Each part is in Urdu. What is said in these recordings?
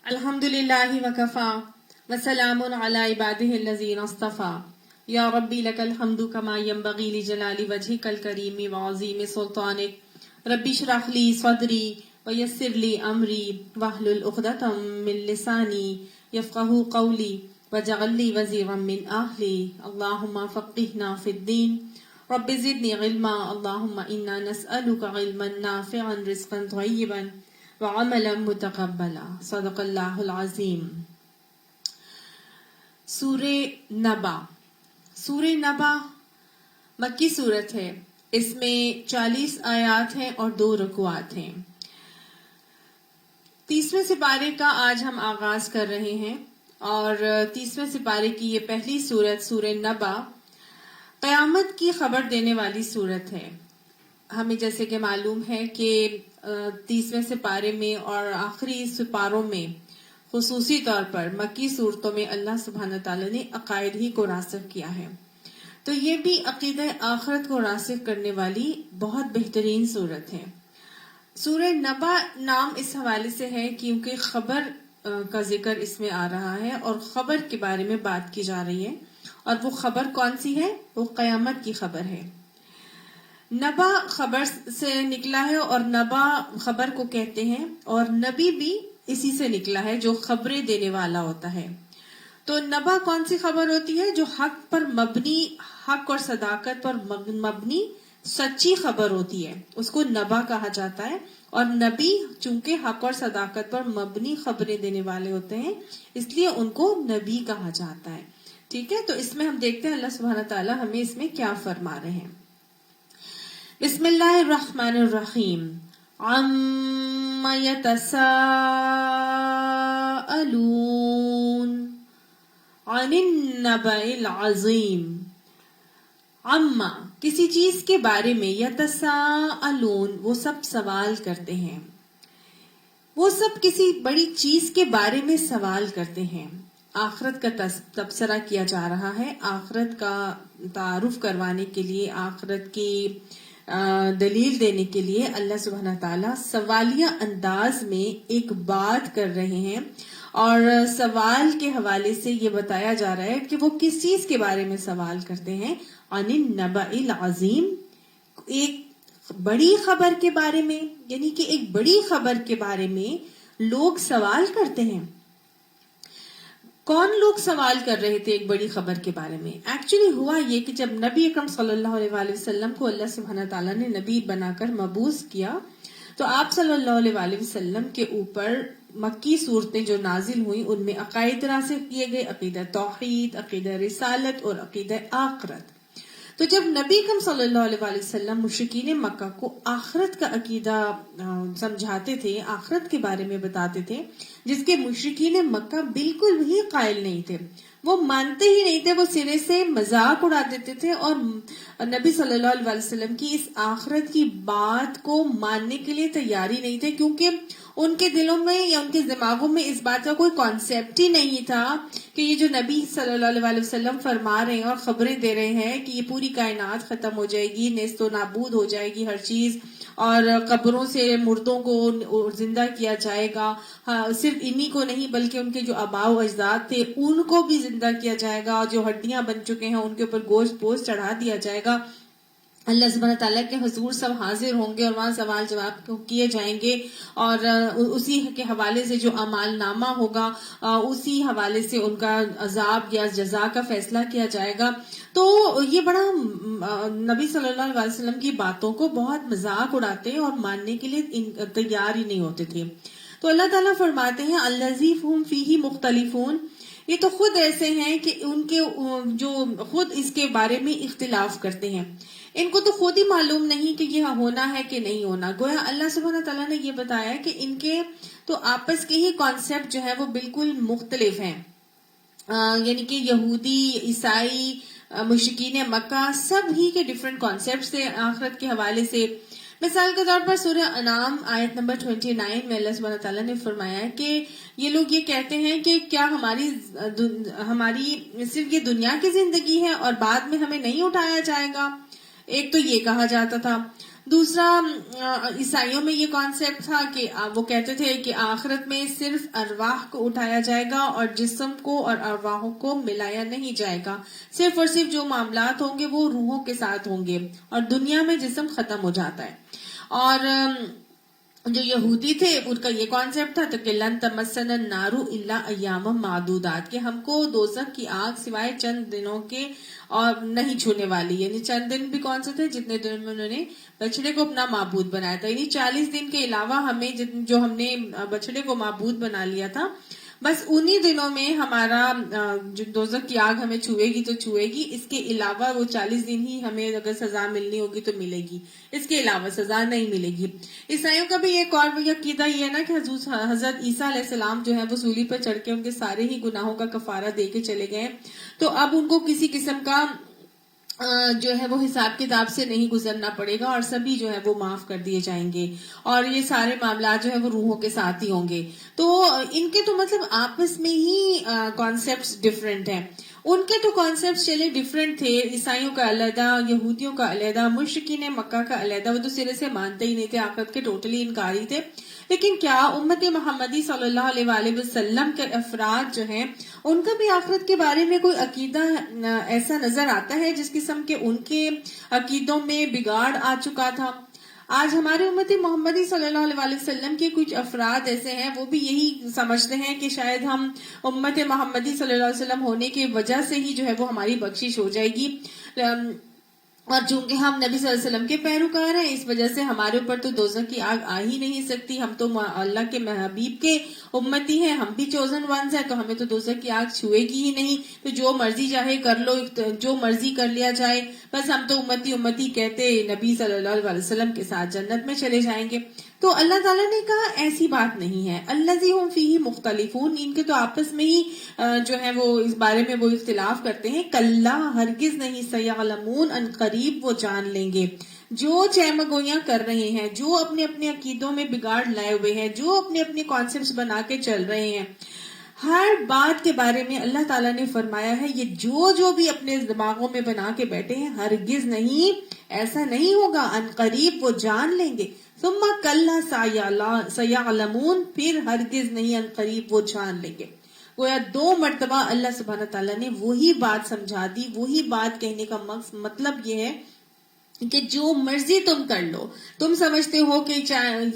الحمدللہ وکفا وسلام علی عبادہ الذین اصطفى یا ربی لک الحمد کما ینبغی لجلال وجہک الکریم وعظیم سلطانک ربی اشرح لی صدری ویسر لی امری واحلل عقدۃ من لسانی یفقہوا قولی واجعل لی وزیرا من اہلی اللہم فقہنا فی الدین رب زدنی علما اللہم انا نسألک علما نافعا رزقا طیبا وعملا متقبلا صدق اللہ العظیم۔ سورہ نبا۔ سورہ نبا مکی صورت ہے، اس میں 40 آیات ہیں اور 2 رکوعات ہیں۔ 30ویں سپارے کا آج ہم آغاز کر رہے ہیں اور 30ویں سپارے کی یہ پہلی سورت سورہ نبا قیامت کی خبر دینے والی سورت ہے۔ ہمیں جیسے کہ معلوم ہے کہ 30ویں سپارے میں اور آخری سپاروں میں خصوصی طور پر مکی صورتوں میں اللہ سبحانہ تعالیٰ نے عقائد ہی کو راسخ کیا ہے، تو یہ بھی عقیدہ آخرت کو راسخ کرنے والی بہت بہترین صورت ہے۔ سورہ نبا نام اس حوالے سے ہے کیونکہ خبر کا ذکر اس میں آ رہا ہے اور خبر کے بارے میں بات کی جا رہی ہے، اور وہ خبر کون سی ہے؟ وہ قیامت کی خبر ہے۔ نبا خبر سے نکلا ہے اور نبا خبر کو کہتے ہیں، اور نبی بھی اسی سے نکلا ہے جو خبریں دینے والا ہوتا ہے۔ تو نبا کون سی خبر ہوتی ہے؟ جو حق پر مبنی، حق اور صداقت پر مبنی سچی خبر ہوتی ہے، اس کو نبا کہا جاتا ہے۔ اور نبی چونکہ حق اور صداقت پر مبنی خبریں دینے والے ہوتے ہیں، اس لیے ان کو نبی کہا جاتا ہے۔ ٹھیک ہے، تو اس میں ہم دیکھتے ہیں اللہ سبحانہ تعالیٰ ہمیں اس میں کیا فرما رہے ہیں۔ بسم اللہ الرحمن الرحیم۔ عم یتساءلون عن النبأ العظیم۔ عم کسی چیز کے بارے میں، یتساءلون وہ سب سوال کرتے ہیں، وہ سب کسی بڑی چیز کے بارے میں سوال کرتے ہیں۔ آخرت کا تبصرہ کیا جا رہا ہے، آخرت کا تعارف کروانے کے لیے، آخرت کی دلیل دینے کے لیے اللہ سبحانہ تعالیٰ سوالیہ انداز میں ایک بات کر رہے ہیں، اور سوال کے حوالے سے یہ بتایا جا رہا ہے کہ وہ کس چیز کے بارے میں سوال کرتے ہیں۔ عن النبأ العظیم، ایک بڑی خبر کے بارے میں، یعنی کہ ایک بڑی خبر کے بارے میں لوگ سوال کرتے ہیں۔ کون لوگ سوال کر رہے تھے ایک بڑی خبر کے بارے میں؟ ایکچولی ہوا یہ کہ جب نبی اکرم صلی اللہ علیہ وآلہ وسلم کو اللہ سبحانہ تعالیٰ نے نبی بنا کر مبعوث کیا، تو آپ صلی اللہ علیہ وآلہ وسلم کے اوپر مکی صورتیں جو نازل ہوئیں ان میں عقائد راسخ کیے گئے، عقیدہ توحید، عقیدہ رسالت اور عقیدہ آخرت۔ تو جب نبی اکرم صلی اللہ علیہ وآلہ وسلم مشرکین مکہ کو آخرت کا عقیدہ سمجھاتے تھے، آخرت کے بارے میں بتاتے تھے، جس کے مشرکین مکہ بالکل بھی قائل نہیں تھے، وہ مانتے ہی نہیں تھے، وہ سرے سے مذاق اڑا دیتے تھے، اور نبی صلی اللہ علیہ وسلم کی اس آخرت کی بات کو ماننے کے لیے تیاری نہیں تھے، کیونکہ ان کے دلوں میں یا ان کے دماغوں میں اس بات کا کوئی کانسیپٹ ہی نہیں تھا کہ یہ جو نبی صلی اللہ علیہ وسلم فرما رہے ہیں اور خبریں دے رہے ہیں کہ یہ پوری کائنات ختم ہو جائے گی، نیست و نابود ہو جائے گی ہر چیز، اور قبروں سے مردوں کو زندہ کیا جائے گا، صرف انہی کو نہیں بلکہ ان کے جو آباء و اجداد تھے ان کو بھی زندہ کیا جائے گا، اور جو ہڈیاں بن چکے ہیں ان کے اوپر گوشت پوست چڑھا دیا جائے گا، اللہ سبحانہ تعالیٰ کے حضور سب حاضر ہوں گے اور وہاں سوال جواب کیے جائیں گے، اور اسی کے حوالے سے جو اعمال نامہ ہوگا اسی حوالے سے ان کا عذاب یا جزا کا فیصلہ کیا جائے گا۔ تو یہ بڑا نبی صلی اللہ علیہ وسلم کی باتوں کو بہت مذاق اڑاتے اور ماننے کے لیے تیار ہی نہیں ہوتے تھے۔ تو اللہ تعالیٰ فرماتے ہیں الذی ہم فیہ مختلفون، یہ تو خود ایسے ہیں کہ ان کے جو خود اس کے بارے میں اختلاف کرتے ہیں، ان کو تو خود ہی معلوم نہیں کہ یہ ہونا ہے کہ نہیں ہونا۔ گویا اللہ سبحانہ تعالیٰ نے یہ بتایا کہ ان کے تو آپس کے ہی کانسیپٹ جو ہے وہ بالکل مختلف ہیں، یعنی کہ یہودی، عیسائی، مشرکین مکہ سب ہی کے ڈیفرنٹ کانسیپٹس تھے آخرت کے حوالے سے۔ مثال کے طور پر سورہ انعام آیت نمبر 29 میں اللہ سبحانہ تعالیٰ نے فرمایا ہے کہ یہ لوگ یہ کہتے ہیں کہ کیا ہماری صرف یہ دنیا کی زندگی ہے اور بعد میں ہمیں نہیں اٹھایا جائے گا؟ ایک تو یہ کہا جاتا تھا۔ دوسرا عیسائیوں میں یہ کانسیپٹ تھا کہ وہ کہتے تھے کہ آخرت میں صرف ارواح کو اٹھایا جائے گا اور جسم کو اور ارواحوں کو ملایا نہیں جائے گا، صرف اور صرف جو معاملات ہوں گے وہ روحوں کے ساتھ ہوں گے، اور دنیا میں جسم ختم ہو جاتا ہے۔ اور جو یہودی تھے ان کا یہ کانسیپٹ تھا کہ لن تمسنا النار الا ایام معدودات، کہ ہم کو دوزخ کی آگ سوائے چند دنوں کے اور نہیں چھونے والی، یعنی چند دن بھی کون سے تھے جتنے دنوں میں انہوں نے بچڑے کو اپنا معبود بنایا تھا، یعنی 40 دن کے علاوہ ہمیں جو ہم نے بچڑے کو معبود بنا لیا تھا، بس انہی دنوں میں ہمارا جو دوزخ کی آگ ہمیں چھوئے گی تو چھوئے گی، اس کے علاوہ وہ 40 دن ہی ہمیں اگر سزا ملنی ہوگی تو ملے گی، اس کے علاوہ سزا نہیں ملے گی۔ عیسائیوں کا بھی ایک اور عقیدہ یہ ہے نا کہ حضرت عیسیٰ علیہ السلام جو ہے وہ سولی پر چڑھ کے ان کے سارے ہی گناہوں کا کفارہ دے کے چلے گئے، تو اب ان کو کسی قسم کا جو ہے وہ حساب کتاب سے نہیں گزرنا پڑے گا، اور سبھی جو ہے وہ معاف کر دیے جائیں گے، اور یہ سارے معاملات جو ہے وہ روحوں کے ساتھ ہی ہوں گے۔ تو ان کے تو مطلب آپس میں ہی کانسیپٹس ڈفرینٹ ہیں، ان کے تو کانسیپٹس چلے ڈفرینٹ تھے، عیسائیوں کا علیحدہ، یہودیوں کا علیحدہ، مشرکین مکہ کا علیحدہ، وہ تو سرے سے مانتے ہی نہیں تھے، آخرت کے ٹوٹلی انکاری تھے۔ لیکن کیا امت محمدی صلی اللہ علیہ وآلہ وسلم کے افراد جو ہیں ان کا بھی آخرت کے بارے میں کوئی عقیدہ ایسا نظر آتا ہے جس قسم کے ان کے عقیدوں میں بگاڑ آ چکا تھا؟ آج ہمارے امت محمدی صلی اللہ علیہ وآلہ وسلم کے کچھ افراد ایسے ہیں وہ بھی یہی سمجھتے ہیں کہ شاید ہم امت محمدی صلی اللہ علیہ وسلم ہونے کی وجہ سے ہی جو ہے وہ ہماری بخشش ہو جائے گی، اور چونکہ ہم نبی صلی اللہ علیہ وسلم کے پیروکار ہیں اس وجہ سے ہمارے اوپر تو دوزخ کی آگ آ ہی نہیں سکتی، ہم تو اللہ کے حبیب کے امتی ہیں، ہم بھی چوزن ونز ہیں، تو ہمیں تو دوزخ کی آگ چھوئے گی ہی نہیں، تو جو مرضی چاہے کر لو، جو مرضی کر لیا جائے، بس ہم تو امتی کہتے نبی صلی اللہ علیہ وسلم کے ساتھ جنت میں چلے جائیں گے۔ تو اللہ تعالیٰ نے کہا ایسی بات نہیں ہے، الذی ہم فیہ مختلفون، ان کے تو آپس میں ہی جو ہے وہ اس بارے میں وہ اختلاف کرتے ہیں، کلا ہرگز نہیں، سیعلمون ان قریب وہ جان لیں گے، جو چہمگویاں کر رہے ہیں، جو اپنے اپنے عقیدوں میں بگاڑ لائے ہوئے ہیں، جو اپنے اپنے کانسیپٹس بنا کے چل رہے ہیں، ہر بات کے بارے میں اللہ تعالیٰ نے فرمایا ہے یہ جو بھی اپنے دماغوں میں بنا کے بیٹھے ہیں ہرگز نہیں، ایسا نہیں ہوگا، ان قریب وہ جان لیں گے، ثم کلا سیعلمون، پھر ہرگز نہیں، ان قریب وہ جان لیں گے۔ گویا 2 مرتبہ اللہ سبحانہ تعالیٰ نے وہی بات سمجھا دی، وہی بات کہنے کا مطلب یہ ہے کہ جو مرضی تم کر لو، تم سمجھتے ہو کہ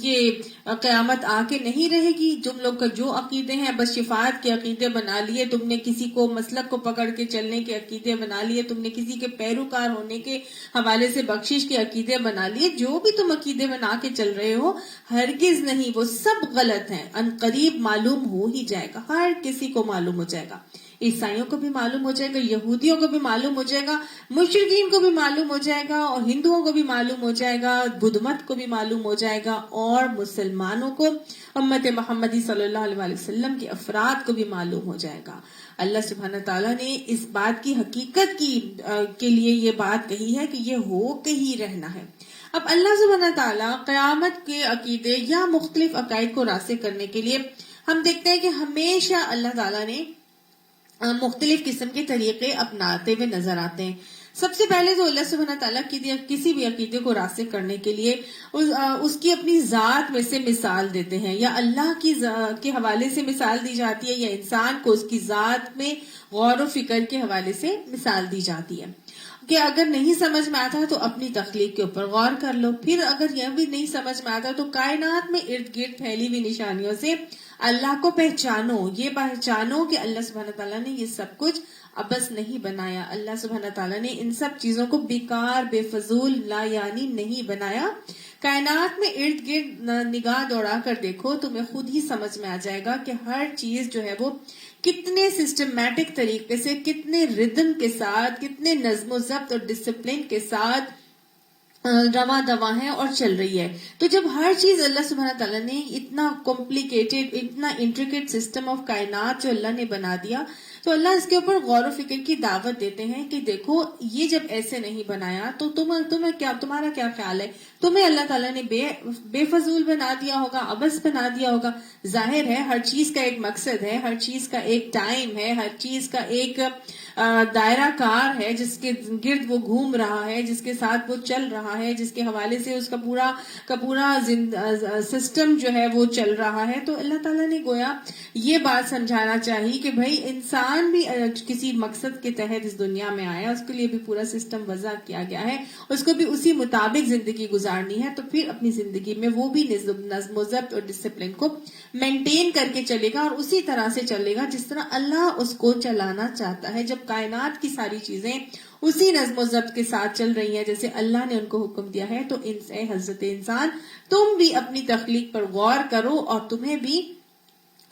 یہ قیامت آ کے نہیں رہے گی، تم لوگ کا جو عقیدے ہیں بس شفاعت کے عقیدے بنا لیے، تم نے کسی کو مسلک کو پکڑ کے چلنے کے عقیدے بنا لیے، تم نے کسی کے پیروکار ہونے کے حوالے سے بخشش کے عقیدے بنا لیے، جو بھی تم عقیدے بنا کے چل رہے ہو ہرگز نہیں، وہ سب غلط ہیں، ان قریب معلوم ہو ہی جائے گا، ہر کسی کو معلوم ہو جائے گا، عیسائیوں کو بھی معلوم ہو جائے گا، یہودیوں کو بھی معلوم ہو جائے گا، مشرکین کو بھی معلوم ہو جائے گا، اور ہندوؤں کو بھی معلوم ہو جائے گا، بدھ مت کو بھی معلوم ہو جائے گا، اور مسلمانوں کو، امت محمدی صلی اللہ علیہ وسلم کے افراد کو بھی معلوم ہو جائے گا۔ اللہ سبحانہ تعالیٰ نے اس بات کی حقیقت کے لیے یہ بات کہی ہے کہ یہ ہو کے ہی رہنا ہے۔ اب اللہ سبحانہ تعالیٰ قیامت کے عقیدے یا مختلف عقائد کو راسخ کرنے کے لیے ہم دیکھتے ہیں کہ ہمیشہ اللہ تعالیٰ نے مختلف قسم کے طریقے اپناتے ہوئے نظر آتے ہیں۔ سب سے پہلے تو اللہ سبحانہ تعالیٰ کسی بھی عقیدے کو راسخ کرنے کے لیے اس کی اپنی ذات میں سے مثال دیتے ہیں، یا اللہ کے حوالے سے مثال دی جاتی ہے، یا انسان کو اس کی ذات میں غور و فکر کے حوالے سے مثال دی جاتی ہے کہ اگر نہیں سمجھ میں آتا تو اپنی تخلیق کے اوپر غور کر لو، پھر اگر یہ بھی نہیں سمجھ میں آتا تو کائنات میں ارد گرد پھیلی ہوئی نشانیوں سے اللہ کو پہچانو، یہ پہچانو کہ اللہ سبحانہ تعالیٰ نے یہ سب کچھ عبث نہیں بنایا، اللہ سبحانہ تعالیٰ نے ان سب چیزوں کو بیکار، بے فضول، لا یعنی نہیں بنایا۔ کائنات میں ارد گرد نگاہ دوڑا کر دیکھو، تمہیں خود ہی سمجھ میں آ جائے گا کہ ہر چیز جو ہے وہ کتنے سسٹمیٹک طریقے سے، کتنے ردم کے ساتھ، کتنے نظم و ضبط اور ڈسپلن کے ساتھ رواں دواں ہے اور چل رہی ہے۔ تو جب ہر چیز اللہ سبحانہ تعالیٰ نے اتنا کمپلیکیٹڈ، اتنا انٹریکیٹ سسٹم آف کائنات جو اللہ نے بنا دیا، تو اللہ اس کے اوپر غور و فکر کی دعوت دیتے ہیں کہ دیکھو یہ جب ایسے نہیں بنایا تو تمہارا کیا خیال ہے؟ تمہیں اللہ تعالیٰ نے بے فضول بنا دیا ہوگا، عبث بنا دیا ہوگا۔ ظاہر ہے ہر چیز کا ایک مقصد ہے، ہر چیز کا ایک ٹائم ہے، ہر چیز کا ایک دائرہ کار ہے جس کے گرد وہ گھوم رہا ہے، جس کے ساتھ وہ چل رہا رہا ہے, جس کے حوالے سے اس کا پورا سسٹم جو ہے وہ چل رہا ہے. تو اللہ تعالیٰ نے گویا یہ بات سمجھانا چاہیے کہ بھائی انسان بھی کسی مقصد کے تحت اس دنیا میں آیا, اس کے لیے بھی پورا سسٹم وضع کیا گیا ہے, اس کو بھی اسی مطابق زندگی گزارنی ہے. تو پھر اپنی زندگی میں وہ بھی نظم و ضبط اور ڈسپلن کو مینٹین کر کے چلے گا, اور اسی طرح سے چلے گا جس طرح اللہ اس کو چلانا چاہتا ہے. جب کائنات کی ساری چیزیں اسی نظم و ضبط کے ساتھ چل رہی ہیں جیسے اللہ نے ان کو حکم دیا ہے, تو اے حضرت انسان تم بھی اپنی تخلیق پر غور کرو, اور تمہیں بھی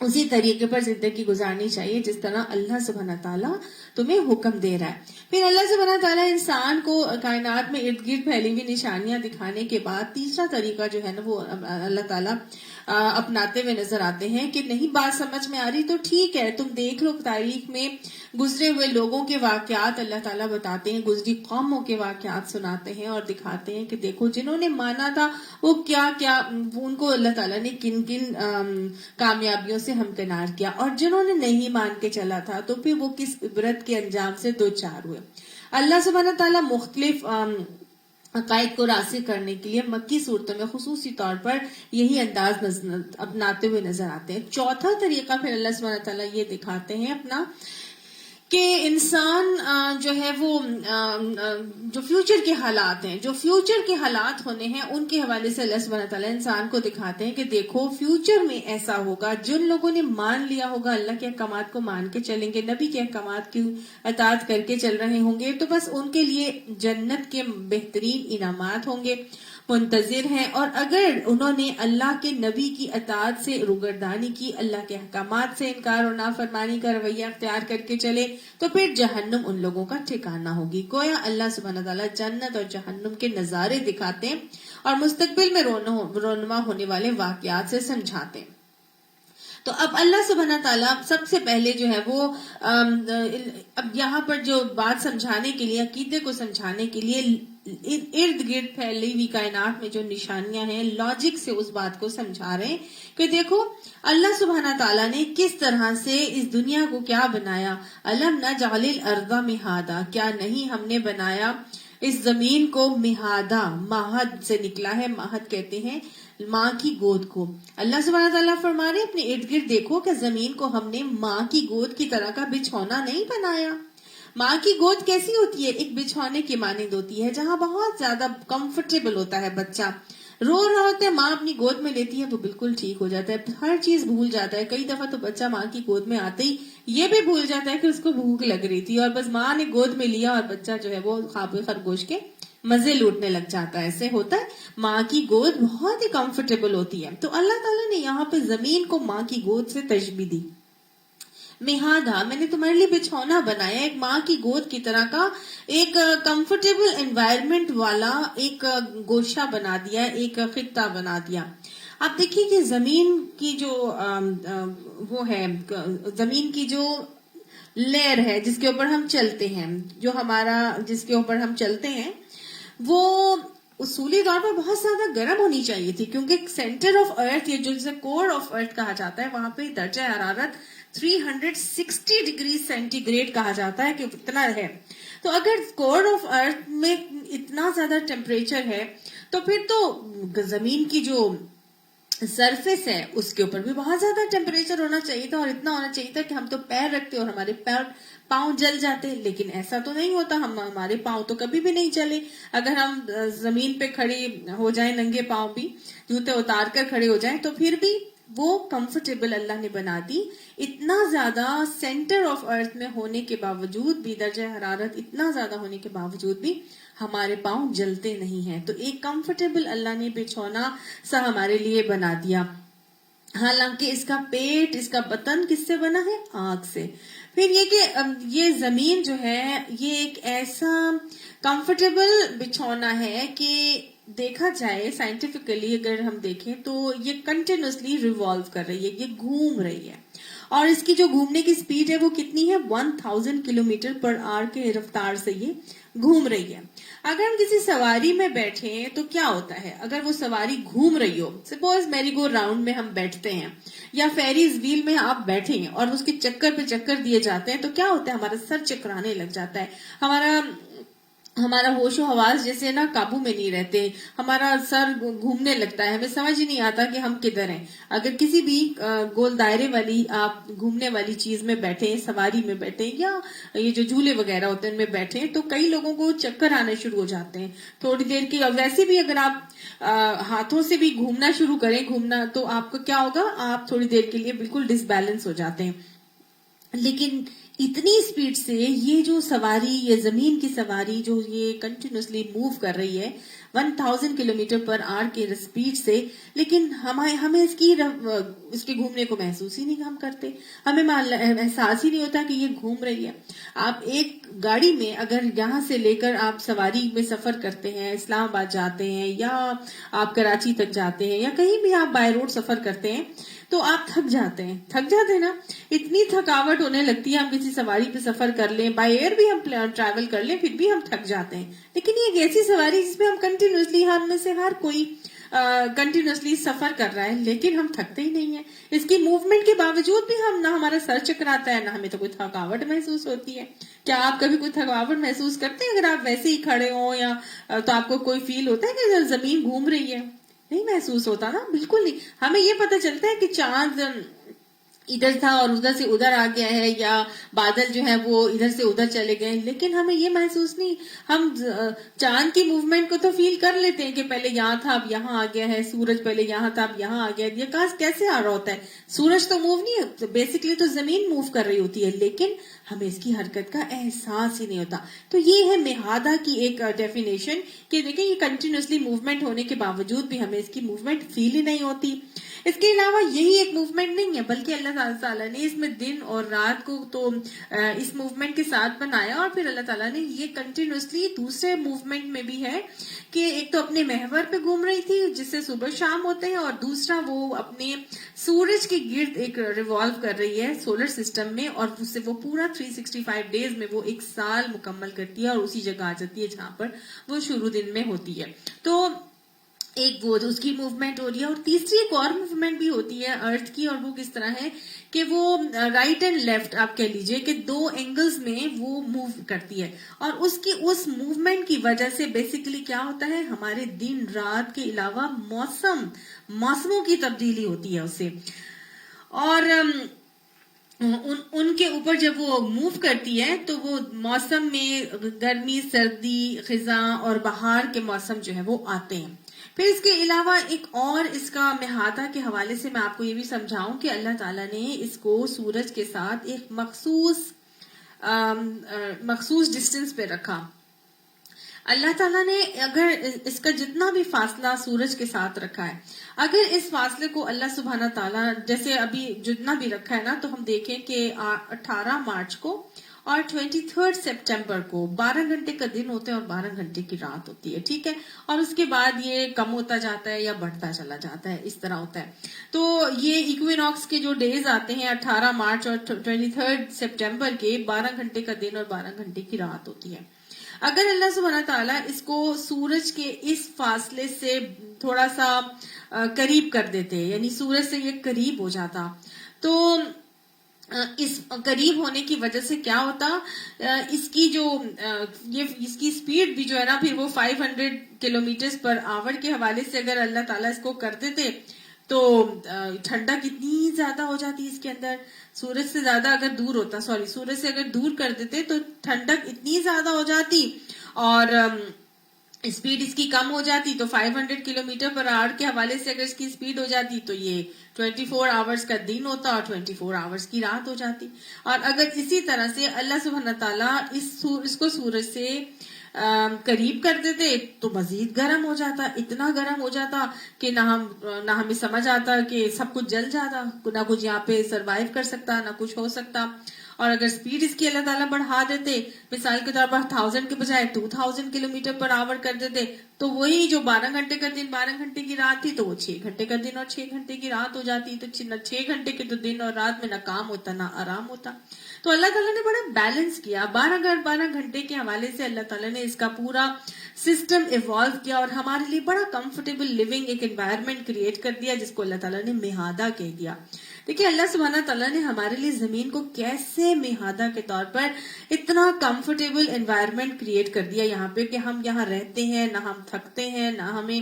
اسی طریقے پر زندگی گزارنی چاہیے جس طرح اللہ سبحانہ تعالیٰ تمہیں حکم دے رہا ہے. پھر اللہ سبحانہ تعالیٰ انسان کو کائنات میں ارد گرد پھیلی ہوئی نشانیاں دکھانے کے بعد تیسرا طریقہ جو ہے نا وہ اللہ تعالیٰ اپناتے ہوئے نظر آتے ہیں کہ نہیں بات سمجھ میں آ رہی تو ٹھیک ہے, تم دیکھ لو تاریخ میں گزرے ہوئے لوگوں کے واقعات اللہ تعالیٰ بتاتے ہیں, گزری قوموں کے واقعات سناتے ہیں اور دکھاتے ہیں کہ دیکھو جنہوں نے مانا تھا وہ کیا ان کو اللہ تعالیٰ نے کن کن کامیابیوں سے ہمکنار کیا, اور جنہوں نے نہیں مان کے چلا تھا تو پھر وہ کس عبرت کے انجام سے دوچار ہوئے. اللہ سبحانہ تعالیٰ مختلف عقائد کو راسخ کرنے کے لیے مکی صورتوں میں خصوصی طور پر یہی انداز اپناتے ہوئے نظر آتے ہیں. چوتھا طریقہ پھر اللہ سبحانہ تعالیٰ یہ دکھاتے ہیں اپنا کہ انسان جو ہے وہ جو فیوچر کے حالات ہیں, جو فیوچر کے حالات ہونے ہیں, ان کے حوالے سے اللہ سبحانہ تعالیٰ انسان کو دکھاتے ہیں کہ دیکھو فیوچر میں ایسا ہوگا, جن لوگوں نے مان لیا ہوگا اللہ کے احکامات کو مان کے چلیں گے, نبی کے احکامات کی اطاعت کر کے چل رہے ہوں گے, تو بس ان کے لیے جنت کے بہترین انعامات ہوں گے, منتظر ہیں. اور اگر انہوں نے اللہ کے نبی کی اطاعت سے روگردانی کی, اللہ کے احکامات سے انکار اور نافرمانی کا رویہ اختیار کر کے چلے, تو پھر جہنم ان لوگوں کا ٹھکانہ ہوگی. گویا اللہ سبحانہ تعالیٰ جنت اور جہنم کے نظارے دکھاتے ہیں اور مستقبل میں رونما ہونے والے واقعات سے سمجھاتے ہیں. تو اب اللہ سبحانہ تعالیٰ سب سے پہلے جو ہے وہ اب یہاں پر جو بات سمجھانے کے لیے, عقیدے کو سمجھانے کے لیے ارد گرد پھیلی ہوئی کائنات میں جو نشانیاں ہیں لاجک سے اس بات کو سمجھا رہے ہیں کہ دیکھو اللہ سبحانہ تعالیٰ نے کس طرح سے اس دنیا کو کیا بنایا. الم نجعل الارض مہادا, کیا نہیں ہم نے بنایا اس زمین کو مہادا, مہد سے نکلا ہے, مہد کہتے ہیں ماں کی گود کو. اللہ سبحانہ تعالیٰ فرما رہے اپنے ارد گرد دیکھو کہ زمین کو ہم نے ماں کی گود کی طرح کا بچھونا نہیں بنایا. ماں کی گود کیسی ہوتی ہے؟ ایک بچھونے کی مانند ہوتی ہے جہاں بہت زیادہ کمفرٹیبل ہوتا ہے. بچہ رو رہا ہوتا ہے, ماں اپنی گود میں لیتی ہے, وہ بالکل ٹھیک ہو جاتا ہے, ہر چیز بھول جاتا ہے. کئی دفعہ تو بچہ ماں کی گود میں آتے ہی یہ بھی بھول جاتا ہے کہ اس کو بھوک لگ رہی تھی, اور بس ماں نے گود میں لیا اور بچہ جو ہے وہ خواب خرگوش کے مزے لوٹنے لگ جاتا ہے. ایسے ہوتا ہے, ماں کی گود بہت ہی کمفرٹیبل ہوتی ہے. تو اللہ تعالیٰ نے یہاں پہ زمین کو ماں کی گود سے تشبیہ دی. مہادا, میں نے تمہارے لیے بچھونا بنایا, ایک ماں کی گود کی طرح کا ایک کمفرٹیبل انوائرمنٹ والا ایک گوشہ بنا دیا, ایک خطہ بنا دیا. آپ دیکھیے کہ زمین کی جو وہ ہے, زمین کی جو لیئر ہے جس کے اوپر ہم چلتے ہیں, جس کے اوپر ہم چلتے ہیں, وہ اصولی طور پر بہت زیادہ گرم ہونی چاہیے تھی, کیونکہ سینٹر آف ارتھ, یہ جو جسے کور آف ارتھ کہا جاتا ہے, وہاں پہ درجہ حرارت 360 ڈگری سینٹی گریڈ کہا جاتا ہے کہ اتنا ہے. تو اگر کور آف ارتھ میں اتنا زیادہ ٹیمپریچر ہے تو پھر تو زمین کی جو سرفیس ہے اس کے اوپر بھی بہت زیادہ ٹیمپریچر ہونا چاہیے تھا, اور اتنا ہونا چاہیے تھا کہ ہم تو پیر رکھتے اور ہمارے پاؤں جل جاتے. لیکن ایسا تو نہیں ہوتا, ہمارے پاؤں تو کبھی بھی نہیں چلے. اگر ہم زمین پہ کھڑے ہو جائیں, ننگے پاؤں بھی جوتے اتار کر کھڑے ہو جائیں, تو پھر بھی وہ کمفرٹیبل اللہ نے بنا دی. اتنا زیادہ سینٹر آف ارتھ میں ہونے کے باوجود بھی, درجہ حرارت اتنا زیادہ ہونے کے باوجود بھی ہمارے پاؤں جلتے نہیں ہیں. تو ایک کمفرٹیبل اللہ نے بچھونا سا ہمارے لیے بنا دیا. حالانکہ اس کا پیٹ, اس کا بطن کس سے بنا ہے؟ آگ سے. پھر یہ کہ یہ زمین جو ہے یہ ایک ایسا کمفرٹیبل بچھونا ہے کہ دیکھا جائے سائنٹیفکلی, اگر ہم دیکھیں تو یہ کنٹینیوسلی ریوالو کر رہی ہے, یہ گھوم رہی ہے, اور اس کی جو گھومنے کی سپیڈ ہے وہ کتنی ہے؟ 1000 کلومیٹر پر آور کے رفتار سے یہ گھوم رہی ہے. اگر ہم کسی سواری میں بیٹھیں تو کیا ہوتا ہے؟ اگر وہ سواری گھوم رہی ہو, سپوز میری گو راؤنڈ میں ہم بیٹھتے ہیں, یا فیریز ویل میں آپ بیٹھیں ہیں اور اس کے چکر پہ چکر دیے جاتے ہیں, تو کیا ہوتا ہے؟ ہمارا سر چکرانے لگ جاتا ہے, ہمارا ہمارا ہوش و حواس جیسے نا قابو میں نہیں رہتے، ہمارا سر گھومنے لگتا ہے، ہمیں سمجھ نہیں آتا کہ ہم کدھر ہیں. اگر کسی بھی گول دائرے والی آپ گھومنے والی چیز میں بیٹھے، سواری میں بیٹھے یا یہ جو جھولے وغیرہ ہوتے ہیں ان میں بیٹھے، تو کئی لوگوں کو چکر آنے شروع ہو جاتے ہیں تھوڑی دیر کی. اور ویسے بھی اگر آپ ہاتھوں سے بھی گھومنا شروع کریں گھومنا، تو آپ کو کیا ہوگا، آپ تھوڑی دیر کے لیے بالکل ڈس بیلنس ہو جاتے ہیں. لیکن اتنی سپیڈ سے یہ جو سواری، یہ زمین کی سواری جو یہ کنٹینیوسلی موو کر رہی ہے 1000 کلومیٹر پر آور کی سپیڈ سے، لیکن ہمیں اس کے گھومنے کو محسوس ہی نہیں ہم کرتے، ہمیں احساس ہی نہیں ہوتا کہ یہ گھوم رہی ہے. آپ ایک گاڑی میں اگر یہاں سے لے کر آپ سواری میں سفر کرتے ہیں، اسلام آباد جاتے ہیں یا آپ کراچی تک جاتے ہیں یا کہیں بھی آپ بائی روڈ سفر کرتے ہیں، تو آپ تھک جاتے ہیں نا. اتنی تھکاوٹ ہونے لگتی ہے، ہم کسی سواری پہ سفر کر لیں، بائی ایئر بھی ہم ٹریول کر لیں، پھر بھی ہم تھک جاتے ہیں. لیکن یہ ایک ایسی سواری جس میں ہم کنٹینیوسلی، ہم میں سے ہر کوئی کنٹینیوسلی سفر کر رہا ہے، لیکن ہم تھکتے ہی نہیں ہیں. اس کی موومنٹ کے باوجود بھی نہ ہمارا سر چکراتا ہے، نہ ہمیں تو کوئی تھکاوٹ محسوس ہوتی ہے. کیا آپ کبھی کوئی تھکاوٹ محسوس کرتے ہیں؟ اگر آپ ویسے ہی کھڑے ہوں یا تو آپ کو کوئی فیل ہوتا ہے کہ زمین گھوم رہی ہے؟ نہیں محسوس ہوتا نا، بالکل نہیں. ہمیں یہ پتہ چلتا ہے کہ چاند ادھر تھا اور ادھر سے ادھر آ گیا ہے، یا بادل جو ہے وہ ادھر سے ادھر چلے گئے، لیکن ہمیں یہ محسوس نہیں. ہم چاند کی موومنٹ کو تو فیل کر لیتے ہیں کہ پہلے یہاں تھا اب یہاں آ گیا ہے، سورج پہلے یہاں تھا اب یہاں آ گیا. یہ کیسے آ رہا ہوتا ہے؟ سورج تو موو نہیں ہے، بیسیکلی تو زمین موو کر رہی ہوتی ہے، لیکن ہمیں اس کی حرکت کا احساس ہی نہیں ہوتا. تو یہ ہے مہادہ کی ایک ڈیفینیشن کہ دیکھیں یہ کنٹینیوسلی موومنٹ ہونے کے باوجود بھی ہمیں اس کی موومنٹ فیل ہی نہیں ہوتی. اس کے علاوہ یہی ایک موومنٹ نہیں ہے، بلکہ اللہ تعالیٰ نے اس میں دن اور رات کو تو اس موومنٹ کے ساتھ بنایا، اور پھر اللہ تعالیٰ نے یہ کنٹینیوسلی دوسرے موومنٹ میں بھی ہے کہ ایک تو اپنے محور پہ گھوم رہی تھی جس سے صبح شام ہوتے ہیں، اور دوسرا وہ اپنے سورج کے گرد ایک ریوالو کر رہی ہے سولر سسٹم میں، اور اس سے وہ پورا 365 ڈیز میں وہ ایک سال مکمل کرتی ہے اور اسی جگہ آ جاتی ہے جہاں پر وہ شروع دن میں ہوتی ہے. تو ایک وہ اس کی موومنٹ ہو رہی ہے، اور تیسری ایک اور موومنٹ بھی ہوتی ہے ارتھ کی، اور وہ کس طرح ہے کہ وہ رائٹ اینڈ لیفٹ آپ کہہ لیجئے کہ دو اینگلز میں وہ موو کرتی ہے. اور اس موومنٹ کی وجہ سے بیسیکلی کیا ہوتا ہے، ہمارے دن رات کے علاوہ موسموں کی تبدیلی ہوتی ہے اس سے. اور ان کے اوپر جب وہ موو کرتی ہے تو وہ موسم میں گرمی، سردی، خزاں اور بہار کے موسم جو ہے وہ آتے ہیں. پھر اس کے علاوہ ایک اور اس کا مہادہ کے حوالے سے میں آپ کو یہ بھی سمجھاؤں کہ اللہ تعالیٰ نے اس کو سورج کے ساتھ ایک مخصوص ڈسٹینس پہ رکھا. اللہ تعالیٰ نے اگر اس کا جتنا بھی فاصلہ سورج کے ساتھ رکھا ہے، اگر اس فاصلے کو اللہ سبحانہ تعالیٰ جیسے ابھی جتنا بھی رکھا ہے نا، تو ہم دیکھیں کہ 18 مارچ کو اور 23 سپٹمبر کو 12 گھنٹے کا دن ہوتا ہے اور 12 گھنٹے کی رات ہوتی ہے، ٹھیک ہے. اور اس کے بعد یہ کم ہوتا جاتا ہے یا بڑھتا چلا جاتا ہے، اس طرح ہوتا ہے. تو یہ ایکویناکس کے جو ڈیز آتے ہیں 18 مارچ اور 23 سپٹمبر کے 12 گھنٹے کا دن اور 12 گھنٹے کی رات ہوتی ہے. اگر اللہ سبحانہ تعالیٰ اس کو سورج کے اس فاصلے سے تھوڑا سا قریب کر دیتے، یعنی سورج سے یہ قریب ہو جاتا، تو اس قریب ہونے کی وجہ سے کیا ہوتا، اس کی سپیڈ بھی جو ہے نا پھر وہ 500 کلومیٹر پر آور کے حوالے سے اگر اللہ تعالیٰ اس کو کر دیتے تو ٹھنڈک اتنی زیادہ ہو جاتی اس کے اندر. سورج سے زیادہ اگر دور ہوتا، سورج سے اگر دور کر دیتے تو ٹھنڈک اتنی زیادہ ہو جاتی اور اسپیڈ اس کی کم ہو جاتی. تو 500 کلومیٹر پر آور کے حوالے سے اگر اس کی اسپیڈ ہو جاتی تو یہ 24 آورز کا دن ہوتا اور 24 آورز کی رات ہو جاتی. اور اگر اسی طرح سے اللہ سبحانہ تعالیٰ اس کو سورج سے قریب کر دیتے تو مزید گرم ہو جاتا، اتنا گرم ہو جاتا کہ نہ ہمیں سمجھ آتا کہ سب کچھ جل جاتا، نہ کچھ یہاں پہ سروائیو کر سکتا، نہ کچھ ہو سکتا. اور اگر سپیڈ اس کی اللہ تعالیٰ بڑھا دیتے، مثال کے طور پر 1000 کے بجائے 2000 کلومیٹر پر آور کر دیتے، تو وہی جو 12 گھنٹے کا دن 12 گھنٹے کی رات تھی تو وہ 6 گھنٹے کا دن اور 6 گھنٹے کی رات ہو جاتی. تو 6 گھنٹے کے تو دن اور رات میں نہ کام ہوتا نہ آرام ہوتا. تو اللہ تعالیٰ نے بڑا بیلنس کیا. 12 گھنٹے کے حوالے سے اللہ تعالیٰ نے اس کا پورا سسٹم ایوالو کیا اور ہمارے لیے بڑا کمفرٹیبل لیونگ ایک انوائرمنٹ کریٹ کر دیا جس کو اللہ تعالیٰ نے مہادہ کہہ دیا. دیکھیے اللہ سبحانہ تعالیٰ نے ہمارے لیے زمین کو کیسے میہادہ کے طور پر اتنا کمفرٹیبل انوائرمنٹ کریٹ کر دیا یہاں پہ کہ ہم یہاں رہتے ہیں، نہ ہم تھکتے ہیں، نہ ہمیں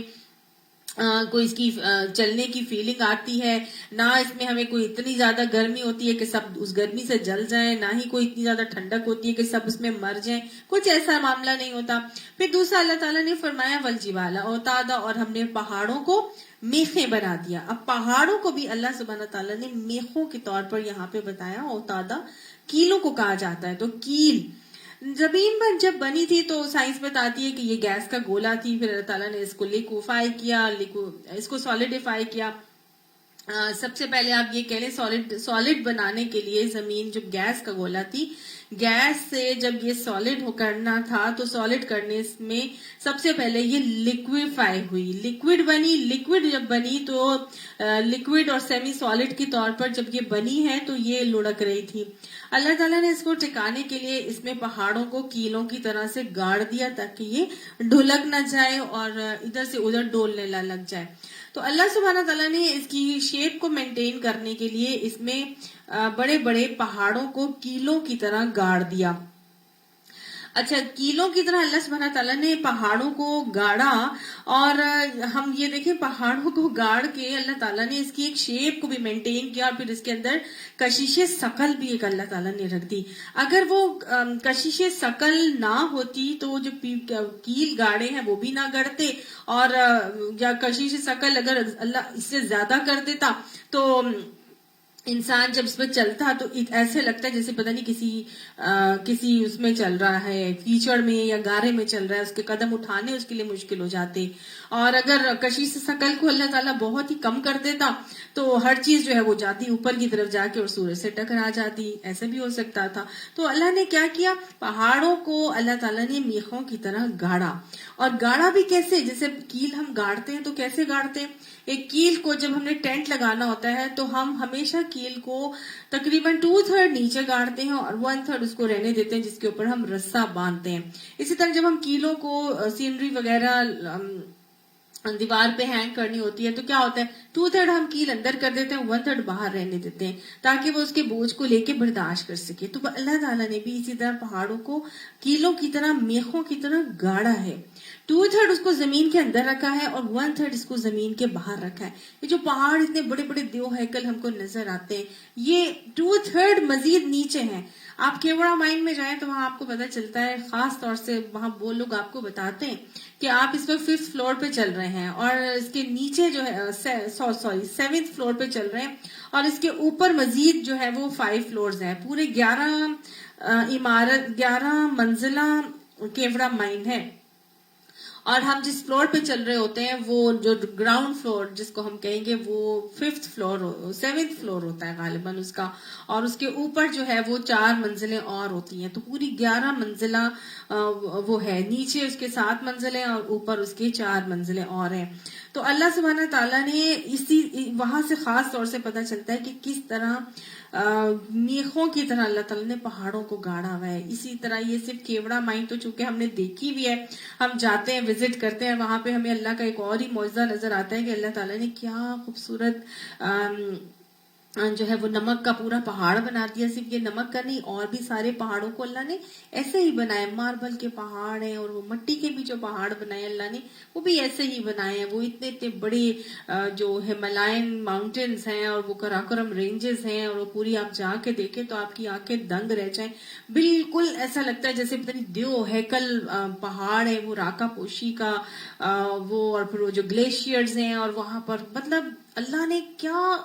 کوئی اس کی چلنے کی فیلنگ آتی ہے، نہ اس میں ہمیں کوئی اتنی زیادہ گرمی ہوتی ہے کہ سب اس گرمی سے جل جائیں، نہ ہی کوئی اتنی زیادہ ٹھنڈک ہوتی ہے کہ سب اس میں مر جائیں، کچھ ایسا معاملہ نہیں ہوتا۔ پھر دوسرا اللہ تعالیٰ نے فرمایا والجبال اوتادا، اور ہم نے پہاڑوں کو میخیں بنا دیا۔ اب پہاڑوں کو بھی اللہ سبحانہ تعالیٰ نے میخوں کے طور پر یہاں پہ بتایا، اوتادا کیلوں کو کہا جاتا ہے۔ تو کیل زمین پر جب بنی تھی تو سائنس بتاتی ہے کہ یہ گیس کا گولا تھی، پھر اللہ تعالیٰ نے اس کو لیکوفائی کیا، اس کو سالیڈیفائی کیا۔ سب سے پہلے آپ یہ کہہ لیں سالڈ بنانے کے لیے زمین جو گیس کا گولا تھی، گیس سے جب یہ سالڈ کرنا تھا تو سالڈ کرنے میں سب سے پہلے یہ لیکویفائی ہوئی، لیکوڈ بنی۔ لیکوڈ جب بنی تو لیکوڈ اور سیمی سالڈ کے طور پر جب یہ بنی ہے تو یہ لڑک رہی تھی۔ اللہ تعالیٰ نے اس کو ٹکانے کے لیے اس میں پہاڑوں کو کیلوں کی طرح سے گاڑ دیا تاکہ یہ ڈھلک نہ جائے اور ادھر سے ادھر ڈولنے نہ لگ جائے۔ تو اللہ سبحانہ تعالیٰ نے اس کی شیپ کو مینٹین کرنے کے لیے اس میں بڑے بڑے پہاڑوں کو کیلوں کی طرح گاڑ دیا۔ اچھا، کیلوں کی طرح اللہ سبحانہ تعالیٰ نے پہاڑوں کو گاڑا، اور ہم یہ دیکھیں پہاڑوں کو گاڑ کے اللہ تعالیٰ نے اس کی ایک شیپ کو بھی مینٹین کیا، اور پھر اس کے اندر کشش ثقل بھی ایک اللہ تعالیٰ نے رکھ دی۔ اگر وہ کشش ثقل نہ ہوتی تو جو کیل گاڑے ہیں وہ بھی نہ گڑتے، اور یا کشش ثقل اگر اللہ اس سے زیادہ کر دیتا تو انسان جب اس پہ چلتا تو ایسے لگتا ہے جیسے پتہ نہیں کسی اس میں چل رہا ہے، کیچڑ میں یا گارے میں چل رہا ہے، اس کے قدم اٹھانے اس کے لیے مشکل ہو جاتے۔ اور اگر کشش ثقل کو اللہ تعالیٰ بہت ہی کم کر دیتا تو ہر چیز جو ہے وہ جاتی اوپر کی طرف جا کے اور سورج سے ٹکرا جاتی، ایسے بھی ہو سکتا تھا۔ تو اللہ نے کیا کیا، پہاڑوں کو اللہ تعالیٰ نے میخوں کی طرح گاڑا۔ اور گاڑا بھی کیسے، جیسے کیل ہم گاڑتے ہیں تو کیسے گاڑتے ہیں، ایک کیل کو جب ہم نے ٹینٹ لگانا ہوتا ہے تو ہم ہمیشہ کیل کو تقریباً 2/3 نیچے گاڑتے ہیں اور 1/3 اس کو رہنے دیتے ہیں جس کے اوپر ہم رسا باندھتے ہیں۔ اسی طرح جب ہم کیلوں کو سینری وغیرہ دیوار پہ ہینگ کرنی ہوتی ہے تو کیا ہوتا ہے، 2/3 ہم کیل اندر کر دیتے ہیں، 1/3 باہر رہنے دیتے ہیں تاکہ وہ اس کے بوجھ کو لے کے برداشت کر سکے۔ تو اللہ تعالیٰ نے بھی اسی طرح پہاڑوں کو کیلوں کی طرح میخوں کی طرح گاڑا ہے۔ 2/3 اس کو زمین کے اندر رکھا ہے اور 1/3 اس کو زمین کے باہر رکھا ہے۔ یہ جو پہاڑ اتنے بڑے بڑے دیو ہیکل ہم کو نظر آتے ہیں، یہ 2/3 مزید نیچے ہیں۔ آپ کیوڑا مائن میں جائیں تو وہاں آپ کو پتہ چلتا ہے، خاص طور سے وہاں وہ لوگ آپ کو بتاتے ہیں کہ آپ اس وقت 5th فلور پہ چل رہے ہیں اور اس کے نیچے جو ہے 7th فلور پہ چل رہے ہیں، اور اس کے اوپر مزید جو ہے وہ 5 فلورز ہیں۔ پورے 11 منزلہ کیوڑا مائن ہے، اور ہم جس فلور پہ چل رہے ہوتے ہیں وہ جو گراؤنڈ فلور جس کو ہم کہیں گے وہ 7th فلور ہوتا ہے غالباً اس کا، اور اس کے اوپر جو ہے وہ 4 منزلیں اور ہوتی ہیں، تو پوری 11 منزلہ وہ ہے۔ نیچے اس کے 7 منزلیں اور اوپر اس کے 4 منزلیں اور ہیں۔ تو اللہ سبحانہ تعالیٰ نے وہاں سے خاص طور سے پتہ چلتا ہے کہ کس طرح میخوں کی طرح اللہ تعالیٰ نے پہاڑوں کو گاڑا ہوا ہے۔ اسی طرح یہ صرف کیوڑا مائن تو چونکہ ہم نے دیکھی بھی ہے، ہم جاتے ہیں وزٹ کرتے ہیں، وہاں پہ ہمیں اللہ کا ایک اور ہی معجزہ نظر آتا ہے کہ اللہ تعالیٰ نے کیا خوبصورت جو ہے وہ نمک کا پورا پہاڑ بنا دیا۔ صرف یہ نمک کا نہیں، اور بھی سارے پہاڑوں کو اللہ نے ایسے ہی بنائے۔ ماربل کے پہاڑ ہیں، اور وہ مٹی کے بھی جو پہاڑ بنائے اللہ نے وہ بھی ایسے ہی بنائے ہیں۔ وہ اتنے بڑے جو ہمالائن ماؤنٹینز ہیں اور وہ کراکرم رینجز ہیں، اور وہ پوری آپ جا کے دیکھیں تو آپ کی آنکھیں دنگ رہ جائیں۔ بالکل ایسا لگتا ہے جیسے پتہ نہیں دیو ہیکل پہاڑ ہے، وہ راکا پوشی کا وہ، اور پھر وہ جو گلیشیئرز ہیں، اور وہاں پر مطلب اللہ نے کیا،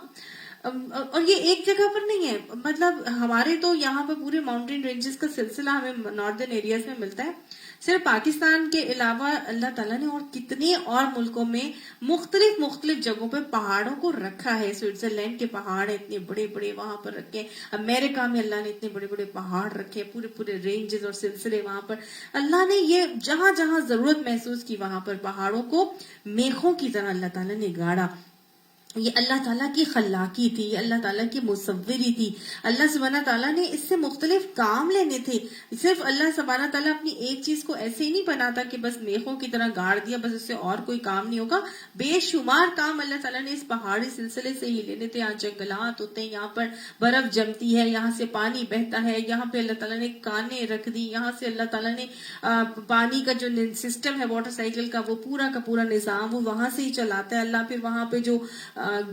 اور یہ ایک جگہ پر نہیں ہے، مطلب ہمارے تو یہاں پہ پورے ماؤنٹین رینجز کا سلسلہ ہمیں ناردرن ایریاز میں ملتا ہے۔ صرف پاکستان کے علاوہ اللہ تعالیٰ نے اور کتنے اور ملکوں میں مختلف جگہوں پہ پہاڑوں کو رکھا ہے۔ سوئٹزرلینڈ کے پہاڑ اتنے بڑے بڑے وہاں پر رکھے، امریکہ میں اللہ نے اتنے بڑے بڑے پہاڑ رکھے، پورے رینجز اور سلسلے وہاں پر اللہ نے یہ جہاں جہاں ضرورت محسوس کی وہاں پر پہاڑوں کو میخوں کی طرح اللہ تعالیٰ نے گاڑا۔ یہ اللہ تعالیٰ کی خلاقی تھی، اللہ تعالیٰ کی مصوری تھی. اللہ سبحانہ تعالیٰ نے اس سے مختلف کام لینے تھے. صرف اللہ سبحانہ تعالیٰ اپنی ایک چیز کو ایسے ہی نہیں بناتا کہ بس میخوں کی طرح گاڑ دیا، بس اس سے اور کوئی کام نہیں ہوگا. بے شمار کام اللہ تعالیٰ نے اس پہاڑی سلسلے سے ہی لینے تھے. یہاں جنگلات ہوتے ہیں، یہاں پر برف جمتی ہے، یہاں سے پانی بہتا ہے، یہاں پہ اللہ تعالیٰ نے کانیں رکھ دی، یہاں سے اللہ تعالیٰ نے پانی کا جو سسٹم ہے واٹر سائیکل کا، وہ پورا کا پورا نظام وہ وہاں سے ہی چلاتا ہے اللہ. پھر وہاں پہ جو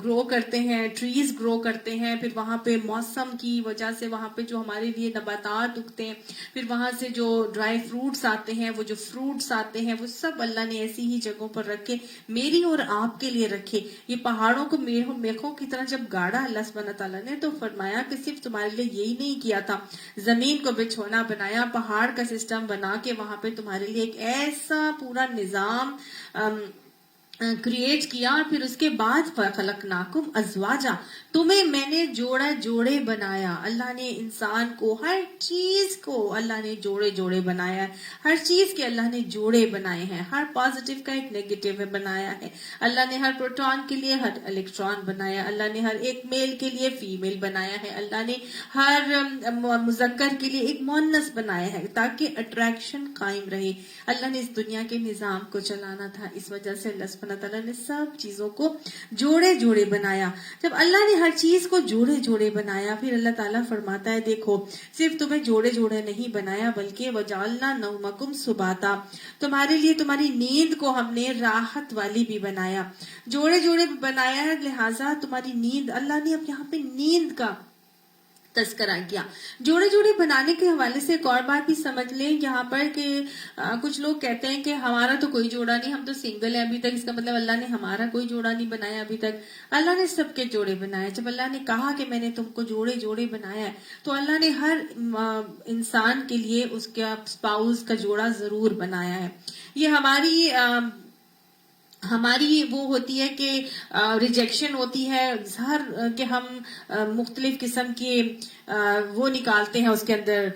گرو کرتے ہیں، ٹریز گرو کرتے ہیں، پھر وہاں پہ موسم کی وجہ سے وہاں پہ جو ہمارے لیے نباتات اگتے ہیں، پھر وہاں سے جو ڈرائی فروٹس آتے ہیں، وہ جو فروٹس آتے ہیں، وہ سب اللہ نے ایسی ہی جگہوں پر رکھے، میری اور آپ کے لیے رکھے. یہ پہاڑوں کو میخوں کی طرح جب گاڑا اللہ سبحانہ تعالیٰ نے، تو فرمایا کہ صرف تمہارے لیے یہی نہیں کیا تھا، زمین کو بچھونا بنایا، پہاڑ کا سسٹم بنا کے وہاں پہ تمہارے لیے ایک ایسا پورا نظام کریٹ کیا. اور پھر اس کے بعد فَخَلَقْنَاكُمْ أَزْوَاجًا، تمہیں میں نے جوڑے بنایا. اللہ نے انسان کو، ہر چیز کو اللہ نے جوڑے بنایا ہے. ہر چیز کے اللہ نے جوڑے بنائے ہیں. ہر پازیٹیو کا ایک نیگیٹو بنایا ہے. اللہ نے ہر پروٹون کے لیے ہر الیکٹران بنایا. اللہ نے ہر ایک میل کے لیے فیمیل بنایا ہے. اللہ نے ہر مذکر کے لیے ایک مؤنث بنایا ہے تاکہ اٹریکشن قائم رہے. اللہ نے اس دنیا کے نظام کو چلانا تھا، اس وجہ سے اللہ سبحانہ تعالیٰ نے سب چیزوں کو جوڑے بنایا. جب اللہ نے ہر چیز کو جوڑے بنایا، پھر اللہ تعالیٰ فرماتا ہے دیکھو صرف تمہیں جوڑے نہیں بنایا، بلکہ وَجَعَلْنَا نَوْمَكُمْ سُبَاتًا، تمہارے لیے تمہاری نیند کو ہم نے راحت والی بھی بنایا. جوڑے بنایا ہے، لہٰذا تمہاری نیند، اللہ نے اب یہاں پہ نیند کا تذکرہ کیا. جوڑے بنانے کے حوالے سے ایک اور بات بھی سمجھ لیں یہاں پر کہ کچھ لوگ کہتے ہیں کہ ہمارا تو کوئی جوڑا نہیں، ہم تو سنگل ہیں ابھی تک. اس کا مطلب اللہ نے ہمارا کوئی جوڑا نہیں بنایا ابھی تک. اللہ نے سب کے جوڑے بنائے. جب اللہ نے کہا کہ میں نے تم کو جوڑے بنایا ہے، تو اللہ نے ہر انسان کے لیے اس کا اسپاؤس کا جوڑا ضرور بنایا ہے. یہ ہماری وہ ہوتی ہے کہ ریجیکشن ہوتی ہے ہر کہ ہم مختلف قسم کے وہ نکالتے ہیں، اس کے اندر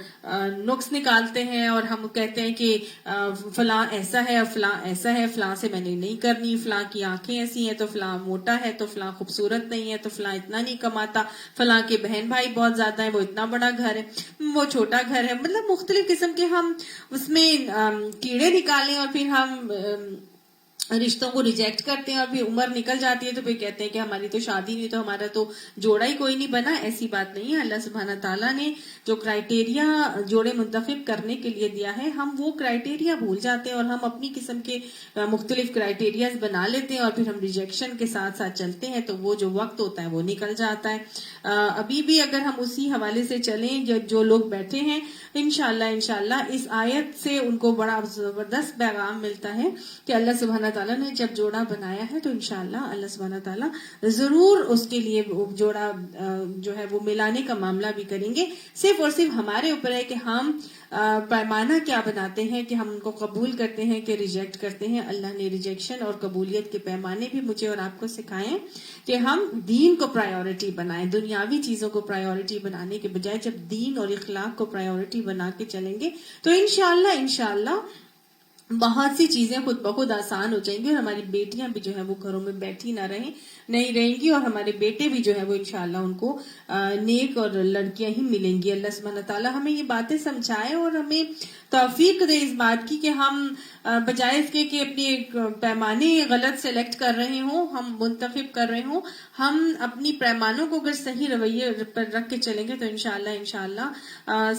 نقص نکالتے ہیں، اور ہم کہتے ہیں کہ فلاں ایسا ہے، فلاں ایسا ہے، فلاں سے میں نے نہیں کرنی، فلاں کی آنکھیں ایسی ہیں، تو فلاں موٹا ہے، تو فلاں خوبصورت نہیں ہے، تو فلاں اتنا نہیں کماتا، فلاں کے بہن بھائی بہت زیادہ ہیں، وہ اتنا بڑا گھر ہے، وہ چھوٹا گھر ہے. مطلب مختلف قسم کے ہم اس میں کیڑے نکالیں، اور پھر ہم رشتوں کو ریجیکٹ کرتے ہیں، اور پھر عمر نکل جاتی ہے تو پھر کہتے ہیں کہ ہماری تو شادی نہیں، تو ہمارا تو جوڑا ہی کوئی نہیں بنا. ایسی بات نہیں ہے. اللہ سبحانہ تعالیٰ نے جو کرائٹیریا جوڑے منتخب کرنے کے لیے دیا ہے، ہم وہ کرائٹیریا بھول جاتے ہیں اور ہم اپنی قسم کے مختلف کرائٹیریاز بنا لیتے ہیں، اور پھر ہم ریجیکشن کے ساتھ چلتے ہیں، تو وہ جو وقت ہوتا ہے وہ نکل جاتا ہے. ابھی بھی اگر ہم اسی حوالے سے چلیں، جو لوگ بیٹھے ہیں، انشاءاللہ اس آیت سے ان کو بڑا زبردست پیغام ملتا ہے کہ اللہ سبحانہ تعالیٰ نے جب جوڑا بنایا ہے تو انشاءاللہ اللہ سبحانہ تعالیٰ ضرور اس کے لیے جوڑا جو ہے وہ ملانے کا معاملہ بھی کریں گے. صرف اور صرف ہمارے اوپر ہے کہ ہم پیمانہ کیا بناتے ہیں، کہ ہم ان کو قبول کرتے ہیں کہ ریجیکٹ کرتے ہیں. اللہ نے ریجیکشن اور قبولیت کے پیمانے بھی مجھے اور آپ کو سکھائیں کہ ہم دین کو پرائیورٹی بنائیں. دنیاوی چیزوں کو پرائیورٹی بنانے کے بجائے جب دین اور اخلاق کو پرائیورٹی بنا کے چلیں گے تو انشاءاللہ بہت سی چیزیں خود بخود آسان ہو جائیں گی، اور ہماری بیٹیاں بھی جو ہے وہ گھروں میں بیٹھی نہیں رہیں گی، اور ہمارے بیٹے بھی جو ہے وہ انشاءاللہ ان کو نیک اور لڑکیاں ہی ملیں گی. اللہ سبحانہ تعالیٰ ہمیں یہ باتیں سمجھائے اور ہمیں توفیق دے اس بات کی کہ ہم بجائے اس کے کہ اپنے پیمانے غلط سلیکٹ کر رہے ہوں، ہم منتخب کر رہے ہوں، ہم اپنی پیمانوں کو اگر صحیح رویے پر رکھ کے چلیں گے تو انشاءاللہ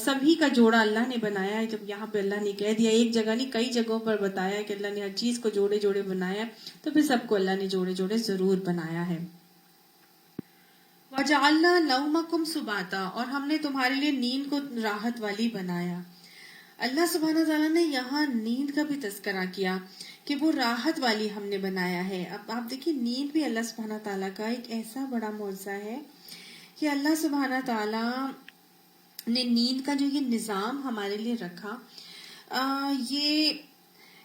سبھی کا جوڑا اللہ نے بنایا ہے. جب یہاں پہ اللہ نے کہہ دیا، ایک جگہ نہیں کئی جگہوں پر بتایا کہ اللہ نے ہر چیز کو جوڑے بنایا، تو پھر سب کو اللہ نے جوڑے ضرور بنایا ہے. وَجَعَلْنَا نَوْمَكُمْ سُبَاتًا، اور ہم نے تمہارے لیے نیند کو راحت والی بنایا. اللہ سبحانہ تعالیٰ نے یہاں نیند کا بھی تذکرہ کیا کہ وہ راحت والی ہم نے بنایا ہے. اب آپ دیکھیں نیند بھی اللہ سبحانہ تعالیٰ کا ایک ایسا بڑا معجزہ ہے کہ اللہ سبحانہ تعالیٰ نے نیند کا جو یہ نظام ہمارے لیے رکھا، یہ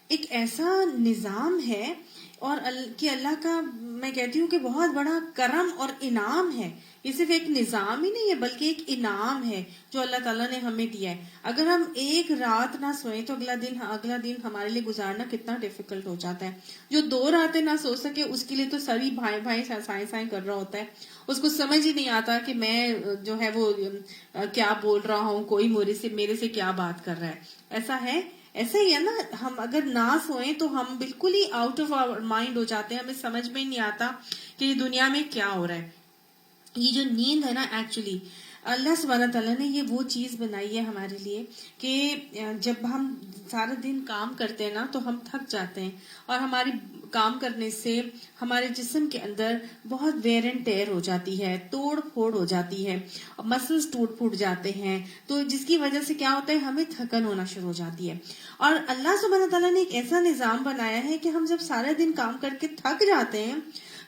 ایک ایسا نظام ہے اور کہ اللہ کا میں کہتی ہوں کہ بہت بڑا کرم اور انعام ہے. یہ صرف ایک نظام ہی نہیں ہے بلکہ ایک انعام ہے جو اللہ تعالیٰ نے ہمیں دیا ہے. اگر ہم ایک رات نہ سوئیں تو اگلا دن ہمارے لیے گزارنا کتنا ڈیفیکلٹ ہو جاتا ہے. جو 2 راتیں نہ سو سکے اس کے لیے تو ساری بھائی سائیں کر رہا ہوتا ہے. اس کو سمجھ ہی نہیں آتا کہ میں جو ہے وہ کیا بول رہا ہوں, کوئی میرے سے کیا بات کر رہا ہے. ایسا ہی ہے نا, ہم اگر نہ سوئیں تو ہم بالکل ہی آؤٹ آف آور مائنڈ ہو جاتے ہیں. ہمیں سمجھ میں ہی نہیں آتا کہ یہ دنیا میں کیا ہو رہا ہے. یہ جو نیند ہے نا, ایکچولی اللہ سبحانہ تعالیٰ نے یہ وہ چیز بنائی ہے ہمارے لیے کہ جب ہم سارا دن کام کرتے ہیں نا تو ہم تھک جاتے ہیں, اور ہماری کام کرنے سے ہمارے جسم کے اندر بہت ویئر اینڈ ٹیئر ہو جاتی ہے, توڑ پھوڑ ہو جاتی ہے, مسلز ٹوٹ پھوٹ جاتے ہیں, تو جس کی وجہ سے کیا ہوتا ہے, ہمیں تھکن ہونا شروع ہو جاتی ہے. اور اللہ سبحانہ تعالیٰ نے ایک ایسا نظام بنایا ہے کہ ہم جب سارا دن کام کر کے تھک جاتے ہیں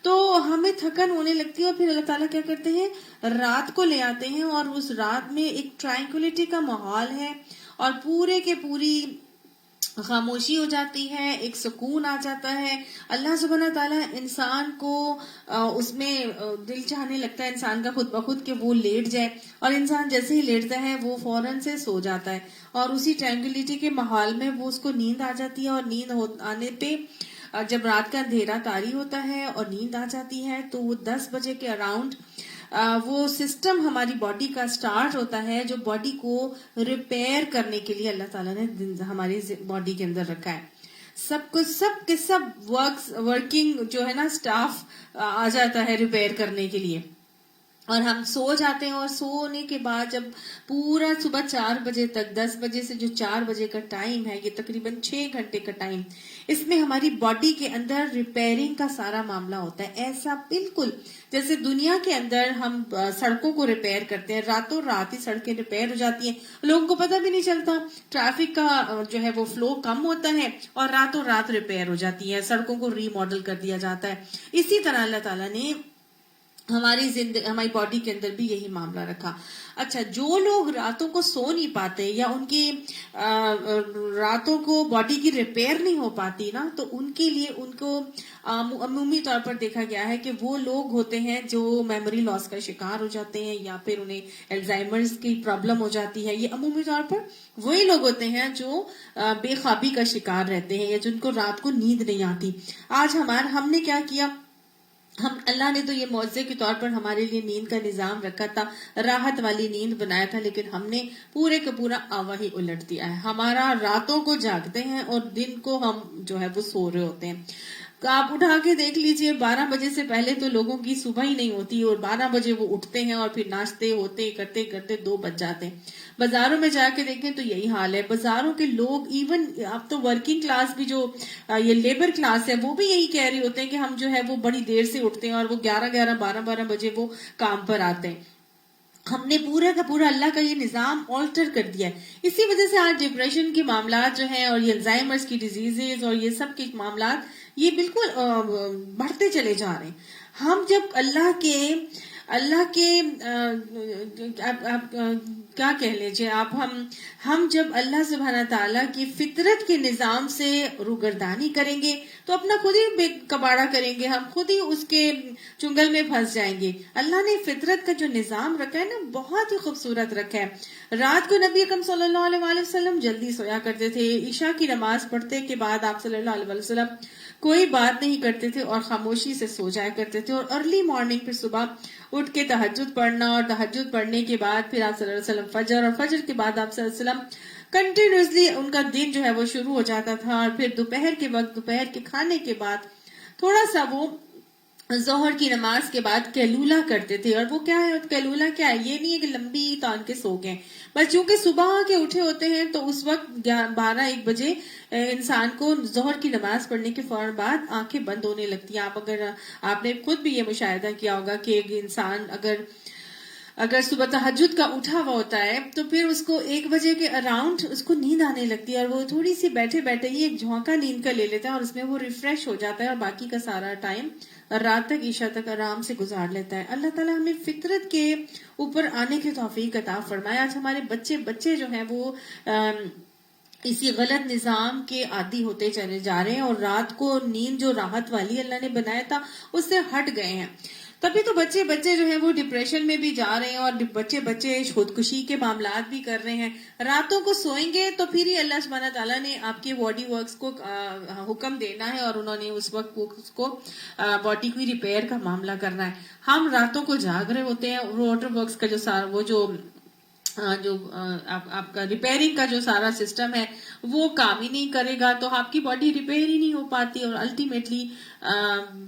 تو ہمیں تھکن ہونے لگتی ہے, اور پھر اللہ تعالیٰ کیا کرتے ہیں, رات کو لے آتے ہیں, اور اس رات میں ایک ٹرانکولیٹی کا ماحول ہے اور پورے کے پوری خاموشی ہو جاتی ہے, ایک سکون آ جاتا ہے. اللہ سبحانہ تعالیٰ انسان کو اس میں دل چاہنے لگتا ہے انسان کا خود بخود کہ وہ لیٹ جائے, اور انسان جیسے ہی لیٹتا ہے وہ فوراً سے سو جاتا ہے, اور اسی ٹرانکولیٹی کے ماحول میں وہ اس کو نیند آ جاتی ہے. اور نیند آنے پہ جب رات کا اندھیرا طاری ہوتا ہے اور نیند آ جاتی ہے تو وہ 10 بجے کے اراؤنڈ وہ سسٹم ہماری باڈی کا سٹارٹ ہوتا ہے جو باڈی کو ریپیئر کرنے کے لیے اللہ تعالیٰ نے ہماری باڈی کے اندر رکھا ہے. سب کے سب ورکنگ جو ہے نا سٹاف آ جاتا ہے ریپیئر کرنے کے لیے, اور ہم سو جاتے ہیں. اور سونے کے بعد جب پورا صبح 4 بجے تک, 10 بجے سے جو 4 بجے کا ٹائم ہے, یہ تقریباً 6 گھنٹے کا ٹائم, اس میں ہماری باڈی کے اندر ریپیئرنگ کا سارا معاملہ ہوتا ہے. ایسا بالکل جیسے دنیا کے اندر ہم سڑکوں کو ریپیئر کرتے ہیں, راتوں رات ہی سڑکیں ریپیئر ہو جاتی ہیں, لوگوں کو پتہ بھی نہیں چلتا, ٹریفک کا جو ہے وہ فلو کم ہوتا ہے اور راتوں رات ریپیئر ہو جاتی ہے, سڑکوں کو ری ماڈل کر دیا جاتا ہے. اسی طرح اللہ تعالیٰ نے ہماری باڈی کے اندر بھی یہی معاملہ رکھا. اچھا, جو لوگ راتوں کو سو نہیں پاتے یا ان کی راتوں کو باڈی کی ریپیئر نہیں ہو پاتی نا, تو ان کے لیے ان کو عمومی طور پر دیکھا گیا ہے کہ وہ لوگ ہوتے ہیں جو میموری لاس کا شکار ہو جاتے ہیں یا پھر انہیں الزائمرز کی پرابلم ہو جاتی ہے. یہ عمومی طور پر وہی لوگ ہوتے ہیں جو بے خوابی کا شکار رہتے ہیں یا جن کو رات کو نیند نہیں آتی. آج ہم نے کیا کیا, اللہ نے تو یہ معجزے کے طور پر ہمارے لیے نیند کا نظام رکھا تھا, راحت والی نیند بنایا تھا, لیکن ہم نے پورے کا پورا آوا ہی الٹ دیا ہے. ہمارا راتوں کو جاگتے ہیں اور دن کو ہم جو ہے وہ سو رہے ہوتے ہیں. آپ اٹھا کے دیکھ لیجئے 12 بجے سے پہلے تو لوگوں کی صبح ہی نہیں ہوتی, اور 12 بجے وہ اٹھتے ہیں اور پھر ناشتے ہوتے کرتے کرتے 2 بج جاتے ہیں. بازاروں میں جا کے دیکھیں تو یہی حال ہے. بازاروں کے لوگ ایون اب تو ورکنگ کلاس بھی جو یہ لیبر کلاس ہے وہ بھی یہی کہہ رہے ہوتے ہیں کہ ہم جو ہے وہ بڑی دیر سے اٹھتے ہیں اور وہ 12 بجے وہ کام پر آتے ہیں. ہم نے پورا کا پورا اللہ کا یہ نظام آلٹر کر دیا ہے. اسی وجہ سے آج ڈپریشن کے معاملات جو ہیں اور یہ الزائمرز کی ڈیزیزز اور یہ سب کے معاملات یہ بالکل بڑھتے چلے جا رہے ہیں. ہم جب اللہ کے کیا کہہ لیجیے آپ, ہم جب اللہ سبحانہ تعالیٰ کی فطرت کے نظام سے روگردانی کریں گے تو اپنا خود ہی کباڑا کریں گے, ہم خود ہی اس کے چنگل میں پھنس جائیں گے. اللہ نے فطرت کا جو نظام رکھا ہے نا بہت ہی خوبصورت رکھا ہے. رات کو نبی اکرم صلی اللہ علیہ وسلم جلدی سویا کرتے تھے. عشاء کی نماز پڑھتے کے بعد آپ صلی اللہ علیہ وسلم کوئی بات نہیں کرتے تھے اور خاموشی سے سو جایا کرتے تھے, اور ارلی مارننگ پھر صبح اٹھ کے تہجد پڑھنا, اور تہجد پڑھنے کے بعد پھر آپ صلی اللہ علیہ وسلم فجر, اور فجر کے بعد آپ صلی اللہ علیہ وسلم کنٹینیوسلی ان کا دن جو ہے وہ شروع ہو جاتا تھا. اور پھر دوپہر کے وقت دوپہر کے کھانے کے بعد تھوڑا سا وہ ظہر کی نماز کے بعد قیلولہ کرتے تھے. اور وہ کیا ہے, قیلولہ کیا ہے, یہ نہیں ہے کہ لمبی تان کے سو گئے, بس چونکہ صبح کے اٹھے ہوتے ہیں تو اس وقت 12-1 بجے انسان کو ظہر کی نماز پڑھنے کے فوراً بعد آنکھیں بند ہونے لگتی ہیں. آپ نے خود بھی یہ مشاہدہ کیا ہوگا کہ ایک انسان اگر صبح تہجد کا اٹھا ہوا ہوتا ہے تو پھر اس کو 1 بجے کے اراؤنڈ اس کو نیند آنے لگتی ہے, اور وہ تھوڑی سی بیٹھے بیٹھے ہی ایک جھونکا نیند کا لے لیتا ہے اور اس میں وہ ریفریش ہو جاتا ہے, اور باقی کا سارا ٹائم رات تک عشاء تک آرام سے گزار لیتا ہے. اللہ تعالیٰ ہمیں فطرت کے اوپر آنے کی توفیق عطا فرمائے. آج ہمارے بچے جو ہیں وہ اسی غلط نظام کے عادی ہوتے چلے جا رہے ہیں، اور رات کو نیند جو راحت والی اللہ نے بنایا تھا اس سے ہٹ گئے ہیں. تبھی تو بچے جو ہیں وہ ڈپریشن میں بھی جا رہے ہیں، اور بچے خودکشی کے معاملات بھی کر رہے ہیں. راتوں کو سوئیں گے تو پھر ہی اللہ سبحانہ تعالیٰ نے آپ کے باڈی ورکس کو حکم دینا ہے، اور انہوں نے اس وقت اس کو باڈی کو ریپیئر کا معاملہ کرنا ہے. ہم راتوں کو جاگ رہے ہوتے ہیں، واٹر ورکس کا جو آپ کا ریپیئرنگ کا جو سارا سسٹم ہے وہ کام ہی نہیں کرے گا، تو آپ کی باڈی ریپیئر ہی نہیں ہو پاتی، اور الٹیمیٹلی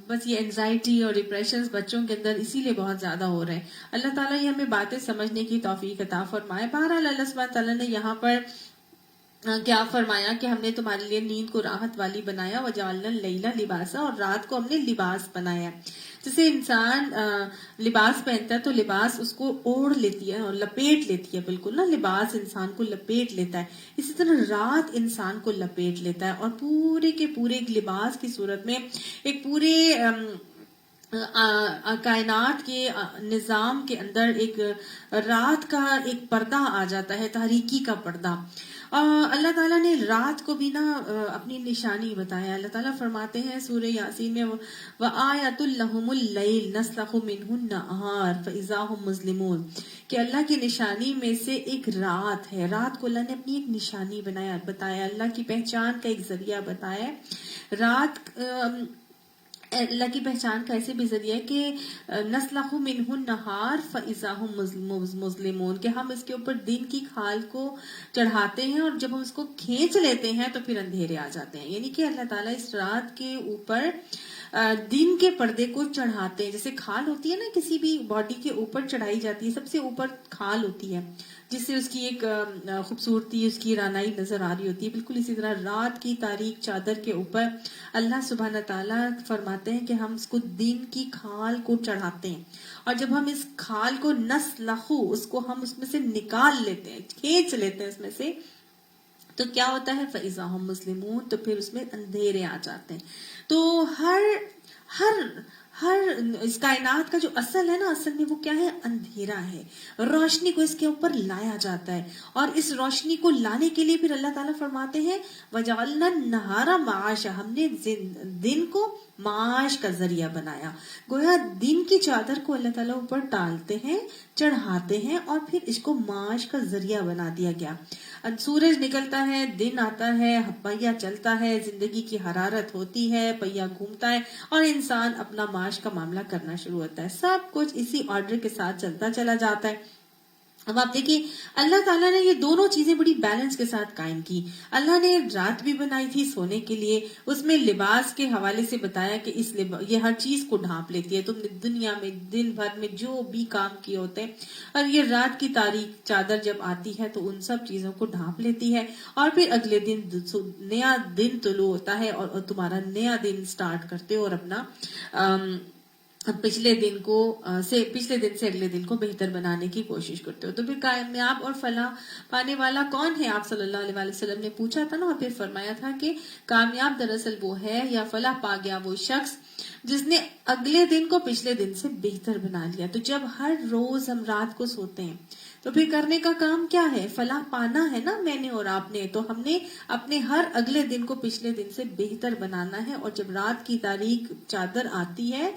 بس یہ اینزائٹی اور ڈپریشن بچوں کے اندر اسی لیے بہت زیادہ ہو رہے ہیں. اللہ تعالیٰ یہ ہمیں باتیں سمجھنے کی توفیق عطا فرمائے. بہرحال اللہ سبحانہ تعالیٰ نے یہاں پر کیا فرمایا کہ ہم نے تمہارے لیے نیند کو راحت والی بنایا، وجعلنا اللیل لباسا، اور رات کو ہم نے لباس بنایا. جیسے انسان لباس پہنتا ہے تو لباس اس کو اوڑھ لیتی ہے اور لپیٹ لیتی ہے، بالکل نا، لباس انسان کو لپیٹ لیتا ہے. اسی طرح رات انسان کو لپیٹ لیتا ہے، اور پورے کے پورے ایک لباس کی صورت میں ایک پورے کائنات کے نظام کے اندر ایک رات کا ایک پردہ آ جاتا ہے، تاریکی کا پردہ. اللہ تعالیٰ نے رات کو بھی نا اپنی نشانی بتایا. اللہ تعالیٰ فرماتے ہیں سورہ یاسین میں وَآیَةٌ لَهُمُ اللَّيْلُ نَسْلَخُ مِنْهُ النَّهَارَ فَإِذَا هُمْ مُظْلِمُونَ، کہ اللہ کی نشانی میں سے ایک رات ہے. رات کو اللہ نے اپنی ایک نشانی بتایا، اللہ کی پہچان کا ایک ذریعہ بتایا. رات اللہ کی پہچان کا ایسے بھی ذریعہ ہے کہ نسلخ منہ النہار فاذا هم مظلمون، کہ ہم اس کے اوپر دن کی کھال کو چڑھاتے ہیں، اور جب ہم اس کو کھینچ لیتے ہیں تو پھر اندھیرے آ جاتے ہیں. یعنی کہ اللہ تعالیٰ اس رات کے اوپر دن کے پردے کو چڑھاتے ہیں. جیسے کھال ہوتی ہے نا، کسی بھی باڈی کے اوپر چڑھائی جاتی ہے، سب سے اوپر کھال ہوتی ہے جس سے اس کی ایک خوبصورتی، اس کی رانائی نظر آ رہی ہوتی ہے. بالکل اسی طرح رات کی تاریک چادر کے اوپر اللہ سبحانہ تعالیٰ فرماتے ہیں کہ ہم اس کو دن کی کھال کو چڑھاتے ہیں، اور جب ہم اس کھال کو نسلخو، اس کو ہم اس میں سے نکال لیتے ہیں، کھینچ لیتے ہیں اس میں سے، تو کیا ہوتا ہے فَإِذَا هُمْ مُظْلِمُونَ، تو پھر اس میں اندھیرے آ جاتے ہیں. تو ہر اس کائنات کا جو اصل ہے نا، اصل میں وہ کیا ہے؟ اندھیرا ہے. روشنی کو اس کے اوپر لایا جاتا ہے، اور اس روشنی کو لانے کے لیے پھر اللہ تعالیٰ فرماتے ہیں وَجَعَلْنَا النَّهَارَ مَعَاشًا، ہم نے دن کو معاش کا ذریعہ بنایا. گویا دن کی چادر کو اللہ تعالیٰ اوپر ڈالتے ہیں، چڑھاتے ہیں، اور پھر اس کو معاش کا ذریعہ بنا دیا گیا. سورج نکلتا ہے، دن آتا ہے، پہیا چلتا ہے، زندگی کی حرارت ہوتی ہے، پہیا گھومتا ہے، اور انسان اپنا معاش کا معاملہ کرنا شروع ہوتا ہے. سب کچھ اسی آرڈر کے ساتھ چلتا چلا جاتا ہے. اب آپ دیکھیں اللہ تعالیٰ نے یہ دونوں چیزیں بڑی بیلنس کے ساتھ قائم کی. اللہ نے رات بھی بنائی تھی سونے کے لیے، اس میں لباس کے حوالے سے بتایا کہ یہ ہر چیز کو ڈھانپ لیتی ہے. تم نے دنیا میں دن بھر میں جو بھی کام کیے ہوتے ہیں، اور یہ رات کی تاریک چادر جب آتی ہے تو ان سب چیزوں کو ڈھانپ لیتی ہے، اور پھر اگلے دن نیا دن طلوع ہوتا ہے، اور تمہارا نیا دن سٹارٹ کرتے ہو، اور اپنا پچھلے دن سے اگلے دن کو بہتر بنانے کی کوشش کرتے ہو. تو پھر کامیاب اور فلاح پانے والا کون ہے؟ آپ صلی اللہ علیہ وسلم نے پوچھا تھا نا، اور پھر فرمایا تھا کہ کامیاب دراصل وہ ہے، یا فلاح پا گیا وہ شخص جس نے اگلے دن کو پچھلے دن سے بہتر بنا لیا. تو جب ہر روز ہم رات کو سوتے ہیں تو پھر کرنے کا کام کیا ہے؟ فلاح پانا ہے نا، میں نے اور آپ نے. تو ہم نے اپنے ہر اگلے دن کو پچھلے دن سے بہتر بنانا ہے. اور جب رات کی تاریک چادر آتی ہے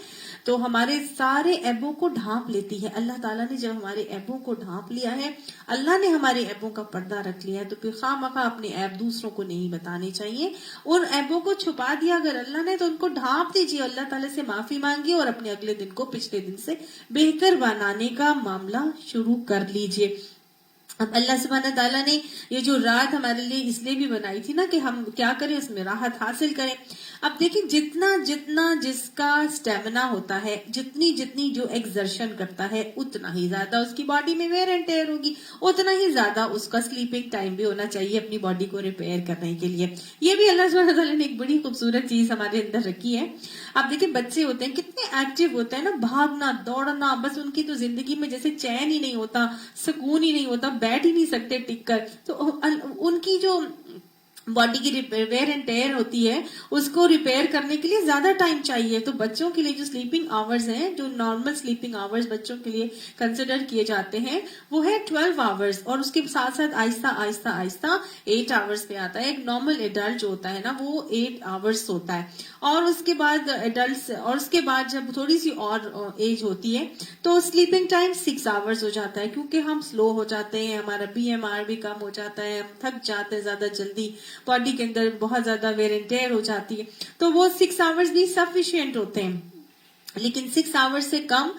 تو ہمارے سارے عیبوں کو ڈھانپ لیتی ہے. اللہ تعالیٰ نے جب ہمارے عیبوں کو ڈھانپ لیا ہے، اللہ نے ہمارے عیبوں کا پردہ رکھ لیا ہے، تو پھر خواہ مخواہ اپنے عیب دوسروں کو نہیں بتانے چاہیے. ان عیبوں کو چھپا دیا اگر اللہ نے تو ان کو ڈھانپ دیجیے، اللہ تعالیٰ سے معافی مانگیے، اور اپنے اگلے دن کو پچھلے دن سے بہتر بنانے کا معاملہ شروع کر لیجیے. اب اللہ سبحانہ تعالیٰ نے یہ جو رات ہمارے لیے اس لیے بھی بنائی تھی نا کہ ہم کیا کریں؟ اس میں راحت حاصل کریں. اب دیکھیں جتنا جس کا سٹیمنا ہوتا ہے، جتنی جو ایکزرشن کرتا ہے، اتنا ہی زیادہ اس کی باڈی میں ویئر اینڈ ٹیئر ہوگی، اتنا ہی زیادہ اس کا سلیپنگ ٹائم بھی ہونا چاہیے اپنی باڈی کو ریپیئر کرنے کے لیے. یہ بھی اللہ سبحانہ تعالیٰ نے ایک بڑی خوبصورت چیز ہمارے اندر رکھی ہے. آپ دیکھیں بچے ہوتے ہیں کتنے ایکٹیو ہوتے ہیں نا، بھاگنا دوڑنا، بس ان کی تو زندگی میں جیسے چین ہی نہیں ہوتا، سکون ہی نہیں ہوتا، بیٹھ ہی نہیں سکتے ٹک کر. تو ان کی جو باڈی کی ویئر اینڈ ٹیئر ہوتی ہے، اس کو ریپیئر کرنے کے لیے زیادہ ٹائم چاہیے. تو بچوں کے لیے جو سلیپنگ آورز ہیں، جو نارمل سلیپنگ آورز بچوں کے لیے کنسیڈر کیے جاتے ہیں، وہ ہے 12 آورز، اور اس کے ساتھ ساتھ آہستہ آہستہ آہستہ 8 آورز پہ آتا ہے. ایک نارمل ایڈلٹ جو ہوتا ہے نا وہ 8 آورز ہوتا ہے. اور اس کے بعد ایڈلٹس، اور اس کے بعد جب تھوڑی سی اور ایج ہوتی ہے تو سلیپنگ ٹائم 6 آورز ہو جاتا ہے، کیونکہ ہم سلو ہو جاتے ہیں، ہمارا BMR بھی کم ہو جاتا ہے، ہم تھک جاتے ہیں زیادہ جلدی، باڈی کے اندر بہت زیادہ ویئر اینڈ ٹیئر ہو جاتی ہے. تو وہ 6 آورز بھی سفیشینٹ ہوتے ہیں، لیکن 6 آورز سے کم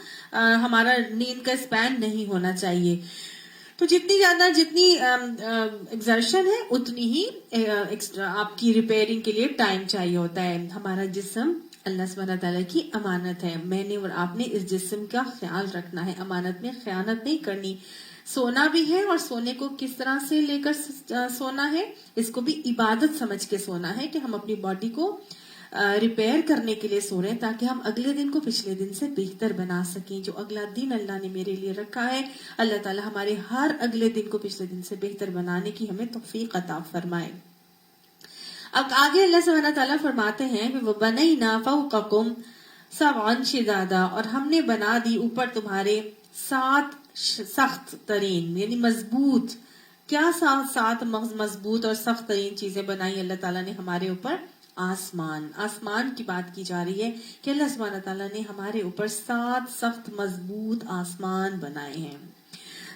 ہمارا نیند کا اسپین نہیں ہونا چاہیے. تو جتنی ایگزرشن ہے اتنی ہی آپ کی ریپیئرنگ کے لیے ٹائم چاہیے ہوتا ہے. ہمارا جسم اللہ سبحانہ تعالیٰ کی امانت ہے. میں نے اور آپ نے اس جسم کا خیال رکھنا ہے، امانت میں خیانت نہیں کرنی. سونا بھی ہے، اور سونے کو کس طرح سے لے کر سونا ہے، اس کو بھی عبادت سمجھ کے سونا ہے، کہ ہم اپنی باڈی کو ریپیئر کرنے کے لیے سو رہے ہیں تاکہ ہم اگلے دن کو پچھلے دن سے بہتر بنا سکیں. جو اگلا دن اللہ نے میرے لیے رکھا ہے، اللہ تعالیٰ ہمارے ہر اگلے دن کو پچھلے دن سے بہتر بنانے کی ہمیں توفیق عطا فرمائے. اب آگے اللہ سبحانہ تعالیٰ فرماتے ہیں کہ وَبَنَيْنَا فَوْقَكُمْ سَبْعًا شِدَادًا، اور ہم نے بنا دی اوپر تمہارے 7 سخت ترین، یعنی مضبوط. کیا 7 مضبوط اور سخت ترین چیزیں بنائی اللہ تعالیٰ نے ہمارے اوپر؟ آسمان کی بات کی جا رہی ہے کہ اللہ سبحانہ تعالیٰ نے ہمارے اوپر 7 سخت مضبوط آسمان بنائے ہیں.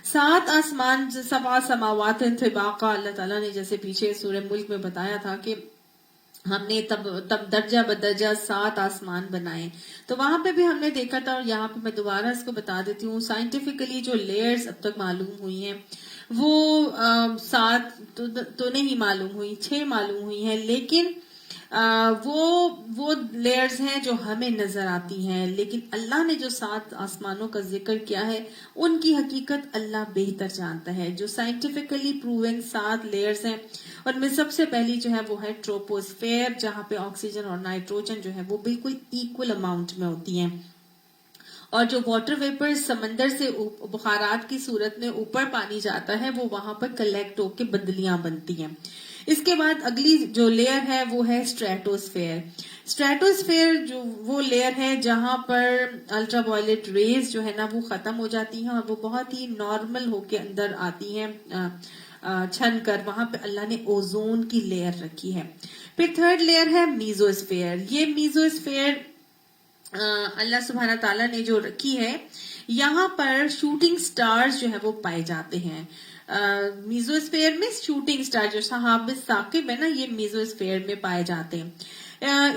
7 آسمان، 7 سماوات طباقا، اللہ تعالیٰ نے جیسے پیچھے سورہ ملک میں بتایا تھا کہ ہم نے تب درجہ بدرجہ 7 آسمان بنائے. تو وہاں پہ بھی ہم نے دیکھا تھا، اور یہاں پہ میں دوبارہ اس کو بتا دیتی ہوں. سائنٹیفکلی جو لیئرز اب تک معلوم ہوئی ہیں وہ 7 تو نہیں معلوم ہوئی، 6 معلوم ہوئی ہیں، لیکن وہ لیئرز ہیں جو ہمیں نظر آتی ہیں. لیکن اللہ نے جو 7 آسمانوں کا ذکر کیا ہے ان کی حقیقت اللہ بہتر جانتا ہے. جو سائنٹیفکلی پروون 7 لیئرز ہیں، ان میں سب سے پہلی جو ہے وہ ہے ٹروپوسفیئر، جہاں پہ آکسیجن اور نائٹروجن جو ہے وہ بالکل ایکول اماؤنٹ میں ہوتی ہیں. اور جو واٹر ویپر سمندر سے بخارات کی صورت میں اوپر پانی جاتا ہے، وہ وہاں پر کلیکٹ ہو کے بدلیاں بنتی ہیں. اس کے بعد اگلی جو لیئر ہے وہ ہے اسٹریٹوسفیئر. اسٹریٹوسفیئر جو وہ لیئر ہے جہاں پر الٹرا وائلٹ ریز جو ہے نا وہ ختم ہو جاتی ہیں، اور وہ بہت ہی نارمل ہو کے اندر آتی ہیں چھن کر. وہاں پہ اللہ نے اوزون کی لیئر رکھی ہے. پھر 3rd لیئر ہے میزوسفیئر. یہ میزوسفیئر اللہ سبحانہ تعالیٰ نے جو رکھی ہے، یہاں پر شوٹنگ سٹارز جو ہے وہ پائے جاتے ہیں. میزوسفیئر میں شوٹنگ سٹار جو صحاب ثاقب ہے نا، یہ میزوسفیئر میں پائے جاتے ہیں.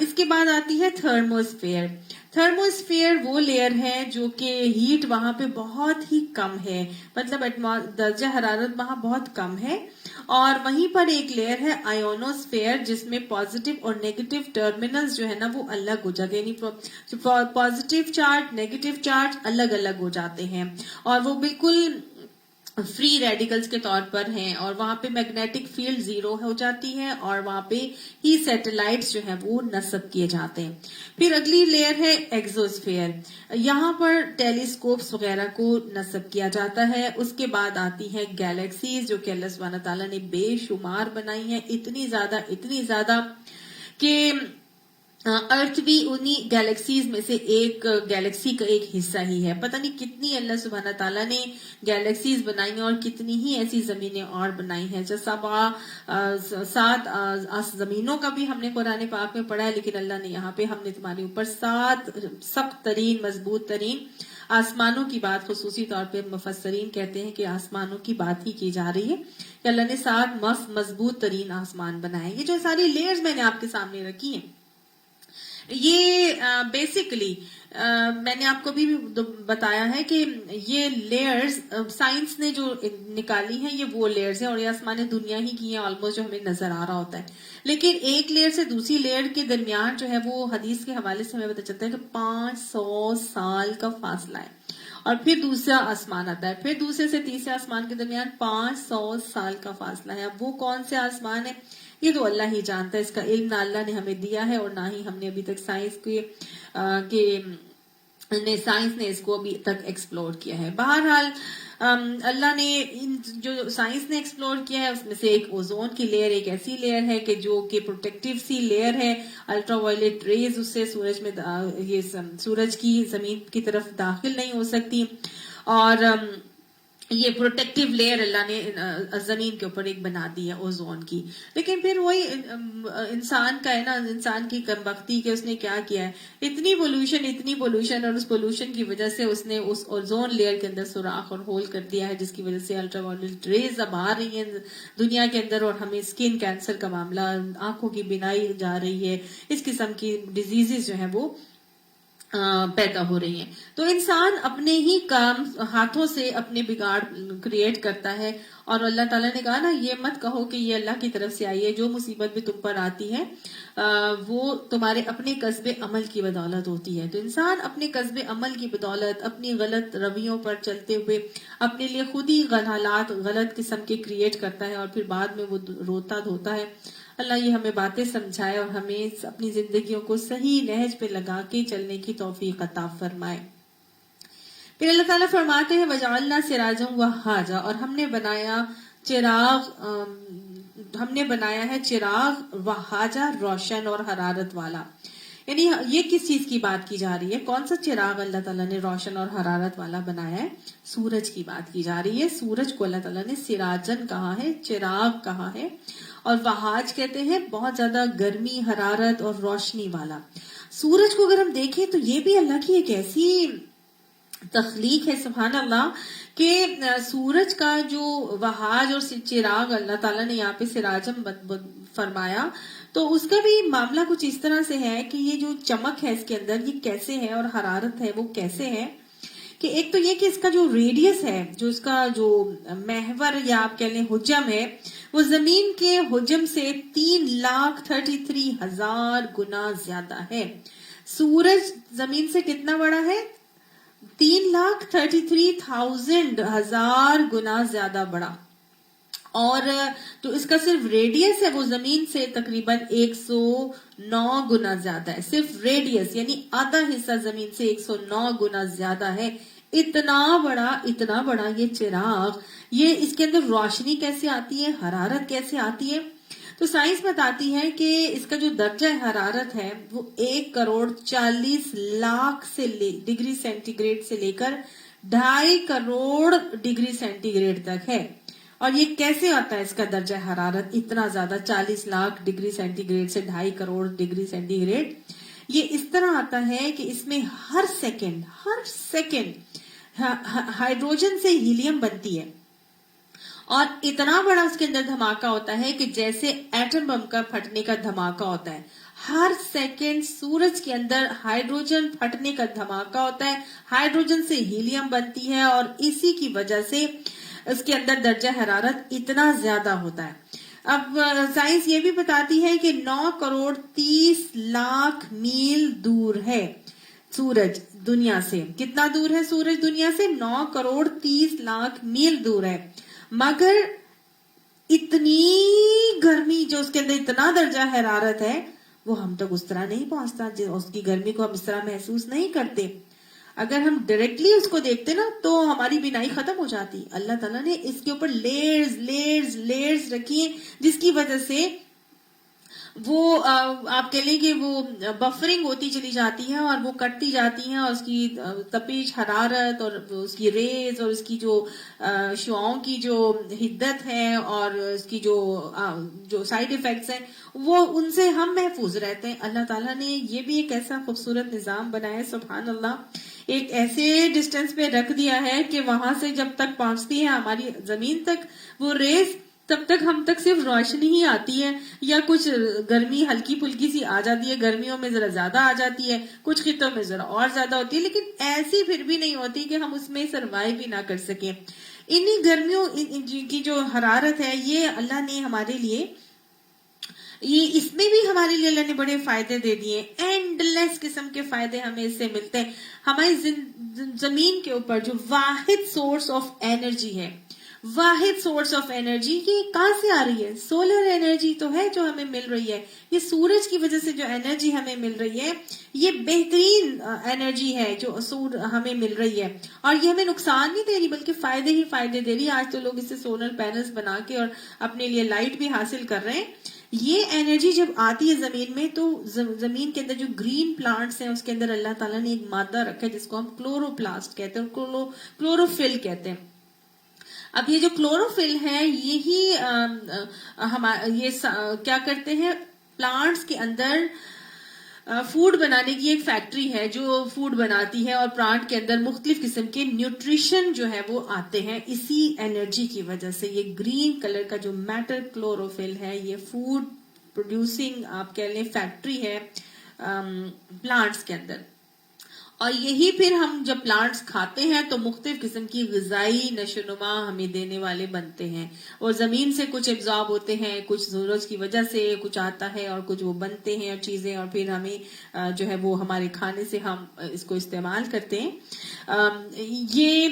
اس کے بعد آتی ہے تھرموسفیئر. تھرموسفیئر وہ لیئر ہے جو کہ ہیٹ وہاں پہ بہت ہی کم ہے، مطلب درجہ حرارت وہاں بہت کم ہے. اور وہیں پر ایک لیئر ہے آئونوسفیئر، جس میں پازیٹیو اور نیگیٹو ٹرمینلز جو ہے نا وہ الگ ہو جاتے ہیں، یعنی پازیٹیو چارج نیگیٹو چارج الگ الگ ہو جاتے ہیں، اور وہ بالکل فری ریڈیکلز کے طور پر ہیں. اور وہاں پہ میگنیٹک فیلڈ 0 ہو جاتی ہے، اور وہاں پہ ہی سیٹلائٹس جو ہیں وہ نصب کیے جاتے ہیں. پھر اگلی لیئر ہے ایگزوسفیئر. یہاں پر ٹیلیسکوپس وغیرہ کو نصب کیا جاتا ہے. اس کے بعد آتی ہے گیلیکسیز، جو کہ اللہ سبحانہ تعالیٰ نے بے شمار بنائی ہیں، اتنی زیادہ کہ ارتھ بھی انہی گیلیکسیز میں سے ایک گیلیکسی کا ایک حصہ ہی ہے. پتہ نہیں کتنی اللہ سبحانہ تعالیٰ نے گیلیکسیز بنائی ہیں، اور کتنی ہی ایسی زمینیں اور بنائی ہیں. جیسا 7 زمینوں کا بھی ہم نے قرآن پاک میں پڑھا ہے، لیکن اللہ نے یہاں پہ ہم نے تمہارے اوپر 7 سخت ترین مضبوط ترین آسمانوں کی بات، خصوصی طور پہ مفسرین کہتے ہیں کہ آسمانوں کی بات ہی کی جا رہی ہے کہ اللہ نے 7 مضبوط ترین آسمان بنائے. یہ جو ساری لیئرز میں نے آپ کے سامنے رکھی ہیں، یہ بیسیکلی میں نے آپ کو بھی بتایا ہے کہ یہ لیئرز سائنس نے جو نکالی ہیں، یہ وہ لیئرز ہیں، اور یہ آسمان دنیا ہی کی ہیں آلموسٹ، جو ہمیں نظر آ رہا ہوتا ہے. لیکن ایک لیئر سے دوسری لیئر کے درمیان جو ہے وہ حدیث کے حوالے سے ہمیں پتہ چلتا ہے کہ 500 سال کا فاصلہ ہے. اور پھر دوسرا آسمان آتا ہے، پھر دوسرے سے تیسرے آسمان کے درمیان 500 سال کا فاصلہ ہے. اب وہ کون سے آسمان ہے یہ تو اللہ ہی جانتا ہے. اس کا علم نہ اللہ نے ہمیں دیا ہے، اور نہ ہی ہم نے ابھی تک سائنس کے سائنس نے اس کو ابھی تک ایکسپلور کیا ہے. بہرحال اللہ نے جو سائنس نے ایکسپلور کیا ہے اس میں سے ایک اوزون کی لیئر ایک ایسی لیئر ہے کہ جو کہ پروٹیکٹیو سی لیئر ہے. الٹرا وائلٹ ریز اس سے سورج میں یہ سورج کی زمین کی طرف داخل نہیں ہو سکتی, اور یہ پروٹیکٹیو لیئر اللہ نے زمین کے اوپر ایک بنا دی ہے اوزون کی. لیکن پھر وہی انسان کا ہے نا, انسان کی کمبختی کہ اس نے کیا کیا ہے, اتنی پولوشن اور اس پولوشن کی وجہ سے اس نے اس اوزون لیئر کے اندر سوراخ اور ہول کر دیا ہے, جس کی وجہ سے الٹرا وائلٹ ریز اب آ رہی ہیں دنیا کے اندر, اور ہمیں اسکن کینسر کا معاملہ, آنکھوں کی بینائی جا رہی ہے, اس قسم کی ڈیزیزز جو ہیں وہ پیدا ہو رہی ہیں. تو انسان اپنے ہی کام ہاتھوں سے اپنے بگاڑ کریٹ کرتا ہے, اور اللہ تعالیٰ نے کہا نا یہ مت کہو کہ یہ اللہ کی طرف سے آئی ہے, جو مصیبت بھی تم پر آتی ہے وہ تمہارے اپنے قصب عمل کی بدولت ہوتی ہے. تو انسان اپنے قصب عمل کی بدولت اپنی غلط رویوں پر چلتے ہوئے اپنے لیے خود ہی حالات غلط قسم کے کریٹ کرتا ہے, اور پھر بعد میں وہ روتا دھوتا ہے. اللہ یہ ہمیں باتیں سمجھائے اور ہمیں اپنی زندگیوں کو صحیح نہج پہ لگا کے چلنے کی توفیق عطا فرمائے. پھر اللہ تعالیٰ فرماتے ہیں وَجَعَلْنَا سِرَاجًا وَهَّاجًا, اور ہم نے بنایا ہے چراغ وہاجا, روشن اور حرارت والا. یعنی یہ کس چیز کی بات کی جا رہی ہے, کون سا چراغ اللہ تعالیٰ نے روشن اور حرارت والا بنایا ہے؟ سورج کی بات کی جا رہی ہے. سورج کو اللہ تعالیٰ نے سراجن کہا ہے, چراغ کہا ہے, اور وہاج کہتے ہیں بہت زیادہ گرمی, حرارت اور روشنی والا. سورج کو اگر ہم دیکھیں تو یہ بھی اللہ کی ایک ایسی تخلیق ہے سبحان اللہ, کہ سورج کا جو وہاج اور چراغ اللہ تعالیٰ نے یہاں پہ سراجم فرمایا, تو اس کا بھی معاملہ کچھ اس طرح سے ہے کہ یہ جو چمک ہے اس کے اندر یہ کیسے ہے, اور حرارت ہے وہ کیسے ہے, کہ ایک تو یہ کہ اس کا جو ریڈیس ہے, جو اس کا جو محور یا آپ کہہ لیں حجم ہے, وہ زمین کے حجم سے 3,33,000 گنا زیادہ ہے. سورج زمین سے کتنا بڑا ہے؟ 3,33,000 گنا زیادہ بڑا, اور جو اس کا صرف ریڈیس ہے وہ زمین سے تقریباً 109 گنا زیادہ ہے. صرف ریڈیس یعنی آدھا حصہ زمین سے 109 گنا زیادہ ہے. اتنا بڑا یہ چراغ, یہ اس کے اندر روشنی کیسے آتی ہے, حرارت کیسے آتی ہے؟ تو سائنس بتاتی ہے کہ اس کا جو درجہ حرارت ہے وہ 1,40,00,000 ڈگری سینٹی گریڈ سے لے کر 2.5 کروڑ ڈگری سینٹی گریڈ تک ہے. اور یہ کیسے آتا ہے اس کا درجہ حرارت اتنا زیادہ 40 لاکھ ڈگری سینٹی گریڈ سے 2.5 کروڑ ڈگری سینٹی گریڈ؟ یہ اس طرح آتا ہے کہ اس میں ہر سیکنڈ ہائیڈروجن سے ہیلیم بنتی ہے, اور اتنا بڑا اس کے اندر دھماکہ ہوتا ہے کہ جیسے ایٹم بم کا پھٹنے کا دھماکہ ہوتا ہے. ہر سیکنڈ سورج کے اندر ہائیڈروجن پھٹنے کا دھماکہ ہوتا ہے, ہائیڈروجن سے ہیلیم بنتی ہے, اور اسی کی وجہ سے اس کے اندر درجہ حرارت اتنا زیادہ ہوتا ہے. اب سائنس یہ بھی بتاتی ہے کہ 9,30,00,000 میل دور ہے سورج دنیا سے. کتنا دور ہے سورج دنیا سے؟ 9,30,00,000 میل دور ہے. مگر اتنی گرمی جو اس کے اندر اتنا درجہ حرارت ہے وہ ہم تک اس طرح نہیں پہنچتا, اس کی گرمی کو ہم اس طرح محسوس نہیں کرتے. اگر ہم ڈائریکٹلی اس کو دیکھتے نا تو ہماری بینائی ختم ہو جاتی. اللہ تعالیٰ نے اس کے اوپر لیئرز رکھی ہیں, جس کی وجہ سے وہ آپ کہہ لیں کہ وہ بفرنگ ہوتی چلی جاتی ہے, اور وہ کٹتی جاتی ہیں, اور اس کی تپش, حرارت, اور اس کی ریز, اور اس کی جو شعاؤں کی جو حدت ہے, اور اس کی جو سائیڈ ایفیکٹس ہیں, وہ ان سے ہم محفوظ رہتے ہیں. اللہ تعالیٰ نے یہ بھی ایک ایسا خوبصورت نظام بنایا ہے سبحان اللہ, ایک ایسے ڈسٹینس پہ رکھ دیا ہے کہ وہاں سے جب تک پہنچتی ہے ہماری زمین تک وہ ریز, تب تک ہم تک صرف روشنی ہی آتی ہے, یا کچھ گرمی ہلکی پھلکی سی آ جاتی ہے, گرمیوں میں ذرا زیادہ آ جاتی ہے, کچھ خطوں میں ذرا اور زیادہ ہوتی ہے, لیکن ایسی پھر بھی نہیں ہوتی کہ ہم اس میں سروائیو بھی نہ کر سکیں. انہی گرمیوں کی جو حرارت ہے یہ اللہ نے ہمارے لیے, یہ اس میں بھی ہمارے لیے اللہ نے بڑے فائدے دے دیے. اینڈ لیس قسم کے فائدے ہمیں اس سے ملتے ہیں. ہماری زمین کے اوپر جو واحد سورس آف انرجی ہے واحد سورس آف انرجی یہ کہاں سے آ رہی ہے؟ سولر انرجی تو ہے جو ہمیں مل رہی ہے. یہ سورج کی وجہ سے جو انرجی ہمیں مل رہی ہے یہ بہترین انرجی ہے جو ہمیں مل رہی ہے, اور یہ ہمیں نقصان نہیں دے رہی بلکہ فائدے ہی فائدے دے رہی ہے. آج تو لوگ اس سے سولر پینلز بنا کے اور اپنے لیے لائٹ بھی حاصل کر رہے ہیں. یہ انرجی جب آتی ہے زمین میں تو زمین کے اندر جو گرین پلانٹس ہیں اس کے اندر اللہ تعالیٰ نے ایک مادہ رکھا ہے جس کو ہم کلوروپلاسٹ کہتے ہیں, کلوروفل کہتے ہیں. اب یہ جو کلوروفل ہے یہی یہ کیا کرتے ہیں, پلانٹس کے اندر فوڈ بنانے کی ایک فیکٹری ہے جو فوڈ بناتی ہے, اور پلانٹ کے اندر مختلف قسم کے نیوٹریشن جو ہے وہ آتے ہیں اسی انرجی کی وجہ سے. یہ گرین کلر کا جو میٹر کلوروفل ہے یہ فوڈ پروڈیوسنگ آپ کہہ لیں فیکٹری ہے پلانٹس کے اندر. اور یہی پھر ہم جب پلانٹس کھاتے ہیں تو مختلف قسم کی غذائی نشو و نما ہمیں دینے والے بنتے ہیں, اور زمین سے کچھ ایبزارب ہوتے ہیں, کچھ سورج کی وجہ سے کچھ آتا ہے اور کچھ وہ بنتے ہیں اور چیزیں, اور پھر ہمیں جو ہے وہ ہمارے کھانے سے ہم اس کو استعمال کرتے ہیں. یہ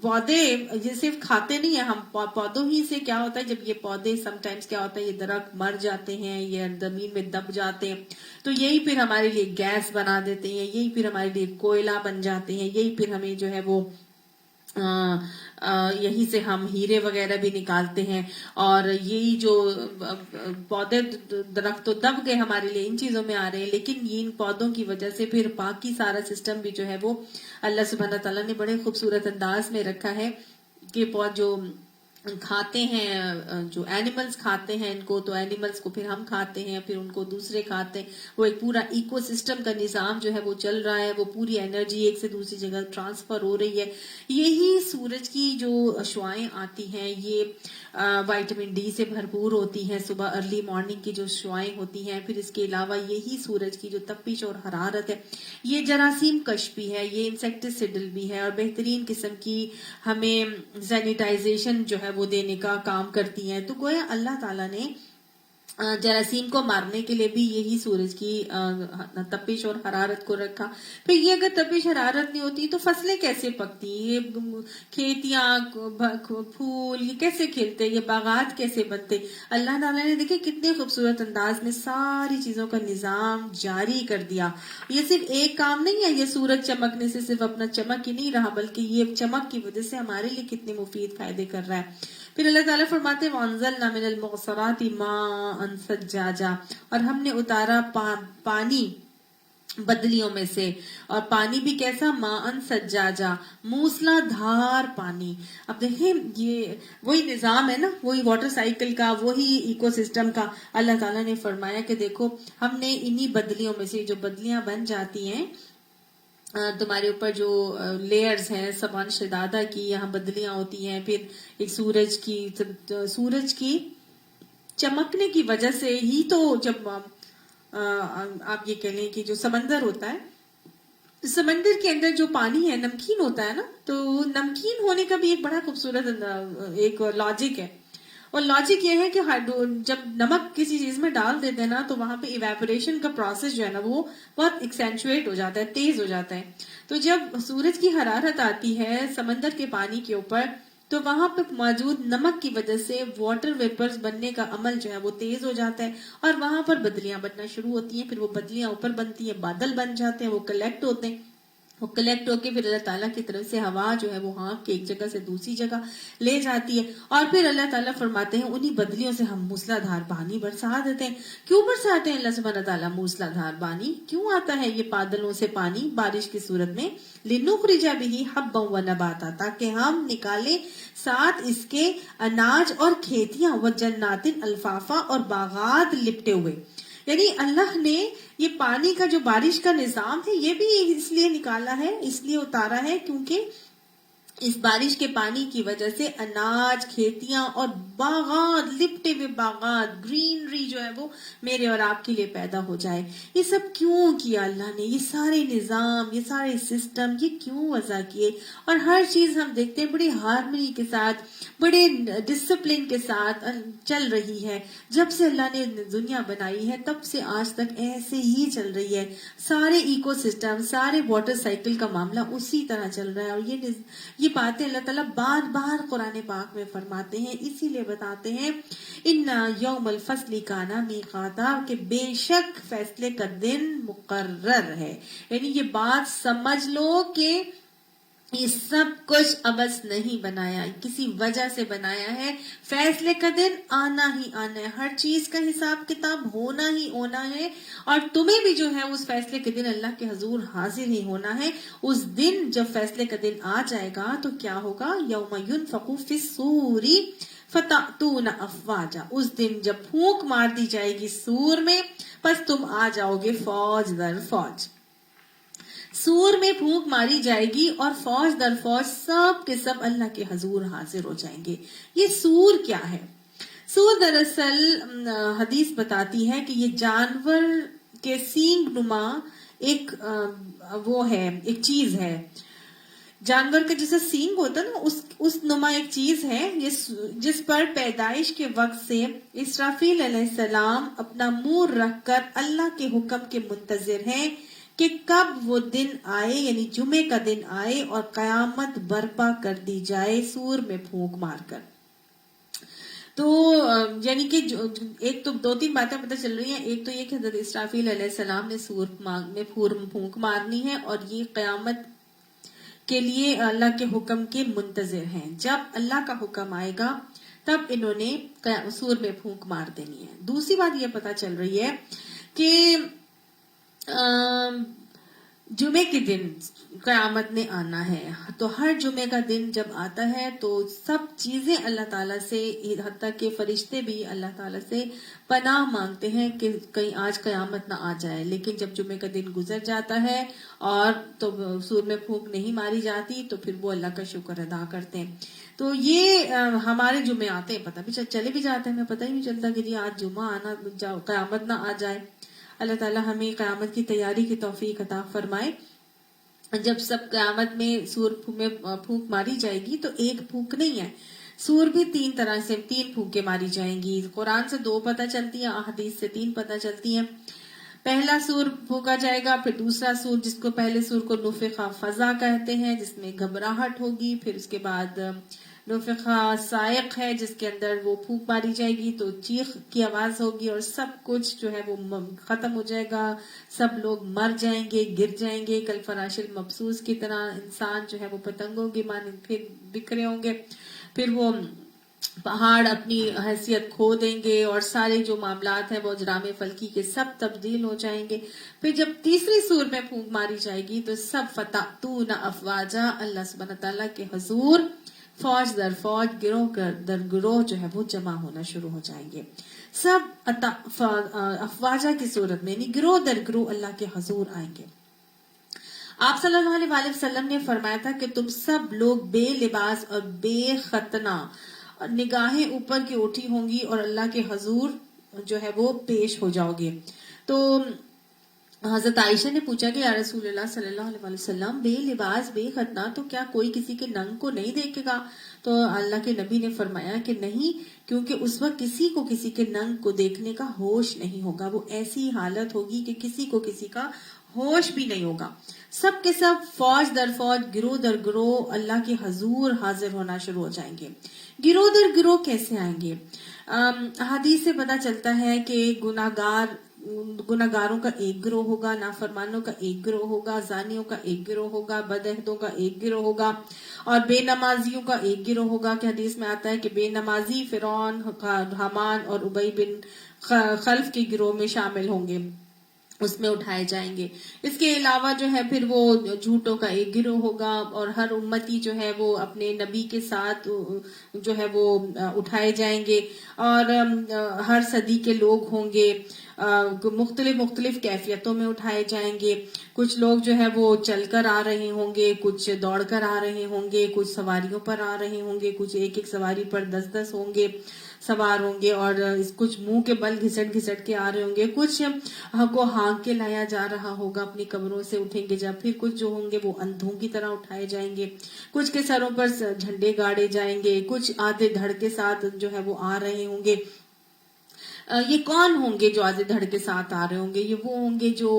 پودے یہ صرف کھاتے نہیں ہیں ہم, پودوں ہی سے کیا ہوتا ہے جب یہ پودے سم ٹائمز کیا ہوتا ہے یہ درخت مر جاتے ہیں, یہ زمین میں دب جاتے ہیں تو یہی پھر ہمارے لیے گیس بنا دیتے ہیں, یہی پھر ہمارے لیے کوئلہ بن جاتے ہیں, یہی پھر ہمیں جو ہے وہ یہی سے ہم ہیرے وغیرہ بھی نکالتے ہیں. اور یہی جو پودے درخت تو دب گئے ہمارے لیے ان چیزوں میں آ رہے ہیں, لیکن ان پودوں کی وجہ سے پھر باقی سارا سسٹم بھی جو ہے وہ اللہ سبحانہ تعالیٰ نے بڑے خوبصورت انداز میں رکھا ہے کہ جو کھاتے ہیں, جو اینیملز کھاتے ہیں ان کو, تو اینیملز کو پھر ہم کھاتے ہیں, پھر ان کو دوسرے کھاتے ہیں. وہ ایک پورا ایکو سسٹم کا نظام جو ہے وہ چل رہا ہے, وہ پوری انرجی ایک سے دوسری جگہ ٹرانسفر ہو رہی ہے. یہی سورج کی جو شعاعیں آتی ہیں یہ وائٹامن ڈی سے بھرپور ہوتی ہیں, صبح ارلی مارننگ کی جو شعاعیں ہوتی ہیں. پھر اس کے علاوہ یہی سورج کی جو تپش اور حرارت ہے یہ جراثیم کش بھی ہے, یہ انسیکٹیسیڈل بھی ہے, اور بہترین قسم کی ہمیں سینیٹائزیشن جو ہے وہ دینے کا کام کرتی ہیں. تو گویا اللہ تعالیٰ نے جراثیم کو مارنے کے لیے بھی یہی سورج کی تپش اور حرارت کو رکھا. پھر یہ اگر تپش حرارت نہیں ہوتی تو فصلیں کیسے پکتی, یہ کھیتیاں پھول یہ کیسے کھلتے, یہ باغات کیسے بنتے. اللہ تعالیٰ نے دیکھے کتنے خوبصورت انداز میں ساری چیزوں کا نظام جاری کر دیا. یہ صرف ایک کام نہیں ہے, یہ سورج چمکنے سے صرف اپنا چمک ہی نہیں رہا بلکہ یہ چمک کی وجہ سے ہمارے لیے کتنے مفید فائدے کر رہا ہے. پھر اللہ تعالیٰ فرماتے ہیں وَأَنزَلْنَا مِنَ الْمُعْصِرَاتِ مَاءً ثَجَّاجًا, اور ہم نے اتارا پانی بدلیوں میں سے, اور پانی بھی کیسا, ماءً ثجاجا, موسلا دھار پانی. اب دیکھیں یہ وہی نظام ہے نا, وہی واٹر سائیکل کا, وہی ایکو سسٹم کا. اللہ تعالیٰ نے فرمایا کہ دیکھو ہم نے انہی بدلیوں میں سے جو بدلیاں بن جاتی ہیں تمہارے اوپر جو لیئرز ہیں سبان شدادہ کی, یہاں بدلیاں ہوتی ہیں, پھر ایک سورج کی چمکنے کی وجہ سے ہی تو جب آپ یہ کہہ لیں کہ جو سمندر ہوتا ہے, سمندر کے اندر جو پانی ہے نمکین ہوتا ہے نا, تو نمکین ہونے کا بھی ایک بڑا خوبصورت ایک لاجک ہے. اور لاجک یہ ہے کہ جب نمک کسی چیز میں ڈال دیتے ہیں نا تو وہاں پہ ایویپوریشن کا پروسیس جو ہے نا وہ بہت ایکسینچویٹ ہو جاتا ہے, تیز ہو جاتا ہے. تو جب سورج کی حرارت آتی ہے سمندر کے پانی کے اوپر تو وہاں پہ موجود نمک کی وجہ سے واٹر ویپرز بننے کا عمل جو ہے وہ تیز ہو جاتا ہے, اور وہاں پر بدلیاں بننا شروع ہوتی ہیں. پھر وہ بدلیاں اوپر بنتی ہیں, بادل بن جاتے ہیں, وہ کلیکٹ ہوتے ہیں, وہ کلیکٹ ہو کے پھر اللہ تعالیٰ کی طرف سے ہوا جو ہے وہ ہانک کے ایک جگہ سے دوسری جگہ لے جاتی ہے. اور پھر اللہ تعالیٰ فرماتے ہیں انہی بدلیوں سے ہم موسلا دھار پانی برسا دیتے ہیں. کیوں برساتے ہیں اللہ سبحانہ تعالیٰ موسلا دھار پانی, کیوں آتا ہے یہ بادلوں سے پانی بارش کی صورت میں, لِنُخْرِجَ بِهِ حَبًّا وَنَبَاتًا, تاکہ ہم نکالیں ساتھ اس کے اناج اور کھیتیاں, وَجَنَّاتٍ الفافا, اور باغات لپٹے ہوئے. یعنی اللہ نے یہ پانی کا جو بارش کا نظام ہے یہ بھی اس لیے نکالا ہے, اس لیے اتارا ہے کیونکہ اس بارش کے پانی کی وجہ سے اناج, کھیتیاں اور باغات, لپٹے ہوئے باغات, گرینری جو ہے وہ میرے اور آپ کے لیے پیدا ہو جائے. یہ سب کیوں کیا اللہ نے, یہ سارے نظام, یہ سارے سسٹم یہ کیوں وضع کیے. اور ہر چیز ہم دیکھتے ہیں بڑی ہارمنی کے ساتھ, بڑے ڈسپلن کے ساتھ چل رہی ہے. جب سے اللہ نے دنیا بنائی ہے تب سے آج تک ایسے ہی چل رہی ہے. سارے ایکو سسٹم, سارے واٹر سائیکل کا معاملہ اسی طرح چل رہا ہے. اور یہ یہ باتیں اللہ تعالیٰ بار بار قرآن پاک میں فرماتے ہیں، اسی لیے بتاتے ہیں اِنَّ یوم الفصل کان میقاتا، کہ بے شک فیصلے کا دن مقرر ہے. یعنی یہ بات سمجھ لو کہ یہ سب کچھ عبث نہیں بنایا، کسی وجہ سے بنایا ہے. فیصلے کا دن آنا ہی آنا ہے، ہر چیز کا حساب کتاب ہونا ہی ہونا ہے، اور تمہیں بھی جو ہے اس فیصلے کے دن اللہ کے حضور حاضر ہی ہونا ہے. اس دن جب فیصلے کا دن آ جائے گا تو کیا ہوگا؟ یوم ینفخ فی الصور فتأتون افواجا، اس دن جب پھونک مار دی جائے گی سور میں، پس تم آ جاؤ گے فوج در فوج. سور میں پھونک ماری جائے گی اور فوج در فوج سب کے سب اللہ کے حضور حاضر ہو جائیں گے. یہ سور کیا ہے؟ سور دراصل حدیث بتاتی ہے کہ یہ جانور کے سینگ نما ایک وہ ہے، ایک چیز ہے. جانور کا جیسا سینگ ہوتا ہے نا، اس نما ایک چیز ہے جس پر پیدائش کے وقت سے اسرافیل علیہ السلام اپنا منہ رکھ کر اللہ کے حکم کے منتظر ہیں کہ کب وہ دن آئے، یعنی جمعے کا دن آئے اور قیامت برپا کر دی جائے سور میں پھونک مار کر. تو یعنی کہ ایک تو دو تین باتیں پتہ چل رہی ہیں. ایک تو یہ کہ حضرت اسرافیل علیہ السلام نے سور میں پھونک مارنی ہے، اور یہ قیامت کے لیے اللہ کے حکم کے منتظر ہیں. جب اللہ کا حکم آئے گا تب انہوں نے سور میں پھونک مار دینی ہے. دوسری بات یہ پتہ چل رہی ہے کہ جمعے کے دن قیامت نے آنا ہے. تو ہر جمعے کا دن جب آتا ہے تو سب چیزیں اللہ تعالیٰ سے، حتیٰ کہ فرشتے بھی اللہ تعالیٰ سے پناہ مانگتے ہیں کہ کہیں آج قیامت نہ آ جائے. لیکن جب جمعے کا دن گزر جاتا ہے اور تو سور میں پھونک نہیں ماری جاتی تو پھر وہ اللہ کا شکر ادا کرتے ہیں. تو یہ ہمارے جمعے آتے ہیں، پتہ بھی چلے بھی جاتے ہیں، ہمیں پتہ ہی نہیں چلتا کہ آج جمعہ آنا، قیامت نہ آ جائے. اللہ تعالیٰ ہمیں قیامت کی تیاری کی توفیق عطا فرمائے. جب سب قیامت میں سور میں پھونک ماری جائے گی تو ایک پھونک نہیں ہے، سور بھی تین طرح سے، تین پھونکیں ماری جائیں گی. قرآن سے 2 پتہ چلتی ہیں، احادیث سے 3 پتہ چلتی ہیں. پہلا سور پھونکا جائے گا، پھر دوسرا سور جس کو پہلے سور کو نفخہ فزع کہتے ہیں، جس میں گھبراہٹ ہوگی. پھر اس کے بعد نفخہ صائق ہے جس کے اندر وہ پھونک ماری جائے گی تو چیخ کی آواز ہوگی اور سب کچھ جو ہے وہ ختم ہو جائے گا، سب لوگ مر جائیں گے، گر جائیں گے، کل فراش المبثوث کی طرح انسان جو ہے وہ پتنگوں کی مانند پھر بکھرے ہوں گے. پھر وہ پہاڑ اپنی حیثیت کھو دیں گے اور سارے جو معاملات ہیں وہ اجرام فلکی کے سب تبدیل ہو جائیں گے. پھر جب تیسری سور میں پھونک ماری جائے گی تو سب فتأتون افواجا، اللہ سبحانہ تعالیٰ کے حضور فوج در فوج، گروہ در گروہ جو ہے وہ جمع ہونا شروع ہو جائیں گے. سب افواجہ کی صورت میں، یعنی گروہ در گروہ اللہ کے حضور آئیں گے. آپ صلی اللہ علیہ وآلہ وسلم نے فرمایا تھا کہ تم سب لوگ بے لباس اور بے ختنہ اور نگاہیں اوپر کی اٹھی ہوں گی اور اللہ کے حضور جو ہے وہ پیش ہو جاؤ گے. تو حضرت عائشہ نے پوچھا کہ یا رسول اللہ صلی اللہ علیہ وسلم، بے لباس بے ختنہ تو کیا کوئی کسی کے ننگ کو نہیں دیکھے گا؟ تو اللہ کے نبی نے فرمایا کہ نہیں، کیونکہ اس وقت کسی کو کسی کے ننگ کو دیکھنے کا ہوش نہیں ہوگا. وہ ایسی حالت ہوگی کہ کسی کو کسی کا ہوش بھی نہیں ہوگا. سب کے سب فوج در فوج، گروہ در گروہ اللہ کے حضور حاضر ہونا شروع ہو جائیں گے. گروہ در گروہ کیسے آئیں گے؟ حدیث سے پتہ چلتا ہے کہ گناہگاروں کا ایک گروہ ہوگا، نافرمانوں کا ایک گروہ ہوگا، زانیوں کا ایک گروہ ہوگا، بدعہدوں کا ایک گروہ ہوگا، اور بے نمازیوں کا ایک گروہ ہوگا. کہ حدیث میں آتا ہے کہ بے نمازی فرعون، حامان اور ابی بن خلف کے گروہ میں شامل ہوں گے، اس میں اٹھائے جائیں گے. اس کے علاوہ جو ہے پھر وہ جھوٹوں کا ایک گروہ ہوگا، اور ہر امتی جو ہے وہ اپنے نبی کے ساتھ جو ہے وہ اٹھائے جائیں گے. اور ہر صدی کے لوگ ہوں گے، مختلف کیفیتوں میں اٹھائے جائیں گے. کچھ لوگ جو ہے وہ چل کر آ رہے ہوں گے، کچھ دوڑ کر آ رہے ہوں گے، کچھ سواریوں پر آ رہے ہوں گے، کچھ ایک ایک سواری پر 10 ہوں گے، سوار ہوں گے، اور کچھ منہ کے بل گھسٹ کے آ رہے ہوں گے. کچھ کو ہانک کے لایا جا رہا ہوگا، اپنی قبروں سے اٹھیں گے جب. پھر کچھ جو ہوں گے وہ اندھوں کی طرح اٹھائے جائیں گے، کچھ کے سروں پر جھنڈے گاڑے جائیں گے، کچھ آدھے دھڑ کے ساتھ جو ہے وہ آ رہے ہوں گے. یہ کون ہوں گے جو آدھے دھڑ کے ساتھ آ رہے ہوں گے؟ یہ وہ ہوں گے جو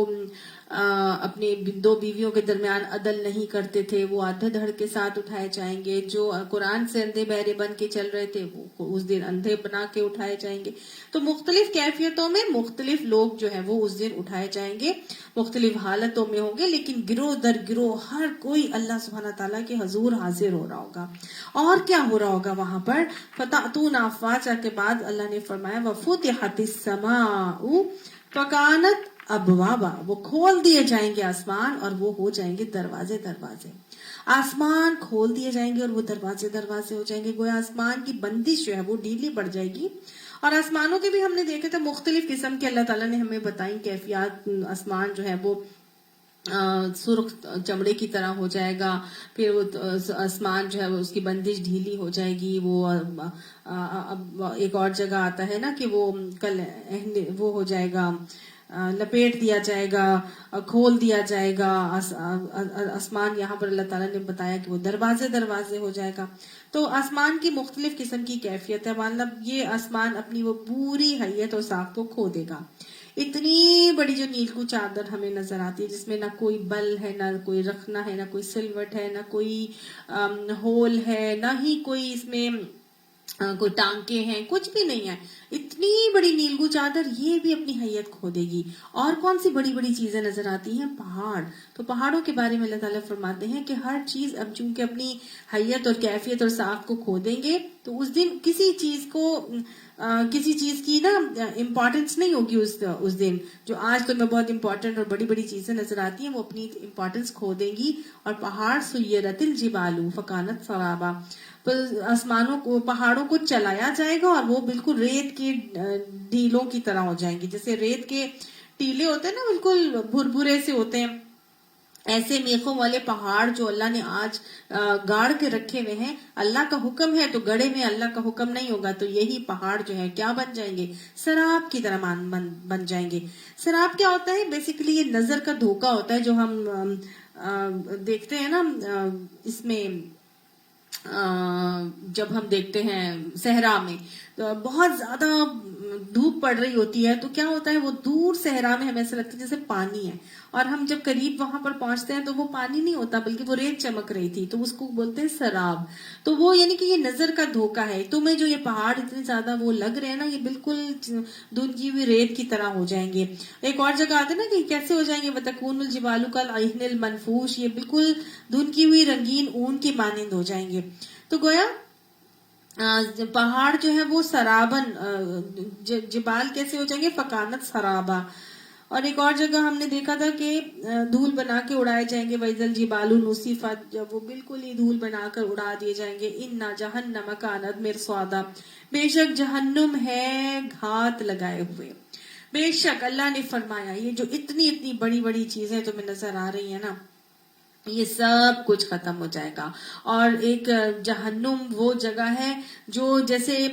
اپنے دو بیویوں کے درمیان عدل نہیں کرتے تھے وہ آدھے دھڑ کے ساتھ اٹھائے جائیں گے، جو قرآن سے اندھے بہرے بن کے چل رہے تھے وہ اس دن اندھے بنا کے اٹھائے جائیں گے۔ تو مختلف کیفیتوں میں مختلف لوگ جو ہے وہ اس دن اٹھائے جائیں گے، مختلف حالتوں میں ہوں گے، لیکن گروہ در گروہ ہر کوئی اللہ سبحانہ تعالیٰ کے حضور حاضر ہو رہا ہوگا۔ اور کیا ہو رہا ہوگا وہاں پر؟ فتأتون افواجا کے بعد اللہ نے فرمایا وفتحت السماء فکانت ابوابا، وہ کھول دیے جائیں گے آسمان اور وہ ہو جائیں گے دروازے دروازے، آسمان کھول دیے جائیں گے اور وہ دروازے دروازے ہو جائیں گے۔ گویا آسمان کی بندش جو ہے وہ ڈھیلی پڑ جائے گی۔ اور آسمانوں کے بھی ہم نے دیکھے تھے مختلف قسم کے اللہ تعالیٰ نے ہمیں بتائی کیفیات۔ آسمان جو ہے وہ سرخ چمڑے کی طرح ہو جائے گا، پھر وہ آسمان جو ہے وہ اس کی بندش ڈھیلی ہو جائے گی۔ وہ ایک اور جگہ آتا ہے نا کہ وہ وہ ہو جائے گا، لپیٹ دیا جائے گا، کھول دیا جائے گا آسمان۔ یہاں پر اللہ تعالیٰ نے بتایا کہ وہ دروازے دروازے ہو جائے گا۔ تو آسمان کی مختلف قسم کی کیفیت ہے، مطلب یہ آسمان اپنی وہ پوری حیت اور ساخت کو کھو دے گا۔ اتنی بڑی جو نیلگوں چادر ہمیں نظر آتی ہے جس میں نہ کوئی بل ہے، نہ کوئی رخنا ہے، نہ کوئی سلوٹ ہے، نہ کوئی ہول ہے، نہ ہی کوئی اس میں کوئی ٹانکے ہیں، کچھ بھی نہیں ہے۔ اتنی بڑی نیلگو چادر یہ بھی اپنی حیت کھو دے گی۔ اور کون سی بڑی بڑی چیزیں نظر آتی ہیں؟ پہاڑ۔ تو پہاڑوں کے بارے میں اللہ تعالیٰ فرماتے ہیں کہ ہر چیز اب چونکہ اپنی حیت اور کیفیت اور ساخت کو کھو دیں گے تو اس دن کسی چیز کی نا امپورٹنس نہیں ہوگی اس دن۔ جو آج تو میں بہت امپورٹنٹ اور بڑی بڑی چیزیں نظر آتی ہیں وہ اپنی امپورٹنس کھو دیں گی۔ اور پہاڑ سیرت الجبال فکانت سرابا، آسمانوں کو پہاڑوں کو چلایا جائے گا اور وہ بالکل ریت کے ٹیلوں کی طرح ہو جائیں گے۔ جیسے ریت کے ٹیلے ہوتے ہیں نا، بالکل بھربھرے سے ہوتے ہیں، ایسے میخوں والے پہاڑ جو اللہ نے آج گاڑ کے رکھے ہوئے ہیں۔ اللہ کا حکم ہے تو گڑے میں اللہ کا حکم نہیں ہوگا تو یہی پہاڑ جو ہے کیا بن جائیں گے؟ سراب کی طرح بن جائیں گے۔ سراب کیا ہوتا ہے؟ بیسیکلی یہ نظر کا دھوکہ ہوتا ہے جو ہم دیکھتے ہیں نا اس میں، جب ہم دیکھتے ہیں صحرا میں تو بہت زیادہ دھوپ پڑ رہی ہوتی ہے تو کیا ہوتا ہے، وہ دور صحرا میں ہمیں ایسا لگتا ہے جیسے پانی ہے، اور ہم جب قریب وہاں پر پہنچتے ہیں تو وہ پانی نہیں ہوتا بلکہ وہ ریت چمک رہی تھی، تو اس کو بولتے ہیں سراب۔ تو وہ یعنی کہ یہ نظر کا دھوکہ ہے۔ تمہیں جو یہ پہاڑ اتنے زیادہ وہ لگ رہے ہیں نا، یہ بالکل دھندلی ہوئی ریت کی طرح ہو جائیں گے۔ ایک اور جگہ آتے نا کہ کیسے ہو جائیں گے، وَتَكُونُ الْجِبَالُ كَالْعِهْنِ الْمَنْفُوشِ، یہ بالکل دھند کی ہوئی رنگین اون کی مانند ہو جائیں گے۔ تو گویا پہاڑ جو ہے وہ سرابن، جبال کیسے ہو جائیں گے؟ فکانت سرابا۔ اور ایک اور جگہ ہم نے دیکھا تھا کہ دھول بنا کے اڑائے جائیں گے، وَإِذَا الْجِبَالُ نُسِفَتْ، جب وہ بالکل ہی دھول بنا کر اڑا دیے جائیں گے۔ إِنَّ جَهَنَّمَ كَانَتْ مِرْصَادًا، بے شک جہنم ہے گھات لگائے ہوئے۔ بے شک اللہ نے فرمایا یہ جو اتنی اتنی بڑی بڑی چیزیں تمہیں نظر آ رہی ہیں نا، یہ سب کچھ ختم ہو جائے گا۔ اور ایک جہنم وہ جگہ ہے جو جیسے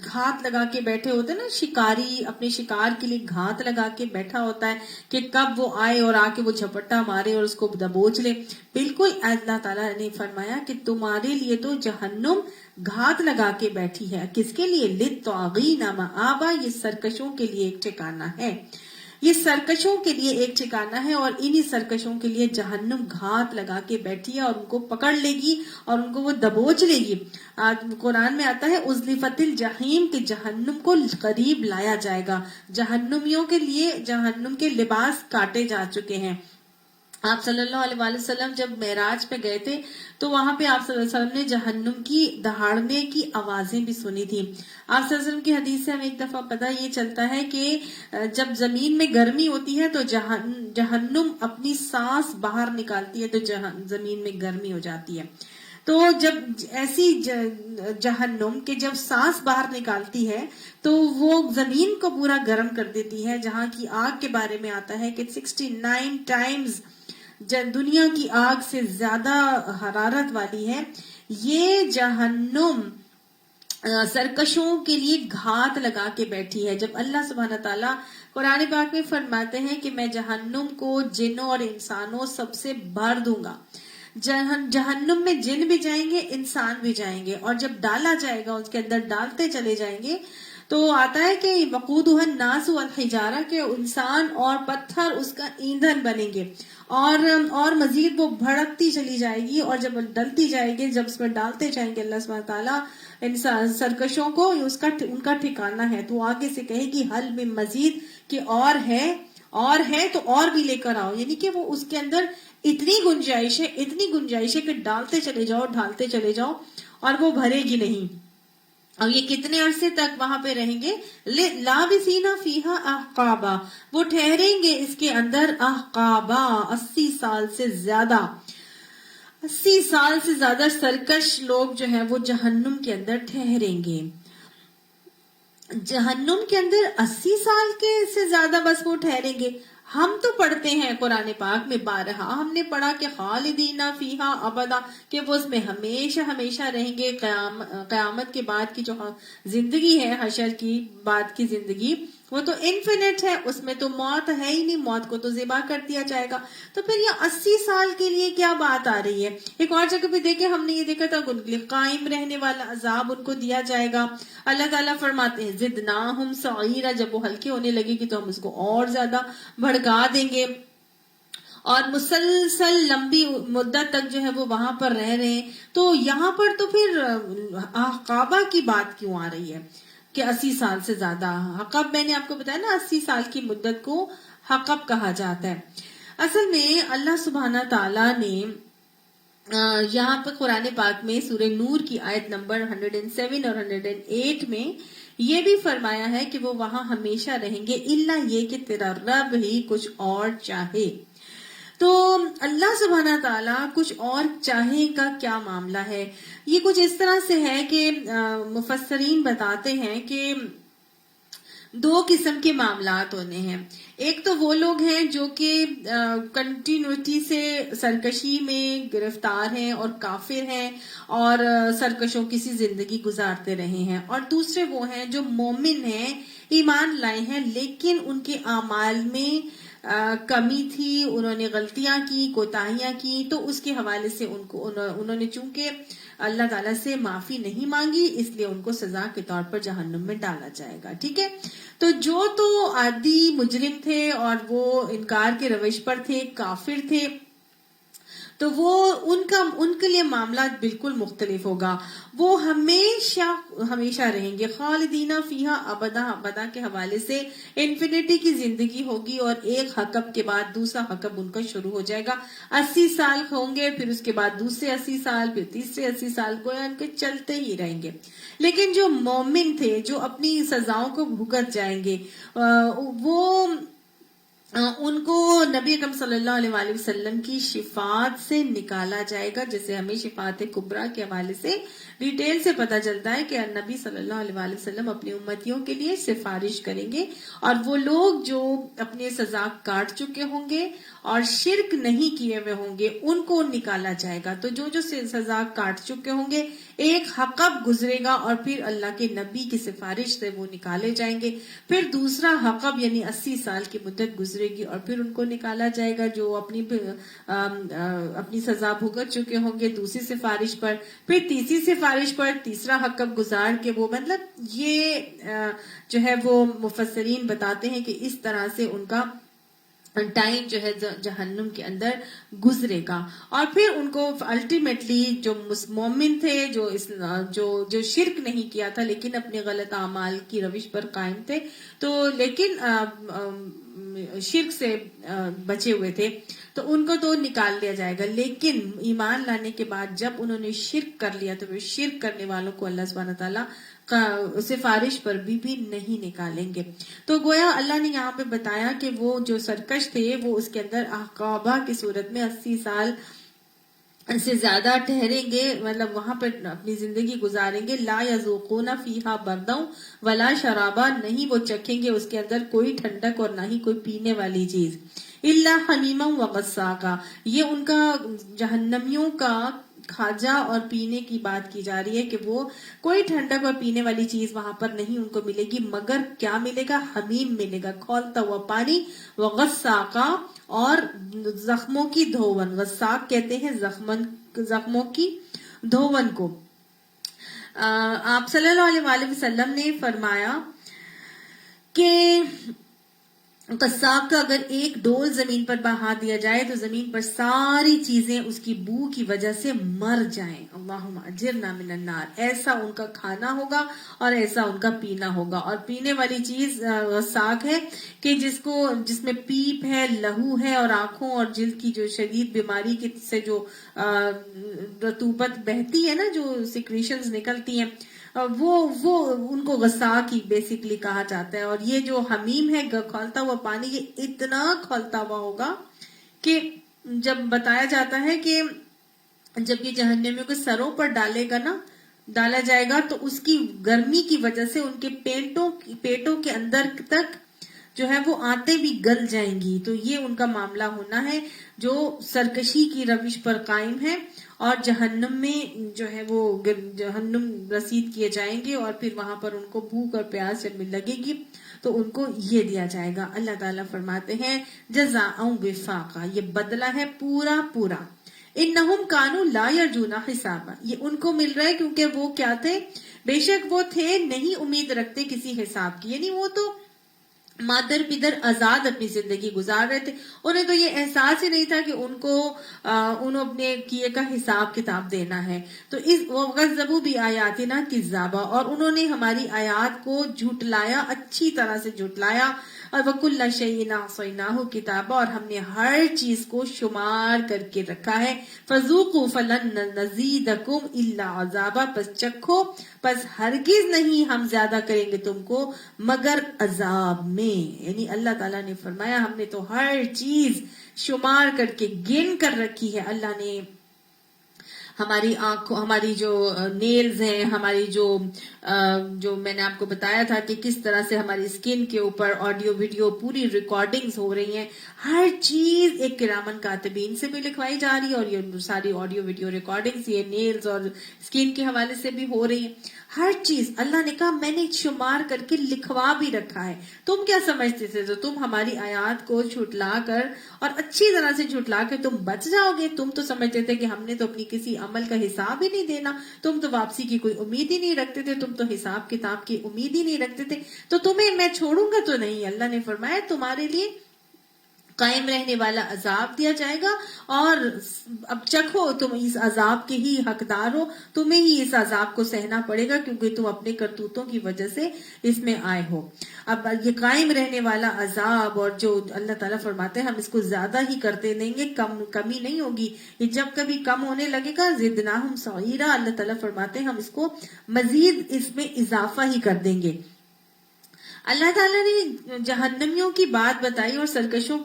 گھات لگا کے بیٹھے ہوتے ہیں نا، شکاری اپنے شکار کے لیے گھات لگا کے بیٹھا ہوتا ہے کہ کب وہ آئے اور آ کے وہ جھپٹا مارے اور اس کو دبوچ لے۔ بالکل اللہ تعالیٰ نے فرمایا کہ تمہارے لیے تو جہنم گھات لگا کے بیٹھی ہے۔ کس کے لیے؟ للطاغین مآبا، یہ سرکشوں کے لیے ایک ٹھکانہ ہے۔ یہ سرکشوں کے لیے ایک ٹھکانہ ہے، اور انہی سرکشوں کے لیے جہنم گھات لگا کے بیٹھی ہے اور ان کو پکڑ لے گی اور ان کو وہ دبوچ لے گی۔ قرآن میں آتا ہے ازلفت الجحیم، کہ جہنم کو قریب لایا جائے گا۔ جہنمیوں کے لیے جہنم کے لباس کاٹے جا چکے ہیں۔ آپ صلی اللہ علیہ وآلہ وسلم جب معراج پہ گئے تھے تو وہاں پہ آپ صلی اللہ علیہ وسلم نے جہنم کی دہاڑنے کی آوازیں بھی سنی تھی۔ آپ صلی اللہ علیہ وسلم کی حدیث سے ہمیں ایک دفعہ پتہ یہ چلتا ہے کہ جب زمین میں گرمی ہوتی ہے تو جہنم اپنی سانس باہر نکالتی ہے تو زمین میں گرمی ہو جاتی ہے۔ تو جب ایسی جہنم کہ جب سانس باہر نکالتی ہے تو وہ زمین کو پورا گرم کر دیتی ہے، جہاں کی آگ کے بارے میں آتا ہے کہ 69 ٹائمز دنیا کی آگ سے زیادہ حرارت والی ہے۔ یہ جہنم سرکشوں کے لیے گھات لگا کے بیٹھی ہے۔ جب اللہ سبحانہ تعالیٰ قرآن پاک میں فرماتے ہیں کہ میں جہنم کو جنوں اور انسانوں سب سے بھر دوں گا، جہنم میں جن بھی جائیں گے، انسان بھی جائیں گے، اور جب ڈالا جائے گا اس کے اندر ڈالتے چلے جائیں گے تو آتا ہے کہ وقودها الناس والحجارہ کے انسان اور پتھر اس کا ایندھن بنیں گے، اور مزید وہ بھڑکتی چلی جائے گی، اور جب ڈلتی جائے گی، جب اس میں ڈالتے جائیں گے اللہ سبحانہ تعالیٰ انسان سرکشوں کو، ان کا ٹھکانہ ہے، تو آگے سے کہے گی حل من مزید، کہ اور ہے تو اور بھی لے کر آؤ، یعنی کہ وہ اس کے اندر اتنی گنجائش ہے کہ ڈالتے چلے جاؤ اور وہ بھرے گی نہیں۔ اور یہ کتنے عرصے تک وہاں پہ رہیں گے؟ لابثین فیہا احقابا، وہ ٹھہریں گے اس کے اندر احقابا، 80 سال سے زیادہ، 80 سال سے زیادہ سرکش لوگ جو ہیں وہ جہنم کے اندر ٹھہریں گے۔ جہنم کے اندر 80 سال کے سے زیادہ بس وہ ٹھہریں گے۔ ہم تو پڑھتے ہیں قرآن پاک میں بارہا، ہم نے پڑھا کہ خالدین فیہا ابدا، کہ وہ اس میں ہمیشہ رہیں گے۔ قیامت کے بعد کی جو زندگی ہے، حشر کی بعد کی زندگی، وہ تو انفینٹ ہے، اس میں تو موت ہے ہی نہیں، موت کو تو ذبح کر دیا جائے گا۔ تو پھر یہ 80 سال کے لیے کیا بات آ رہی ہے؟ ایک اور جگہ پہ دیکھیں، ہم نے یہ دیکھا تھا ان کے لیے قائم رہنے والا عذاب ان کو دیا جائے گا۔ اللہ تعالیٰ فرماتے ہیں زدناہم سعیرا، جب وہ ہلکے ہونے لگے گی تو ہم اس کو اور زیادہ بھڑکا دیں گے، اور مسلسل لمبی مدت تک جو ہے وہ وہاں پر رہ رہے ہیں۔ تو یہاں پر تو پھر احقابہ کی بات کیوں آ رہی ہے کہ 80 سال سے زیادہ؟ حقب، میں نے آپ کو بتایا نا 80 سال کی مدت کو حقب کہا جاتا ہے۔ اصل میں اللہ سبحانہ تعالیٰ نے یہاں پر قرآن پاک میں سورہ نور کی آیت نمبر 107 اور 108 میں یہ بھی فرمایا ہے کہ وہ وہاں ہمیشہ رہیں گے، الا یہ کہ تیرا رب ہی کچھ اور چاہے۔ تو اللہ سبحانہ تعالیٰ کچھ اور چاہے کا کیا معاملہ ہے؟ یہ کچھ اس طرح سے ہے کہ مفسرین بتاتے ہیں کہ 2 قسم کے معاملات ہونے ہیں۔ ایک تو وہ لوگ ہیں جو کہ کنٹینیوٹی سے سرکشی میں گرفتار ہیں اور کافر ہیں اور سرکشوں کی سی زندگی گزارتے رہے ہیں، اور دوسرے وہ ہیں جو مومن ہیں، ایمان لائے ہیں، لیکن ان کے اعمال میں کمی تھی، انہوں نے غلطیاں کی، کوتاہیاں کی، تو اس کے حوالے سے انہوں نے چونکہ اللہ تعالیٰ سے معافی نہیں مانگی، اس لیے ان کو سزا کے طور پر جہنم میں ڈالا جائے گا۔ ٹھیک ہے، تو جو تو عادی مجرم تھے اور وہ انکار کے روش پر تھے، کافر تھے، تو وہ ان کے لیے معاملات بالکل مختلف ہوگا۔ وہ ہمیشہ رہیں گے، خالدین فیہا ابدا کے حوالے سے انفینٹی کی زندگی ہوگی، اور ایک حقب کے بعد دوسرا حقب ان کا شروع ہو جائے گا۔ 80 سال ہوں گے، پھر اس کے بعد دوسرے 80 سال، پھر تیسرے 80 سال، گویا ان کے چلتے ہی رہیں گے۔ لیکن جو مومن تھے، جو اپنی سزاؤں کو بھگت جائیں گے، وہ ان کو نبی اکرم صلی اللہ علیہ وآلہ وسلم کی شفاعت سے نکالا جائے گا، جیسے ہمیں شفاعت کبریٰ کے حوالے سے ڈیٹیل سے پتہ چلتا ہے کہ نبی صلی اللہ علیہ وآلہ وسلم اپنی امتیوں کے لیے سفارش کریں گے، اور وہ لوگ جو اپنے سزا کاٹ چکے ہوں گے اور شرک نہیں کیے ہوئے ہوں گے ان کو نکالا جائے گا۔ تو جو سزا کاٹ چکے ہوں گے، ایک حقب گزرے گا اور پھر اللہ کے نبی کی سفارش سے وہ نکالے جائیں گے، پھر دوسرا حقب یعنی 80 سال کی مدت گزرے گی اور پھر ان کو نکالا جائے گا جو اپنی سزا بھگت چکے ہوں گے دوسری سفارش پر، پھر تیسری سفارش پر تیسرا حقب گزار کے وہ، مطلب یہ جو ہے وہ مفسرین بتاتے ہیں کہ اس طرح سے ان کا ٹائم جو ہے جہنم کے اندر گزرے گا، اور پھر ان کو الٹیمیٹلی جو مومن تھے، جو شرک نہیں کیا تھا لیکن اپنے غلط اعمال کی روش پر قائم تھے، تو لیکن شرک سے بچے ہوئے تھے، تو ان کو تو نکال دیا جائے گا، لیکن ایمان لانے کے بعد جب انہوں نے شرک کر لیا تو وہ شرک کرنے والوں کو اللہ سبحانہ تعالیٰ سفارش پر بھی نہیں نکالیں گے۔ تو گویا اللہ نے یہاں پہ بتایا کہ وہ جو سرکش تھے وہ اس کے اندر احقابہ کی صورت میں 80 سال سے زیادہ ٹھہریں گے، مطلب وہاں پر اپنی زندگی گزاریں گے۔ لا یذوقون فیہا بردا ولا شرابا، نہیں وہ چکھیں گے اس کے اندر کوئی ٹھنڈک اور نہ ہی کوئی پینے والی چیز، الا حمیما وغساقا، یہ ان کا جہنمیوں کا کھاجا اور پینے کی بات کی جا رہی ہے کہ وہ کوئی ٹھنڈک اور پینے والی چیز وہاں پر نہیں ان کو ملے گی، مگر کیا ملے گا؟ حمیم ملے گا، کھولتا ہوا پانی، وغساقا، اور زخموں کی دھون، غساق کہتے ہیں زخموں کی دھون کو۔ آپ صلی اللہ علیہ وآلہ وسلم نے فرمایا کہ قصاب کا اگر ایک ڈول زمین پر بہا دیا جائے تو زمین پر ساری چیزیں اس کی بو کی وجہ سے مر جائیں. اللہم اجرنا من النار. ایسا ان کا کھانا ہوگا اور ایسا ان کا پینا ہوگا. اور پینے والی چیز ساگ ہے کہ جس میں پیپ ہے، لہو ہے، اور آنکھوں اور جلد کی جو شدید بیماری سے جو رطوبت بہتی ہے نا، جو سیکریشنز نکلتی ہیں، وہ ان کو غصہ کی بیسیکلی کہا جاتا ہے. اور یہ جو حمیم ہے، کھولتا ہوا پانی، یہ اتنا کھولتا ہوا ہوگا کہ جب بتایا جاتا ہے کہ جب یہ جہنمیوں کے سروں پر ڈالا جائے گا تو اس کی گرمی کی وجہ سے ان کے پیٹوں کے اندر تک جو ہے وہ آتے بھی گل جائیں گی. تو یہ ان کا معاملہ ہونا ہے جو سرکشی کی روش پر قائم ہے، اور جہنم میں جو ہے وہ جہنم رسید کیے جائیں گے، اور پھر وہاں پر ان کو بھوک اور پیاس جب لگے گی تو ان کو یہ دیا جائے گا. اللہ تعالیٰ فرماتے ہیں جزاء وفاقا، یہ بدلہ ہے پورا پورا. انہم کانوا لا یرجون حسابا، یہ ان کو مل رہا ہے کیونکہ وہ کیا تھے، بے شک وہ تھے نہیں امید رکھتے کسی حساب کی. یعنی وہ تو مادر پدر آزاد اپنی زندگی گزار رہے تھے، انہیں تو یہ احساس ہی نہیں تھا کہ انہوں اپنے کیے کا حساب کتاب دینا ہے. تو وَغَذَّبُوا بِآيَاتِنَا كِذَّابًا، اور انہوں نے ہماری آیات کو جھٹلایا، اچھی طرح سے جھٹلایا. اور وَكُلَّ شَيْءٍ أَحْصَيْنَاهُ كِتَابًا، اور ہم نے ہر چیز کو شمار کر کے رکھا ہے. فَذُوقُوا فَلَن نَّزِيدَكُمْ إِلَّا عَذَابًا، پس چکھو، پس ہرگز نہیں ہم زیادہ کریں گے تم کو مگر عذاب میں. یعنی اللہ تعالیٰ نے فرمایا ہم نے تو ہر چیز شمار کر کے گن کر رکھی ہے. اللہ نے ہماری آنکھوں، ہماری جو نیلز ہیں، ہماری جو میں نے آپ کو بتایا تھا کہ کس طرح سے ہماری اسکن کے اوپر آڈیو ویڈیو پوری ریکارڈنگز ہو رہی ہیں، ہر چیز ایک کرامن کاتبین سے بھی لکھوائی جا رہی ہے، اور یہ ساری آڈیو ویڈیو ریکارڈنگز یہ نیلز اور اسکن کے حوالے سے بھی ہو رہی ہیں. ہر چیز اللہ نے کہا میں نے شمار کر کے لکھوا بھی رکھا ہے. تم کیا سمجھتے تھے؟ تو تم ہماری آیات کو جھٹلا کر اور اچھی طرح سے جھٹلا کے تم بچ جاؤ گے. تم تو سمجھتے تھے کہ ہم نے تو اپنی کسی عمل کا حساب ہی نہیں دینا، تم تو واپسی کی کوئی امید ہی نہیں رکھتے تھے، تم تو حساب کتاب کی امید ہی نہیں رکھتے تھے، تو تمہیں میں چھوڑوں گا تو نہیں. اللہ نے فرمایا تمہارے لیے قائم رہنے والا عذاب دیا جائے گا، اور اب چکھو، تم اس عذاب کے ہی حقدار ہو، تمہیں ہی اس عذاب کو سہنا پڑے گا کیونکہ تم اپنے کرتوتوں کی وجہ سے اس میں آئے ہو. اب یہ قائم رہنے والا عذاب، اور جو اللہ تعالیٰ فرماتے ہیں ہم اس کو زیادہ ہی کرتے دیں گے، کمی نہیں ہوگی. یہ جب کبھی کم ہونے لگے گا زدناہم سعیرا، اللہ تعالیٰ فرماتے ہیں ہم اس کو مزید اس میں اضافہ ہی کر دیں گے. اللہ تعالیٰ نے جہنمیوں کی بات بتائی اور سرکشوں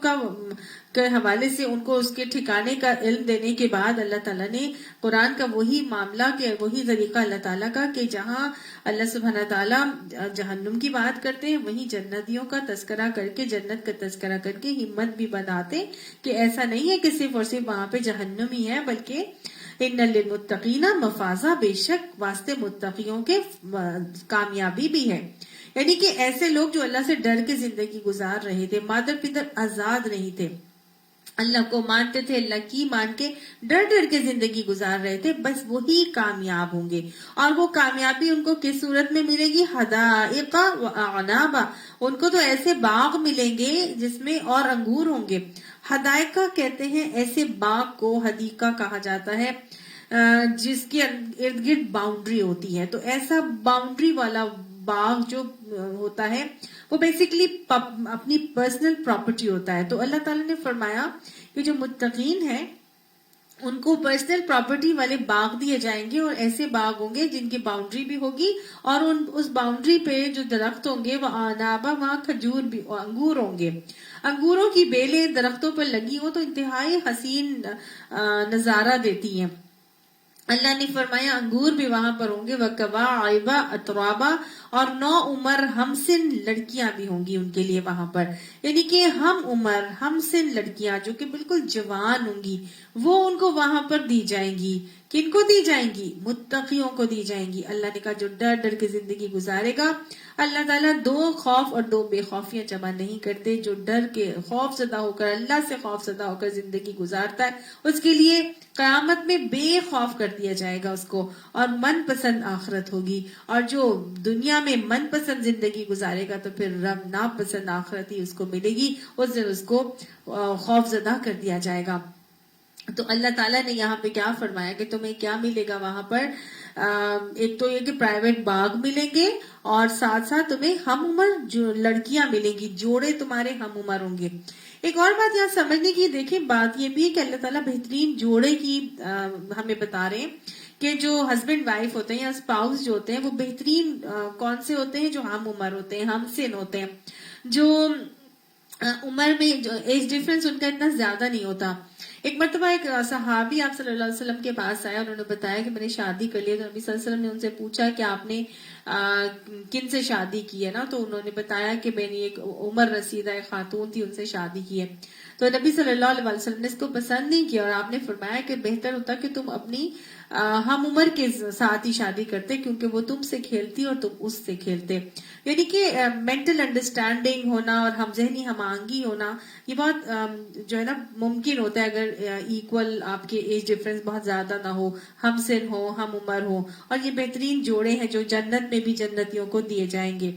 کے حوالے سے ان کو اس کے ٹھکانے کا علم دینے کے بعد اللہ تعالیٰ نے قرآن کا وہی معاملہ، وہی طریقہ اللہ تعالیٰ کا کہ جہاں اللہ سبحانہ تعالیٰ جہنم کی بات کرتے ہیں وہیں جنتیوں کا تذکرہ کر کے، جنت کا تذکرہ کر کے ہمت بھی بناتے کہ ایسا نہیں ہے کہ صرف اور صرف وہاں پہ جہنم ہی ہے، بلکہ ان للمتقین مفازہ، بے شک واسطے متقیوں کے کامیابی بھی ہے. یعنی کہ ایسے لوگ جو اللہ سے ڈر کے زندگی گزار رہے تھے، مادر پدر آزاد نہیں تھے، اللہ کو مانتے تھے، اللہ کی مان کے ڈر ڈر کے زندگی گزار رہے تھے، بس وہی کامیاب ہوں گے. اور وہ کامیابی ان کو کس صورت میں ملے گی؟ حدائق و اعنابا، ان کو تو ایسے باغ ملیں گے جس میں اور انگور ہوں گے. حدائق کہتے ہیں ایسے باغ کو، حدیقہ کہا جاتا ہے جس کے ارد گرد باؤنڈری ہوتی ہے. تو ایسا باؤنڈری والا باغ جو ہوتا ہے وہ بیسیکلی اپنی پرسنل پراپرٹی ہوتا ہے. تو اللہ تعالیٰ نے فرمایا کہ جو متقین ہیں ان کو پرسنل پراپرٹی والے باغ دیے جائیں گے، اور ایسے باغ ہوں گے جن کی باؤنڈری بھی ہوگی، اور اس باؤنڈری پہ جو درخت ہوں گے وہ آنابا، وہاں کھجور بھی، انگور ہوں گے. انگوروں کی بیلیں درختوں پر لگی ہوں تو انتہائی حسین نظارہ دیتی ہیں. اللہ نے فرمایا انگور بھی وہاں پر ہوں گے، وَكَوَاعِبَ أَتْرَابًا، اور 9 عمر ہم سن لڑکیاں بھی ہوں گی ان کے لیے وہاں پر. یعنی کہ ہم عمر ہم سن لڑکیاں جو کہ بالکل جوان ہوں گی، وہ ان کو وہاں پر دی جائیں گی. کن کو دی جائیں گی؟ متقیوں کو دی جائیں گی. اللہ نے کہا جو ڈر ڈر کے زندگی گزارے گا اللہ تعالیٰ دو خوف اور دو بے خوفیاں جمع نہیں کرتے. جو ڈر کے خوف زدہ ہو کر اللہ سے خوف زدہ ہو کر زندگی گزارتا ہے اس کے لیے قیامت میں بے خوف کر دیا جائے گا اس کو, اور من پسند آخرت ہوگی. اور جو دنیا میں من پسند زندگی گزارے گا تو پھر رب ناپسند آخرت ہی اس کو ملے گی, اس دن اس کو خوف زدہ کر دیا جائے گا. تو اللہ تعالیٰ نے یہاں پہ کیا فرمایا کہ تمہیں کیا ملے گا وہاں پر, ایک تو یہ کہ پرائیویٹ باغ ملیں گے, اور ساتھ ساتھ تمہیں ہم عمر جو لڑکیاں ملیں گی, جوڑے تمہارے ہم عمر ہوں گے. ایک اور بات یہاں سمجھنے کی, دیکھیں بات یہ بھی ہے کہ اللہ تعالیٰ بہترین جوڑے کی ہمیں بتا رہے ہیں کہ جو ہسبینڈ وائف ہوتے ہیں یا اسپاؤس جو ہوتے ہیں وہ بہترین کون سے ہوتے ہیں, جو ہم عمر ہوتے ہیں, ہم سن ہوتے ہیں, جو عمر میں جو ایج ڈفرنس ان کا اتنا زیادہ نہیں ہوتا. ایک مرتبہ ایک صحابی آپ صلی اللہ علیہ وسلم کے پاس آیا, انہوں نے بتایا کہ میں نے شادی کر لی. تو نبی صلی اللہ علیہ وسلم نے ان سے پوچھا کہ آپ نے کن سے شادی کی ہے نا, تو انہوں نے بتایا کہ میں نے ایک عمر رسیدہ ایک خاتون تھی ان سے شادی کی ہے. تو نبی صلی اللہ علیہ وسلم نے اس کو پسند نہیں کیا, اور آپ نے فرمایا کہ بہتر ہوتا کہ تم اپنی ہم عمر کے ساتھ ہی شادی کرتے, کیونکہ وہ تم سے کھیلتی اور تم اس سے کھیلتے. یعنی کہ مینٹل انڈرسٹینڈنگ ہونا اور ہم ذہنی ہم آہنگی ہونا یہ بہت جو ہے نا ممکن ہوتا ہے اگر ایکول آپ کے ایج ڈفرنس بہت زیادہ نہ ہو, ہم سن ہو, ہم عمر ہو. اور یہ بہترین جوڑے ہیں جو جنت میں بھی جنتیوں کو دیے جائیں گے.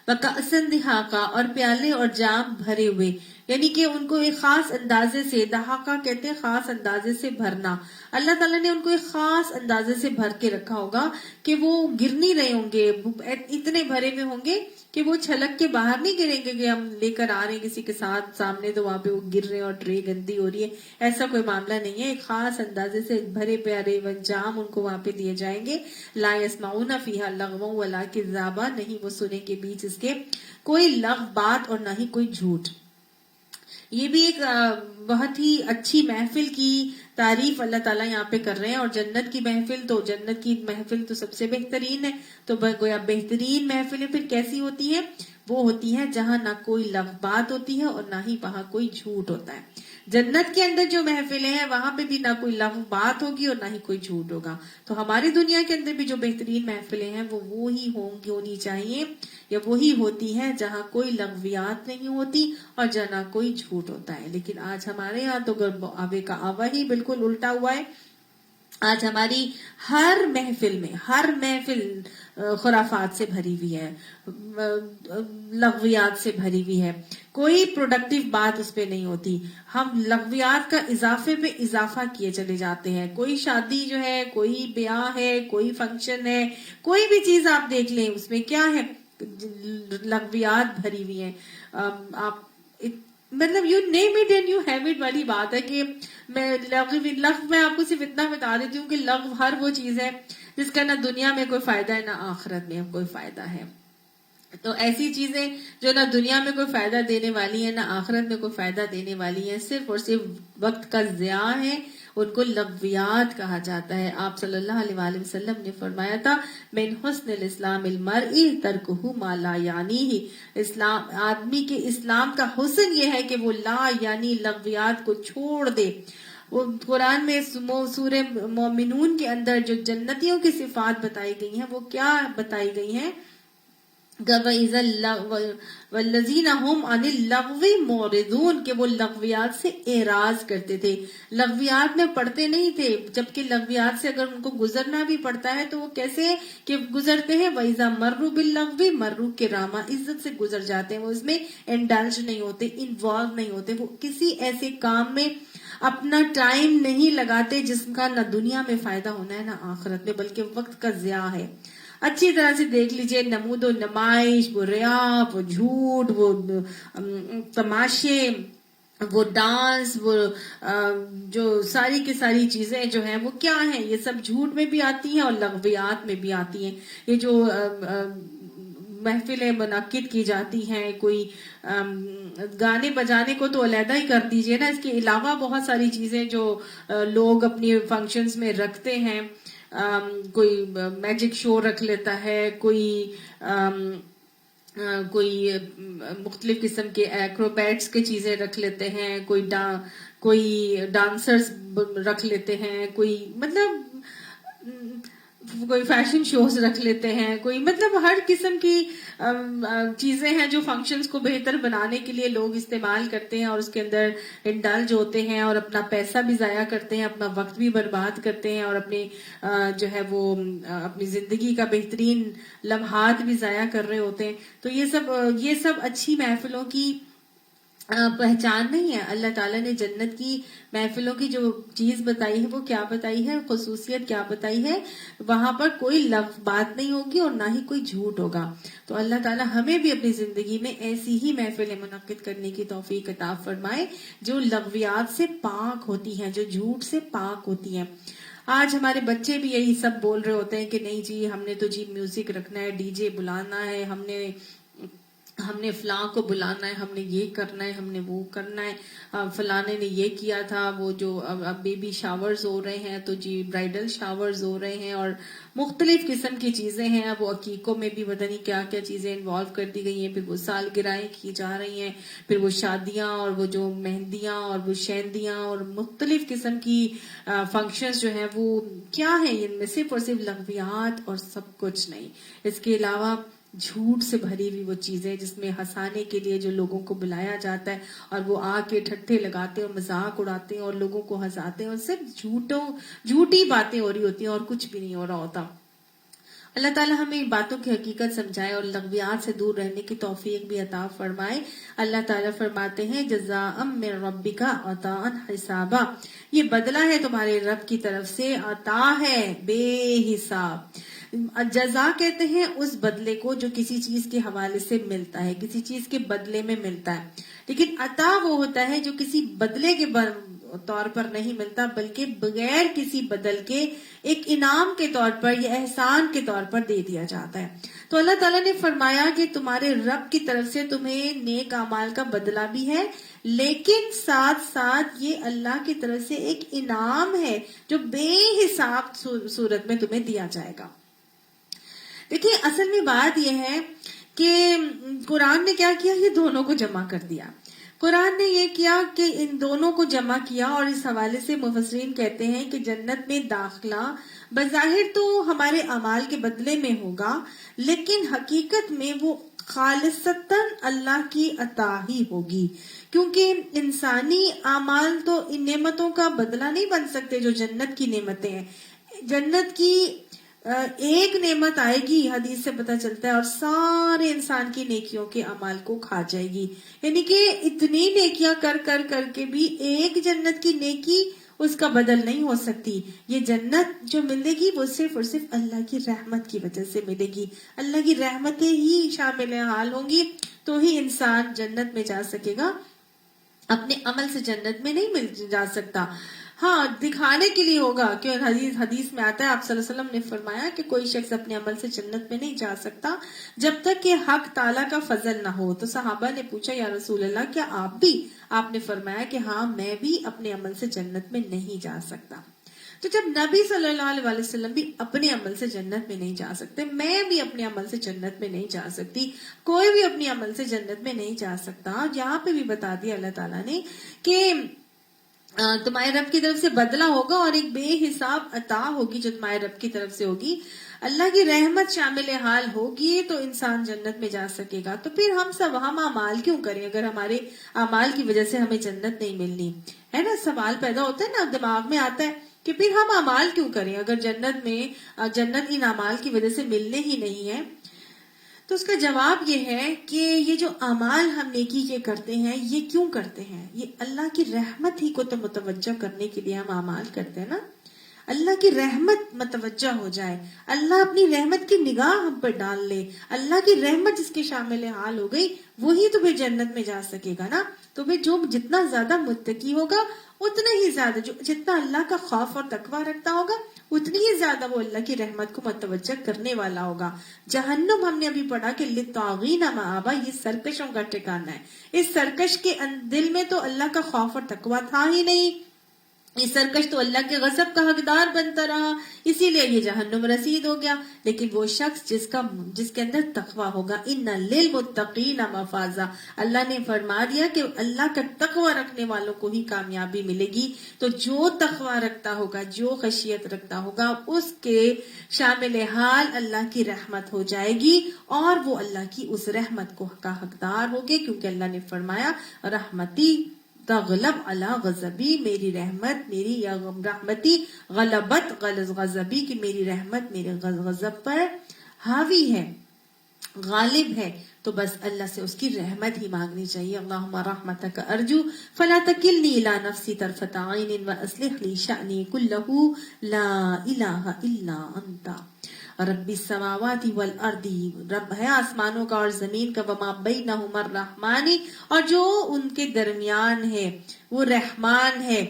وَكَأْسًا دِحَاقًا, اور پیالے اور جام بھرے ہوئے, یعنی کہ ان کو ایک خاص اندازے سے, دہاقہ کہتے ہیں خاص اندازے سے بھرنا. اللہ تعالیٰ نے ان کو ایک خاص اندازے سے بھر کے رکھا ہوگا کہ وہ گر نہیں رہے ہوں گے, اتنے بھرے ہوئے ہوں گے کہ وہ چھلک کے باہر نہیں گریں گے کہ ہم لے کر آ رہے ہیں کسی کے ساتھ سامنے تو وہاں پہ وہ گر رہے ہیں اور ٹرے گندی ہو رہی ہے. ایسا کوئی معاملہ نہیں ہے. ایک خاص اندازے سے بھرے پیارے جام ان کو وہاں پہ دیے جائیں گے. لا يسمعون فيها لغوا ولا كذابا, نہیں وہ سنیں گے بیچ اس کے کوئی لغو بات اور نہ ہی کوئی جھوٹ. یہ بھی ایک بہت ہی اچھی محفل کی تعریف اللہ تعالیٰ یہاں پہ کر رہے ہیں. اور جنت کی محفل تو جنت کی محفل تو سب سے بہترین ہے. تو گویا بہترین محفلیں پھر کیسی ہوتی ہیں, وہ ہوتی ہیں جہاں نہ کوئی لغو بات ہوتی ہے اور نہ ہی وہاں کوئی جھوٹ ہوتا ہے. جنت کے اندر جو محفلیں ہیں وہاں پہ بھی نہ کوئی لغو بات ہوگی اور نہ ہی کوئی جھوٹ ہوگا. تو ہماری دنیا کے اندر بھی جو بہترین محفلیں ہیں وہ وہی ہونی چاہیے یا وہی ہوتی ہیں جہاں کوئی لغویات نہیں ہوتی اور جہاں کوئی جھوٹ ہوتا ہے. لیکن آج ہمارے یہاں تو آوے کا آوا ہی بالکل الٹا ہوا ہے. آج ہماری ہر محفل خرافات سے بھری ہوئی ہے, لغویات سے بھری ہوئی ہے, کوئی پروڈکٹیو بات اس پہ نہیں ہوتی. ہم لغویات کا اضافے پہ اضافہ کیے چلے جاتے ہیں. کوئی شادی جو ہے, کوئی بیاہ ہے, کوئی فنکشن ہے, کوئی بھی چیز آپ دیکھ لیں اس میں کیا ہے, لغویات بھری ہوئی ہیں. آپ مطلب you name it and you have it والی بات ہے کہ لغو میں آپ کو صرف اتنا بتا دیتی ہوں کہ لغو ہر وہ چیز ہے جس کا نہ دنیا میں کوئی فائدہ ہے نہ آخرت میں کوئی فائدہ ہے. تو ایسی چیزیں جو نہ دنیا میں کوئی فائدہ دینے والی ہیں نہ آخرت میں کوئی فائدہ دینے والی ہیں, صرف اور صرف وقت کا ضیاع ہے, ان کو لغویات کہا جاتا ہے. آپ صلی اللہ علیہ وآلہ وسلم نے فرمایا تھا من حسن الاسلام المرء ترکہ ما لا یعنیہ, اسلام آدمی کے اسلام کا حسن یہ ہے کہ وہ لا یعنی لغویات کو چھوڑ دے. وہ قرآن میں سورہ مومنون کے اندر جو جنتیوں کی صفات بتائی گئی ہیں وہ کیا بتائی گئی ہیں, والذین هم عن اللغو معرضون, کہ وہ لغویات سے اعراض کرتے تھے, لغویات میں پڑھتے نہیں تھے. جبکہ لغویات سے اگر ان کو گزرنا بھی پڑتا ہے تو وہ کیسے کہ گزرتے ہیں, وَإِذَا مَرُّوا بِاللَّغْوِ مَرُّوا كِرَامًا, عزت سے گزر جاتے ہیں. وہ اس میں انڈلج نہیں ہوتے, انوالو نہیں ہوتے, وہ کسی ایسے کام میں اپنا ٹائم نہیں لگاتے جس کا نہ دنیا میں فائدہ ہونا ہے نہ آخرت میں, بلکہ وقت کا ضیاع ہے. اچھی طرح سے دیکھ لیجئے, نمود و نمائش, وہ ریا, وہ جھوٹ, وہ تماشے, وہ ڈانس, وہ جو ساری کی ساری چیزیں جو ہیں وہ کیا ہیں, یہ سب جھوٹ میں بھی آتی ہیں اور لغویات میں بھی آتی ہیں. یہ جو محفلیں منعقد کی جاتی ہیں, کوئی گانے بجانے کو تو علیحدہ ہی کر دیجئے نا, اس کے علاوہ بہت ساری چیزیں جو لوگ اپنی فنکشنز میں رکھتے ہیں, کوئی میجک شو رکھ لیتا ہے, کوئی مختلف قسم کے ایکروبیٹس کی چیزیں رکھ لیتے ہیں, کوئی ڈانسرز رکھ لیتے ہیں, کوئی مطلب کوئی فیشن شوز رکھ لیتے ہیں، کوئی مطلب ہر قسم کی چیزیں ہیں جو فنکشنز کو بہتر بنانے کے لیے لوگ استعمال کرتے ہیں، اور اس کے اندر انڈلج ہوتے ہیں اور اپنا پیسہ بھی ضائع کرتے ہیں، اپنا وقت بھی برباد کرتے ہیں، اور اپنی جو ہے وہ اپنی زندگی کا بہترین لمحات بھی ضائع کر رہے ہوتے ہیں. تو یہ سب اچھی محفلوں کی پہچان نہیں ہے. اللہ تعالیٰ نے جنت کی محفلوں کی جو چیز بتائی ہے وہ کیا بتائی ہے، خصوصیت کیا بتائی ہے، وہاں پر کوئی لغو بات نہیں ہوگی اور نہ ہی کوئی جھوٹ ہوگا. تو اللہ تعالیٰ ہمیں بھی اپنی زندگی میں ایسی ہی محفلیں منعقد کرنے کی توفیق عطا فرمائے جو لغویات سے پاک ہوتی ہیں، جو جھوٹ سے پاک ہوتی ہیں. آج ہمارے بچے بھی یہی سب بول رہے ہوتے ہیں کہ نہیں جی ہم نے تو جی میوزک رکھنا ہے، ڈی جے بلانا ہے، ہم نے فلاں کو بلانا ہے، ہم نے یہ کرنا ہے، ہم نے وہ کرنا ہے، فلانے نے یہ کیا تھا. وہ جو اب بیبی شاورز ہو رہے ہیں تو جی برائڈل شاورز ہو رہے ہیں، اور مختلف قسم کی چیزیں ہیں. اب وہ عقیقوں میں بھی پتہ نہیں کیا کیا چیزیں انوالو کر دی گئی ہیں، پھر وہ سالگرہیں کی جا رہی ہیں، پھر وہ شادیاں اور وہ جو مہندیاں اور وہ شہندیاں اور مختلف قسم کی فنکشنز جو ہیں وہ کیا ہیں، ان میں صرف اور صرف لغویات اور سب کچھ نہیں. اس کے علاوہ جھوٹ سے بھری ہوئی وہ چیزیں جس میں ہنسانے کے لیے جو لوگوں کو بلایا جاتا ہے اور وہ آ کے ٹھٹھے لگاتے ہیں اور مذاق اڑاتے ہیں اور لوگوں کو ہنساتے ہیں، اور صرف جھوٹی باتیں ہو رہی ہوتی ہیں اور کچھ بھی نہیں ہو رہا ہوتا. اللہ تعالیٰ ہمیں ان باتوں کی حقیقت سمجھائے اور لغویات سے دور رہنے کی توفیق بھی عطا فرمائے. اللہ تعالیٰ فرماتے ہیں جزاء من ربک عطاء حسابا، یہ بدلہ ہے تمہارے رب کی طرف سے، عطا ہے بے حساب. جزا کہتے ہیں اس بدلے کو جو کسی چیز کے حوالے سے ملتا ہے، کسی چیز کے بدلے میں ملتا ہے. لیکن عطا وہ ہوتا ہے جو کسی بدلے کے طور پر نہیں ملتا، بلکہ بغیر کسی بدل کے ایک انعام کے طور پر یا احسان کے طور پر دے دیا جاتا ہے. تو اللہ تعالیٰ نے فرمایا کہ تمہارے رب کی طرف سے تمہیں نیک اعمال کا بدلہ بھی ہے، لیکن ساتھ ساتھ یہ اللہ کی طرف سے ایک انعام ہے جو بے حساب صورت میں تمہیں دیا جائے گا. دیکھیے اصل میں بات یہ ہے کہ قرآن نے کیا کیا، یہ دونوں کو جمع کر دیا. قرآن نے یہ کیا کہ ان دونوں کو جمع کیا، اور اس حوالے سے مفسرین کہتے ہیں کہ جنت میں داخلہ بظاہر تو ہمارے اعمال کے بدلے میں ہوگا، لیکن حقیقت میں وہ خالصتاً اللہ کی عطا ہی ہوگی، کیونکہ انسانی اعمال تو ان نعمتوں کا بدلہ نہیں بن سکتے جو جنت کی نعمتیں ہیں. جنت کی ایک نعمت آئے گی، حدیث سے پتہ چلتا ہے، اور سارے انسان کی نیکیوں کے اعمال کو کھا جائے گی. یعنی کہ اتنی نیکیاں کر کر کر کے بھی ایک جنت کی نیکی اس کا بدل نہیں ہو سکتی. یہ جنت جو ملے گی وہ صرف اور صرف اللہ کی رحمت کی وجہ سے ملے گی. اللہ کی رحمتیں ہی شامل حال ہوں گی تو ہی انسان جنت میں جا سکے گا، اپنے عمل سے جنت میں نہیں جا سکتا. ہاں دکھانے کے لیے ہوگا، کہ حدیث میں آتا ہے آپ صلی اللہ علیہ وسلم نے فرمایا کہ کوئی شخص اپنے عمل سے جنت میں نہیں جا سکتا جب تک کہ حق تعالیٰ کا فضل نہ ہو. تو صحابہ نے پوچھا یا رسول اللہ کیا آپ بھی؟ آپ نے فرمایا کہ ہاں میں بھی اپنے عمل سے جنت میں نہیں جا سکتا. تو جب نبی صلی اللہ علیہ وسلم بھی اپنے عمل سے جنت میں نہیں جا سکتے، میں بھی اپنے عمل سے جنت میں نہیں جا سکتی، کوئی بھی اپنے عمل سے جنت میں نہیں جا سکتا. یہاں پہ بھی بتا دیا اللہ تعالیٰ نے کہ تمہارے رب کی طرف سے بدلہ ہوگا اور ایک بے حساب عطا ہوگی جو تمہارے رب کی طرف سے ہوگی. اللہ کی رحمت شامل حال ہوگی تو انسان جنت میں جا سکے گا. تو پھر ہم اعمال کیوں کریں اگر ہمارے اعمال کی وجہ سے ہمیں جنت نہیں ملنی ہے نا. سوال پیدا ہوتا ہے نا، دماغ میں آتا ہے کہ پھر ہم اعمال کیوں کریں اگر جنت ان اعمال کی وجہ سے ملنے ہی نہیں ہے. تو اس کا جواب یہ ہے کہ یہ جو اعمال ہم نیکی کے کرتے ہیں یہ کیوں کرتے ہیں، یہ اللہ کی رحمت ہی کو تو متوجہ کرنے کے لیے ہم اعمال کرتے ہیں نا. اللہ کی رحمت متوجہ ہو جائے، اللہ اپنی رحمت کی نگاہ ہم پر ڈال لے، اللہ کی رحمت جس کے شامل حال ہو گئی وہی تو پھر جنت میں جا سکے گا نا. تو پھر جو جتنا زیادہ متقی ہوگا اتنا ہی زیادہ، جتنا اللہ کا خوف اور تقوی رکھتا ہوگا اتنی ہی زیادہ وہ اللہ کی رحمت کو متوجہ کرنے والا ہوگا. جہنم ہم نے ابھی پڑھا کہ للطاغین مآبا، یہ سرکشوں کا ٹھکانہ ہے. اس سرکش کے دل میں تو اللہ کا خوف اور تقوی تھا ہی نہیں، یہ سرکش تو اللہ کے غضب کا حقدار بنتا رہا، اسی لیے یہ جہنم رسید ہو گیا. لیکن وہ شخص جس کے اندر تقوی ہوگا، ان للمتقین مفازا، اللہ نے فرما دیا کہ اللہ کا تقوی رکھنے والوں کو ہی کامیابی ملے گی. تو جو تقوی رکھتا ہوگا، جو خشیت رکھتا ہوگا، اس کے شامل حال اللہ کی رحمت ہو جائے گی، اور وہ اللہ کی اس رحمت کا حقدار ہوگے، کیونکہ اللہ نے فرمایا رحمتی تغلب علی غضبی، میری رحمتی غلبت غضبی، کہ میری رحمت میرے غضب پر حاوی ہے، غالب ہے. تو بس اللہ سے اس کی رحمت ہی مانگنی چاہیے. اللہم رحمتک ارجو فلا تکلنی الی نفسی طرفۃ عین واصلح لی شأنی کلہ لا الہ الا انت رب السماوات والارض، رب ہے آسمانوں کا اور زمین کا، وما بینہما الرحمن، اور جو ان کے درمیان ہے وہ رحمان ہے.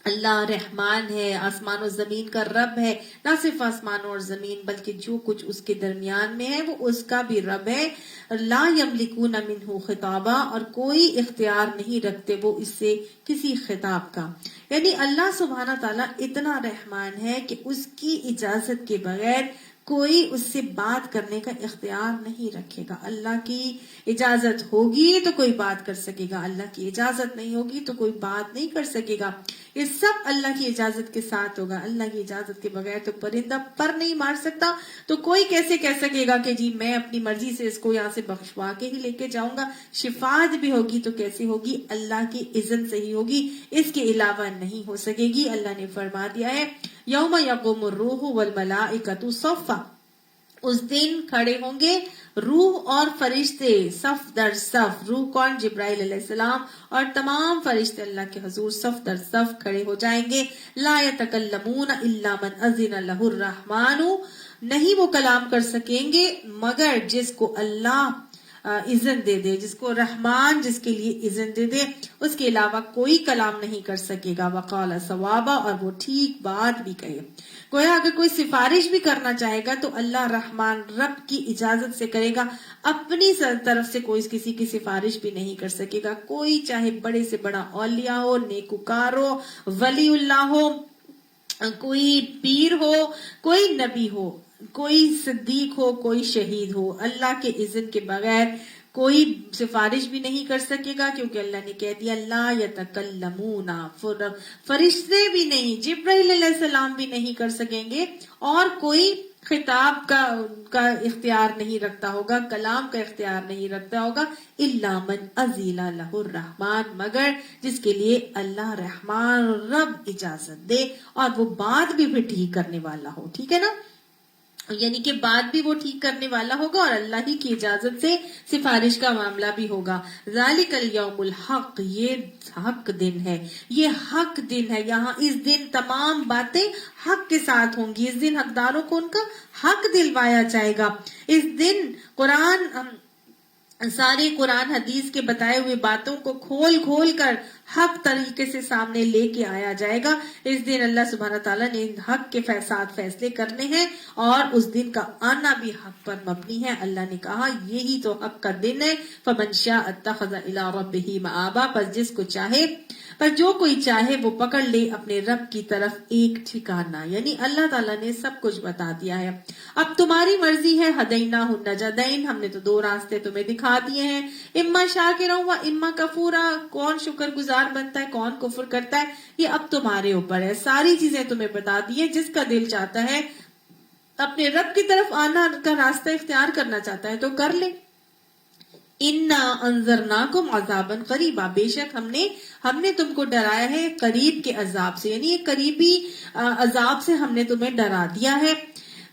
اللہ رحمان ہے، آسمان و زمین کا رب ہے، نہ صرف آسمان اور زمین بلکہ جو کچھ اس کے درمیان میں ہے وہ اس کا بھی رب ہے. لا یملکون منہ خطابا، اور کوئی اختیار نہیں رکھتے وہ اس سے کسی خطاب کا. یعنی اللہ سبحانہ تعالیٰ اتنا رحمان ہے کہ اس کی اجازت کے بغیر کوئی اس سے بات کرنے کا اختیار نہیں رکھے گا. اللہ کی اجازت ہوگی تو کوئی بات کر سکے گا، اللہ کی اجازت نہیں ہوگی تو کوئی بات نہیں کر سکے گا. یہ سب اللہ کی اجازت کے ساتھ ہوگا. اللہ کی اجازت کے بغیر تو پرندہ پر نہیں مار سکتا، تو کوئی کیسے کہہ سکے گا کہ جی میں اپنی مرضی سے اس کو یہاں سے بخشوا کے ہی لے کے جاؤں گا. شفاعت بھی ہوگی تو کیسے ہوگی؟ اللہ کی اذن سے ہی ہوگی، اس کے علاوہ نہیں ہو سکے گی. اللہ نے فرما دیا ہے یوم یقوم الروح والملائکۃ صفا، اس دن کھڑے ہوں گے روح اور فرشتے صف در صف. روح کون؟ جبرائیل علیہ السلام، اور تمام فرشتے اللہ کے حضور صف در صف کھڑے ہو جائیں گے. لا یتکلمون الا من اذن لہ الرحمن، نہیں وہ کلام کر سکیں گے مگر جس کو اللہ اذن دے دے، جس کو رحمان جس کے لیے اذن دے دے، اس کے علاوہ کوئی کلام نہیں کر سکے گا. وقال ثوابا، اور وہ ٹھیک بات بھی کہے. گویا اگر کوئی سفارش بھی کرنا چاہے گا تو اللہ رحمان رب کی اجازت سے کرے گا، اپنی طرف سے کوئی کسی کی سفارش بھی نہیں کر سکے گا. کوئی چاہے بڑے سے بڑا اولیاء ہو، نیکوکار ہو، ولی اللہ ہو، کوئی پیر ہو، کوئی نبی ہو، کوئی صدیق ہو، کوئی شہید ہو، اللہ کے اذن کے بغیر کوئی سفارش بھی نہیں کر سکے گا، کیونکہ اللہ نے کہہ دیا لا یتکلمون، فرشتے بھی نہیں، جبرائیل علیہ السلام بھی نہیں کر سکیں گے، اور کوئی خطاب کا اختیار نہیں رکھتا ہوگا، کلام کا اختیار نہیں رکھتا ہوگا. الا من اذن لہ الرحمن، مگر جس کے لیے اللہ رحمان رب اجازت دے، اور وہ بات بھی پھر ٹھیک کرنے والا ہو. ٹھیک ہے نا، یعنی کہ بات بھی وہ ٹھیک کرنے والا ہوگا اور اللہ ہی کی اجازت سے سفارش کا معاملہ بھی ہوگا. ذالک الیوم الحق، یہ حق دن ہے، یہ حق دن ہے. یہاں اس دن تمام باتیں حق کے ساتھ ہوں گی. اس دن حقداروں کو ان کا حق دلوایا جائے گا. اس دن سارے قرآن حدیث کے بتائے ہوئے باتوں کو کھول کھول کر حق طریقے سے سامنے لے کے آیا جائے گا. اس دن اللہ سبحانہ تعالیٰ نے حق کے ساتھ فیصلے کرنے ہیں، اور اس دن کا آنا بھی حق پر مبنی ہے. اللہ نے کہا یہی تو حق کا دن ہے. فمن شاء اتخذ الی ربہ مآبا، پس جس کو چاہے، پر جو کوئی چاہے وہ پکڑ لے اپنے رب کی طرف ایک ٹھکانہ. یعنی اللہ تعالیٰ نے سب کچھ بتا دیا ہے. اب تمہاری مرضی ہے. ہدیناہ النجدین، ہم نے تو دو راستے تمہیں دکھا دیے ہیں. اما شاکرا و اما کفورا، کون شکر گزار بنتا ہے، کون کفر کرتا ہے، یہ اب تمہارے اوپر ہے. ساری چیزیں تمہیں بتا دی ہیں. جس کا دل چاہتا ہے اپنے رب کی طرف آنا کا راستہ اختیار کرنا چاہتا ہے تو کر لے. انا انذرناکم عذابا قریبا، بے شک ہم نے تم کو ڈرایا ہے قریب کے عذاب سے، یعنی ایک قریبی عذاب سے ہم نے تمہیں ڈرا دیا ہے.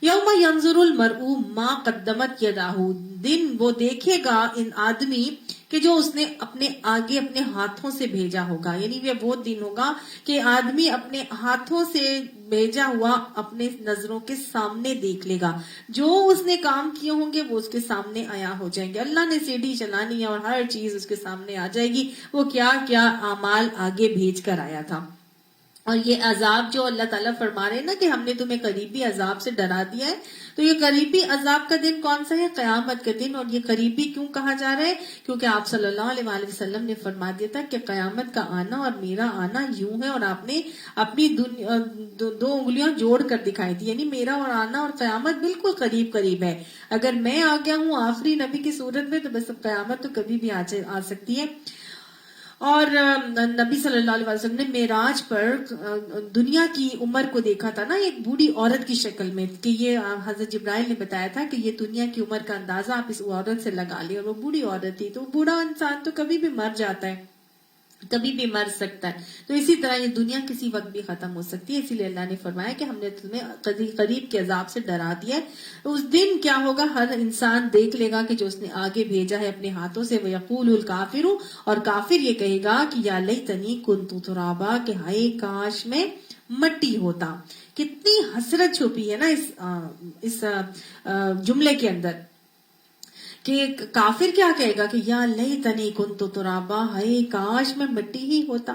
یوم ینظر المرء ما قدمت یداہ، دن وہ دیکھے گا ان آدمی کہ جو اس نے اپنے آگے اپنے ہاتھوں سے بھیجا ہوگا. یعنی یہ وہ دن ہوگا کہ آدمی اپنے ہاتھوں سے بھیجا ہوا اپنے نظروں کے سامنے دیکھ لے گا. جو اس نے کام کیے ہوں گے وہ اس کے سامنے آیا ہو جائیں گے. اللہ نے سیڑھی چلانی ہے اور ہر چیز اس کے سامنے آ جائے گی، وہ کیا کیا اعمال آگے بھیج کر آیا تھا. اور یہ عذاب جو اللہ تعالیٰ فرما رہے ہیں نا کہ ہم نے تمہیں قریبی عذاب سے ڈرا دیا ہے، تو یہ قریبی عذاب کا دن کون سا ہے؟ قیامت کا دن. اور یہ قریبی کیوں کہا جا رہا ہے؟ کیونکہ آپ صلی اللہ علیہ وآلہ وسلم نے فرما دیا تھا کہ قیامت کا آنا اور میرا آنا یوں ہے، اور آپ نے اپنی دو انگلیاں جوڑ کر دکھائی تھی، یعنی میرا اور آنا اور قیامت بالکل قریب قریب ہے. اگر میں آ گیا ہوں آخری نبی کی صورت میں تو بس قیامت تو کبھی بھی آ سکتی ہے. اور نبی صلی اللہ علیہ وسلم نے معراج پر دنیا کی عمر کو دیکھا تھا نا، ایک بوڑھی عورت کی شکل میں، کہ یہ حضرت جبرائیل نے بتایا تھا کہ یہ دنیا کی عمر کا اندازہ آپ اس عورت سے لگا لیں. اور وہ بوڑھی عورت تھی. تو بوڑھا انسان تو کبھی بھی مر جاتا ہے، کبھی بھی مر سکتا ہے. تو اسی طرح یہ دنیا کسی وقت بھی ختم ہو سکتی ہے. اسی لیے اللہ نے فرمایا کہ ہم نے تمہیں قریب کے عذاب سے ڈرا دیا ہے. اس دن کیا ہوگا؟ ہر انسان دیکھ لے گا کہ جو اس نے آگے بھیجا ہے اپنے ہاتھوں سے. وَيَقُولُ الْكَافِرُ، اور کافر یہ کہے گا کہ یا لیتنی کنت ترابا، کہ ہائے کاش میں مٹی ہوتا. کتنی حسرت چھپی ہے نا اس جملے کے اندر، کہ کافر کیا کہے گا کہ یا لیتنی کنت ترابا، ہائے کاش میں مٹی ہی ہوتا.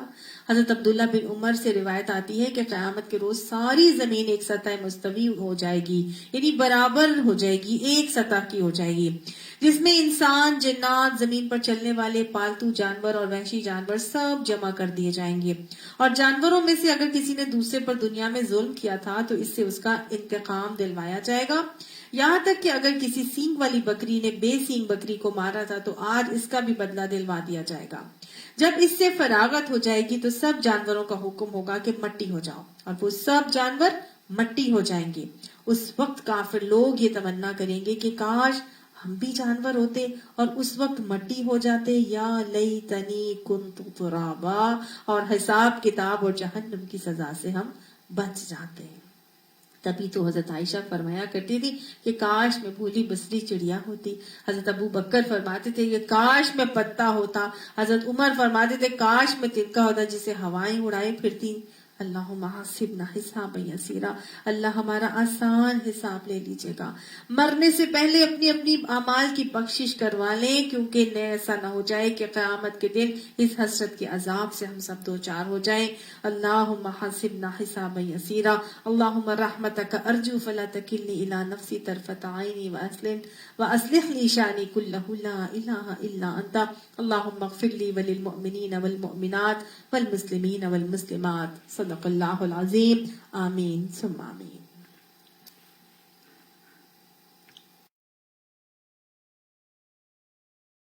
حضرت عبداللہ بن عمر سے روایت آتی ہے کہ قیامت کے روز ساری زمین ایک سطح مستوی ہو جائے گی، یعنی برابر ہو جائے گی، ایک سطح کی ہو جائے گی، جس میں انسان، جنات، زمین پر چلنے والے پالتو جانور اور وحشی جانور سب جمع کر دیے جائیں گے. اور جانوروں میں سے اگر کسی نے دوسرے پر دنیا میں ظلم کیا تھا تو اس سے اس کا انتقام دلوایا جائے گا. یہاں تک کہ اگر کسی سینگ والی بکری نے بے سینگ بکری کو مارا تھا تو آج اس کا بھی بدلہ دلوا دیا جائے گا. جب اس سے فراغت ہو جائے گی تو سب جانوروں کا حکم ہوگا کہ مٹی ہو جاؤ، اور وہ سب جانور مٹی ہو جائیں گے. اس وقت کافر لوگ یہ تمنا کریں گے کہ کاش ہم بھی جانور ہوتے اور اس وقت مٹی ہو جاتے. یا لیتنی کنت ترابا، اور حساب کتاب اور جہنم کی سزا سے ہم بچ جاتے ہیں. تبھی تو حضرت عائشہ فرمایا کرتی تھی کہ کاش میں بھولی بسری چڑیا ہوتی. حضرت ابو بکر فرماتے تھے کہ کاش میں پتا ہوتا. حضرت عمر فرماتے تھے کاش میں تنکا ہوتا جسے ہوائیں اڑائے پھرتی. اللہم حاسبنا حسابا یسیرا، اللہ ہمارا آسان حساب لے لیجیے گا. مرنے سے پہلے اپنی اپنی اعمال کی بخشش کروا لیں، کیونکہ ایسا نہ ہو جائے کہ قیامت کے دن اس حسرت کے عذاب سے ہم سب دو چار ہو جائیں. اللہم حاسبنا حسابا یسیرا، اللہم رحمتک ارجو فلا تکلنی الی نفسی طرفت عینی واصلح لی شانی کلہ لا الہ الا انت. اللہم اغفر لی وللمؤمنین والمؤمنات والمسلمین والمسلمات. صدق اللہ العظیم. آمین ثم آمین.